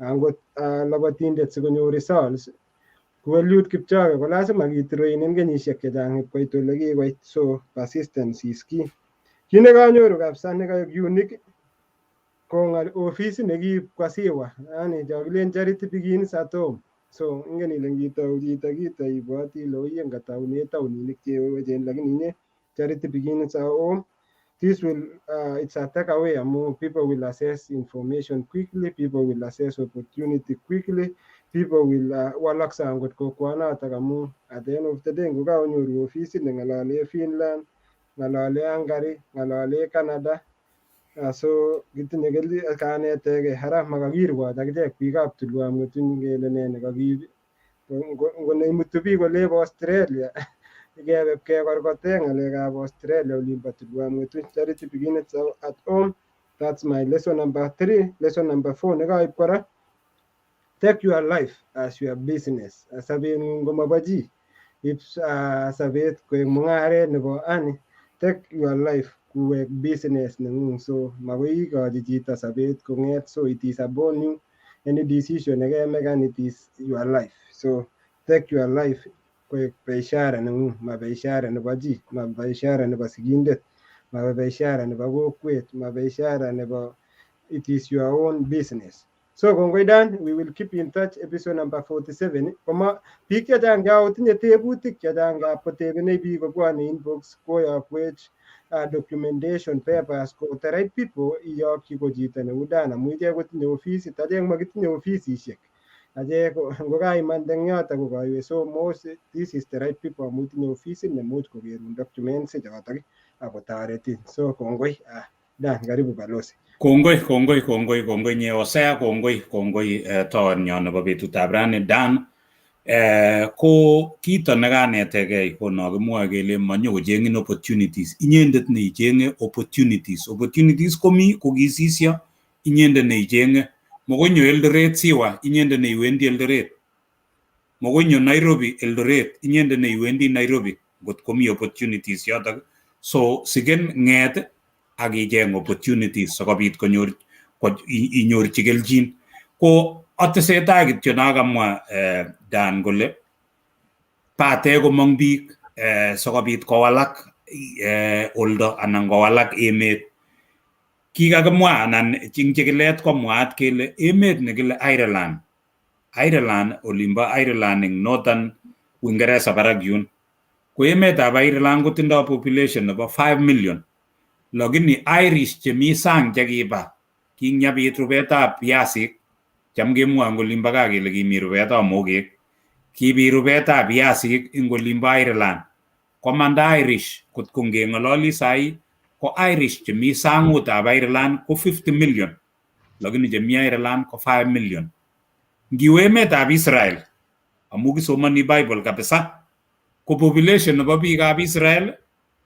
Angot labatindet sikonyor results ko Eliud Kipchoge ko lazima kitrainen kenyisiek chechang koit ole kikoit. So persistence is key. Kit nekanyoru kabisa nekaek unique ko ofisit nekiib kwa Siwa, yani chokilen charity begins at home. So ingen ile ngitou chito kito ibwoti ile oye ngataune taoninik cheechen, lakini inye charity begins at home. This will it's a takeaway amu people will assess information quickly, people will assess opportunity quickly, people will walaksa angot kokwanotok amu at the end of the day ngokaonyoru ofisit neng'alale Finland, ng'alale Hungary, ng'alale Canada. So kitinye kaneteke hara makakirwoch akichek biikab tulwam ng'utuny kele ne nekakiib ngoneimutu biik olebo Australia ikebe kekorkote ng'alekab Australia olimbo tulwam ng'utuny. Charity begins at home. That's my lesson number 3. Lesson number 4 nekaib kora, take your life as your business. Sabeng'ung komobo chi, if sabet koek mung'aret nebo ani, take your life kuwek business neng'ung. So makoi ikochi chito sabet kong'et. So it is upon you, any decision nekemekan, it is your life. So take your life koek biashara neng'ung, ma biashara nebo chi, ma biashara nebo sigindet, ma biashara nebo kokwet, ma biashara nebo, it is your own business. So kongoi Dan, we will keep in touch episode number 47. Koma biik chechang tinye tebutik chechang kotebene biik kobwone inbox koyokwech documentation papers ko the right people iyokyi ko chito neu Dan amu ichek kotinye ofisit, achek makitinye ofisisiek. Achek ngokaimande eng yoto ko kaiwe. So most this is the right people amu tinye ofisit nemuch kokerun documents chotok akotoretin. So kongoi Dan, karibu balozi. Kongoi nye Hosea, kongoi tawanyo nebo betutab rani Dan. Ko kito nekanetegei ko nakimwoe kele manyokocheng'in opportunities. Inyendet ne icheng'e opportunities. Opportunities komi kokisisyo inyendet ne icheng'e. Mokonyo Eldoret siwa inyendet ne iwendi Eldoret. Mokonyo Nairobi Eldoret inyendet ne iwendi Nairobi. Ngot komi opportunities yotok. So sigen ng'et ak icheng opportunities sikobit inyorchi kelchin. Ko atesetai kityo nakamwa Dan kole pate komong biik sikobit kowalak oldo anan kowalak emet. Kikakimwa anan ing chekilet komwaat kele emet nekile Ireland olimbo Ireland ing Northern Uingereza barak yun. Ko emetab Ireland kotindoi population nebo 5 million. Lakini Irish chemi sang chekiba kinyabit rubetab biasik cham kemwoe eng olimbo gaa kele kimi rubetab mogek. Kibi rubetab biasik eng olimbo Ireland. Komanda Irish kot ko ngeng'ololi sai ko Irish chemi sangutab Ireland ko 50 million. Lakini chemi Ireland ko 5 million. Ngiwe emetab Israel amu kisomani Bible kabisa ko population nebo biikab Israel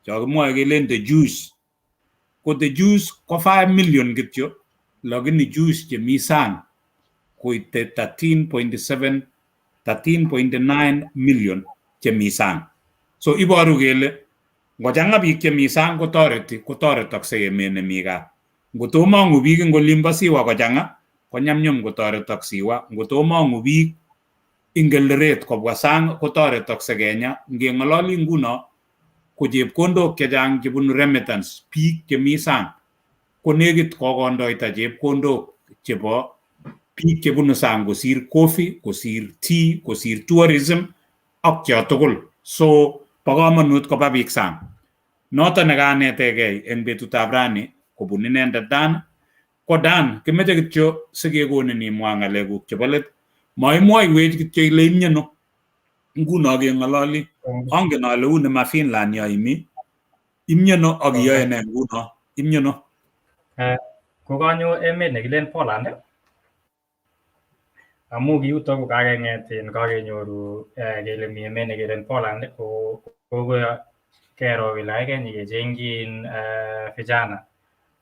chakimwoe kelen the Jews. Ko the Jews ko 5 million kityo, lakini Jews chemi sang koite 13.9 million chemi sang. So iboru kele ngochang'a biik chemi sang kotoretokse emet nemi gaa. Ngotomong'u biik eng olimbo siwa kochang'a konyamnyum kotoretok siwa. Ngotomong'u biik ing Eldoret kobwa sang kotoretokse Kenya. Ngeng'ololi nguno ko chepkondok chechang chebunu remittance biik chemi sang ko negit kokondoita chepkondok chebo biik chebunu sang kosir coffee, kosir tea, kosir tourism ak cho tugul. So bo komonut koba biik sang. Noto nekanetegei eng betutab rani kobun inendet Dan. Ko Dan, kimeche kityo sikekonin imwa ng'alekuk chebo let. Maimwoiwech kityo ile imyeno. Nguno keng'ololi. Angen ale uni ma Finland yo imi. Imyeno ak iyoe ne nguno? Imyeno. Ko kanyo emet nekilen Poland. Amu kiuto ko kakeng'etin kakenyoru kele mi emet nekilen Poland ko kero kele ake nyikechengin vijana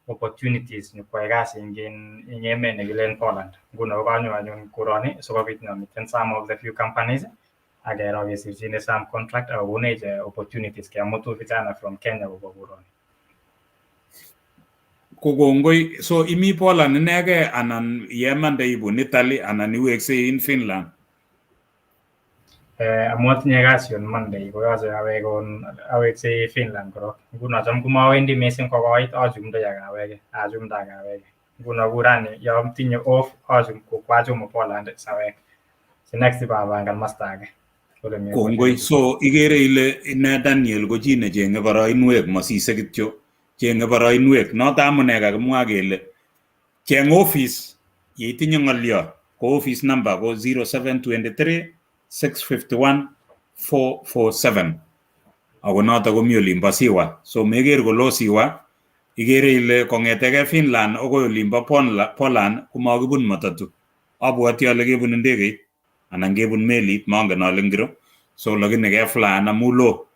opportunities nyokwai kasi ing emet nekilen Poland. Nguno ko kanyo anyun koroni sikobit nyomiten some of the few companies akero kesirchine some contract akokonech opportunities kemutu vijana from Kenya kobwa koroni. Ko kongoi, so imi Poland inege anan yemande ibun Italy anan iweksei in Finland? Amu atinye kasi on Monday koyoche aweksei Finland korok. Nguno cham komawendi mising kokoit achumdoi akaweke. Nguno kurani yo mtinye off kwachumu Poland sawek. Si next ibabangan masta age. Kongoi, so igere ile ine Daniel ko chi ne cheng'e boroinwek masise kityo. Cheng'e boroinwek. Noto amune kakimwa kele cheng office yeitinye ng'olyo ko office number ko 0723 651 447. Ako noto komi olimbo Siwa. So meker kolo Siwa, igere ile kong'etege Finland akoi olimbo Poland komakibun matatu. Abwoti ale kebun ndegeit anan kebun melit, mangen ale ngiro. So lakini keflyan amu lo.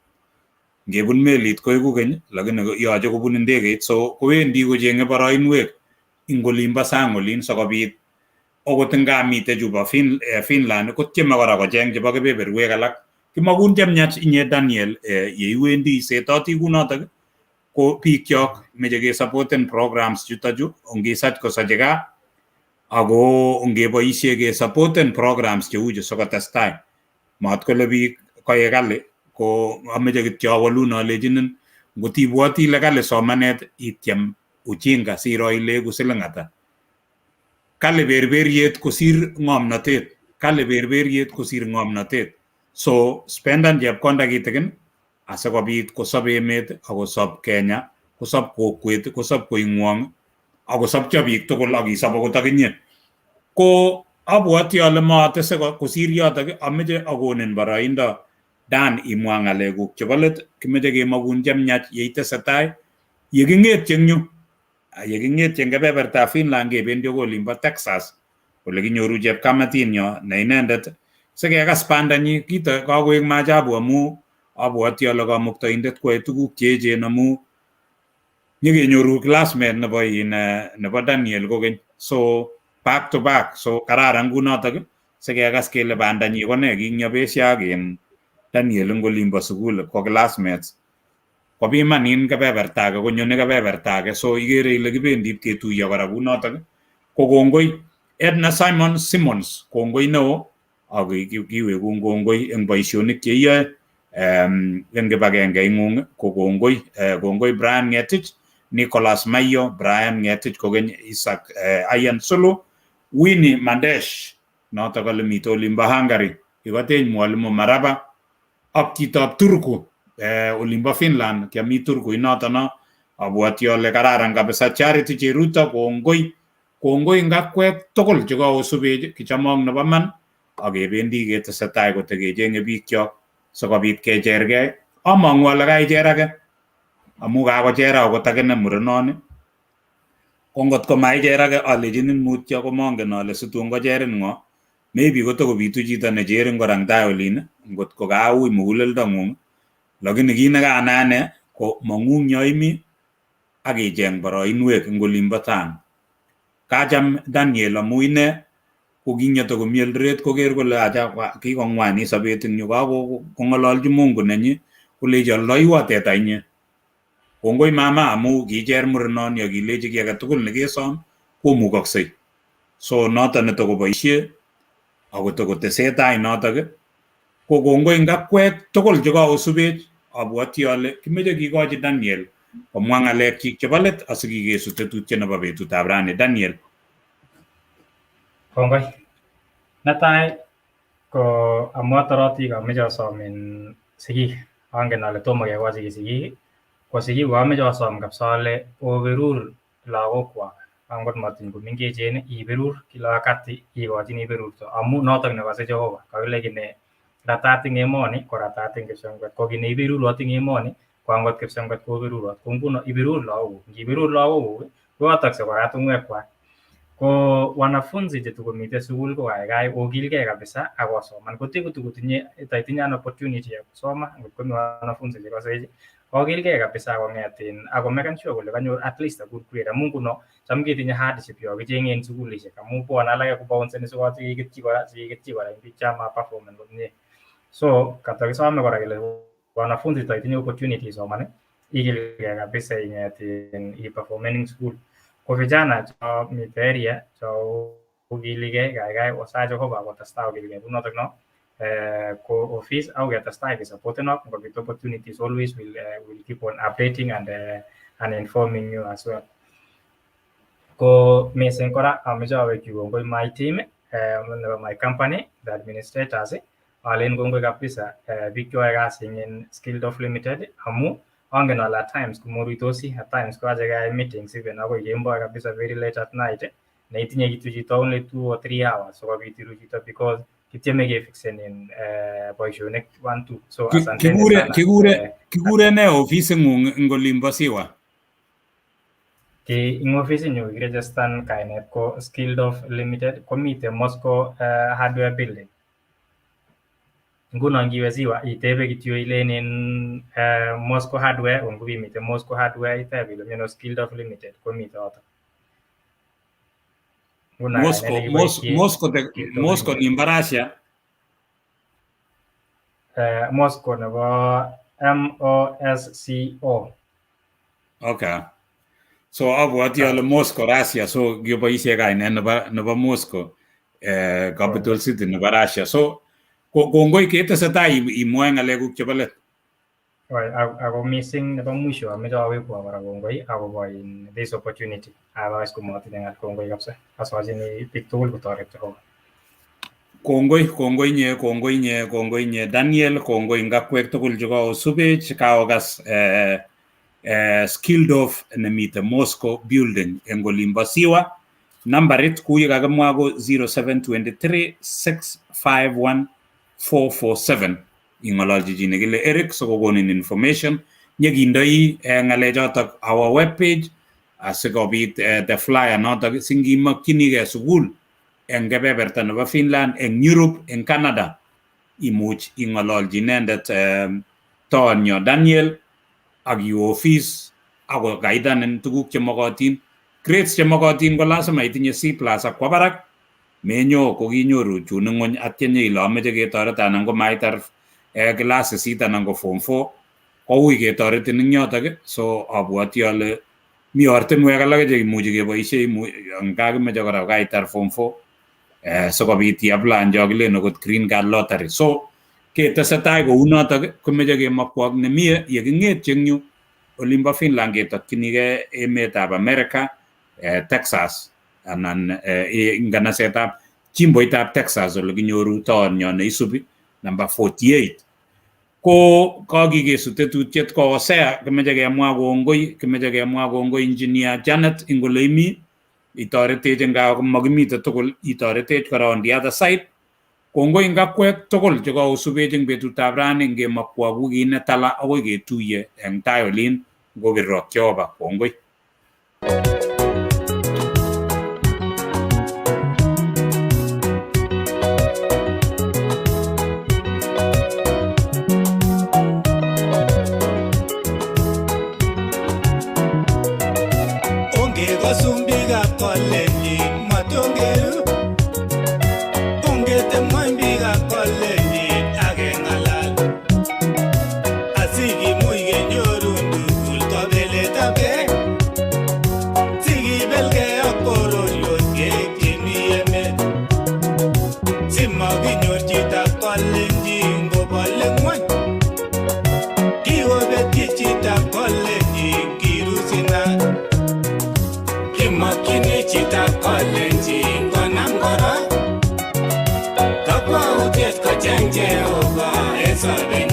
Ngebun melit koeku keny, lakini yoche kobun ndegeit. So kowendi kocheng'e boroinwek ing olimbo sang olin sikobit okot ngamite chubo Finland kotieme kora kocheng chebo kebeberwek alak. Kimakun chemyach inye Daniel yeiwendi isetoti kunotok ko bikyok meche kesupporten programs chutokchu ongisach kosache gaa ako ngeboisie kesupporten programs cheuchu sikotestai. Mat kole biik koek kali ko ameche kityo awalun alechinin ngot ibwoti ile kali somanet ityem ujinga siro ile eku siling ata. kale berberiet kosir ngomnotet, kale berberiet kosir ngomnotet. So spendan chepkonda kitikin asikobit kosob emet akosob Kenya, kosob kokwet, kosob koingwong akosobcho biik tugul akisob akot akinye. Ko abwoti ale matese kosir yotok, ameche akonin boroindo Dan imwa ng'alekuk chebo let, kimeche kemakun chemyach yeitesetai yeking'etye eng yu, yeking'etye eng kebebertab Finland kebendi akoi olimbo Texas ole kinyoru chepkamatinyo ne inendet sikekas bandanyi kito kakoek maajabu amu abwoti ale kamuktaindet kwae tuguk che echen amu nyekenyoru classmate nebo Daniel kokeny, so back to back, so kararan kunotok sikekas kele bandanyi kone kinyabesyo ak Daniel eng olimbo sukul ko classmates kobimanin kebeberta age konyone kebeberta age, so igere ile kibendi ketuiyo kora kunotok. Ko kongoi Edna Simon Simmons, kongoi neo ak kiwekun kongoi eng boisionik che iyoe eng kibagenge ing'ung, ko kongoi Brian Ngetich, Nicholas Mayo, Brian Ngetich kokeny, Isaac Ian Sulu, Winnie Mandesh notok kole mite olimbo Hungary, ikoteny mwalimu Maraba ak chitab Turku olimbo Finland, kiami Turku inoto no, abwoti ale kararan kabisa. Charity Cheruto, kongoi ngakwek tugul chekaosubech kichamong nebo man, akebendi ketesetai kotekechenge biikchok sikobit kechergei. Amang'u ale kaicher age amu kakocher akot akine murenoni, ko ngot ko maicher age alechinin mutyo, ko mangen ale situn kocherin ng'o, maybe kotokobitu chito necherin kora eng tai olin ngot ko kaui muguleldo ng'ung, lakini kit nekanai ane ko mang'ung yoimi akicheng boroinwek eng olimbo tang. Kacham Daniel amu ine kokinyotokomi Eldoret koker kole acha kikong'wani sobet eng yu, kakong'ololchi Mungu nenyi kolechi aldoiwo teta inye. Kongoi mama amu kicher murenoni akilechi kiy age tugul nekesom komukoksei, so noto netokoboisie akotokotesetai notok. Ko kongoi ngakwek tugul chekaosubech, abwoti ale kimeche kikochi Daniel komwa ng'alekchik chebo let asikikesu tetutiet nebo betutab rani. Daniel. Kongoi. Netai ko amu atorotik ameche asomin sigik, angen ale tomo kekochi kiy sigik, ko sigik ameche asom kabisa ale oberur lagokwak angot matiny komengechen, iberur kila wakati ikochini berurto amu notok nekose Jehova. Kakile kine ratat eng emoni ko ratat eng kipsengwet, ko kine iberurot eng emoni ko angot kipsengwet ko berurot. Ko nguno iberur lagokuk, ngiberur lagokuk koyotoksei kora tungwekkwak. Ko wanafunzi chetukomite sukul ko kaikai okilgei kabisa akosoman, taitinye an opportunity ya kusoma, ngot komi wanafunzi chekosech okilgei kabisa akong'etin ako maken sure kole kanyor at least a good grade, amu nguno cham ketinye hardship yo kicheng'e eng sukulishek amu bwone alake kobounceni sikot sikiketchi kora eng biik chama performance komie. So katakisome kora kele wanafunzi taitinye opportunity isoman, ikilgei kabisa ing'etin iperformen eng school. Ko vijana cho mite area cho okiligei, kaikai osach Jehova kotestai okilgei kunotok no, ko office au ketestai kesupportenok ngobit opportunities always will keep on updating and informing you as well. Ko missing kora ameche awekchi kongoi my team nebo my company, the administrators, alen kongoi kabisa biik cheyoe kasi eng SKILLDOVE Limited amu angen ale at times komoruitosi, at times koyoche keyai meetings even akoi kemboi kabisa very late at night, neitinye kityo chito only 2 or 3 hours sikobit iru chito because kityeme kefixenin boisionik 1-2. So asanteni sana. Kikure ne office ng'ung eng olimbo Siwa? Ing office nyu kiregistan kainet ko SKILLDOVE Limited, komite Moscow hardware building. Nguno ngiwe Siwa itebe kityo ilenin Moscow hardware, ngobimite Moscow hardware itebe ile miano SKILLDOVE Limited komite yoto. Moscow ni Russia. Moscow nebo MOSCO. Okay. So abwati ale Moscow Russia, so kiboisie kainet nebo Moscow capital city nebo Russia. So kongoi ketesetai imwoe ng'alekuk chebo let. ako missing nebo mwisho ameche awekwa kora kongoi akobo this opportunity. Otherwise komatinye ngat kongoi kabisa. Asachini biik tugul kotoret Jehova. Kongoi nye Daniel, kongoi ngakwek tugul chekakosubech kaokas SKILLDOVE nemite Moscow building eng olimbo Siwa. Nambarit kuye kakimwa ko 0723-651-447. Ingololji chi nekile Eric sokokonin information nyekindoi ngalechotok our webpage asikobit the flyer notok singimakchinigei sukul eng kebeberta nebo Finland, eng Europe, eng Canada, imuch ingololji inendet toonyo Daniel ak yu office ako gaidanin tuguk chemokotin. Grades chemokotin ko lazima itinye C+ ak kwa barak. Menyo kokinyoru chun ngony atya ile ameche ketoret anan ko maitar class 8 anan ko form 4 koui ketoretin eng yotok. So abwoti ale mi ortinwek alak cheimuchi keboisie ngakimeche kora kaitar form 4 sikobit iapply jokilen akot green card lottery. So ketesetai kou notok komeche kemakwok nemie yeking'etyi eng yu olimbo Finland ketokchinigei emetab America, Texas anan nganasetab jimboitab Texas ole kinyoru toonyo neisubi number 48. Ko kakikesu tetutiet ko Hosea kimeche kemwa kongoi engineer Janet ing ole imi itoretech nga makimite tugul itoretech kora on the other side. Kongoi ngakwek tugul chekakosubech eng betutab rani ngemakwoku kinetala akoi ketuye eng tai olin ngobirok Jehova. Kongoi. Chitab Kalenjin konam korok. Kakwautiet kocheng Jehova en sobet.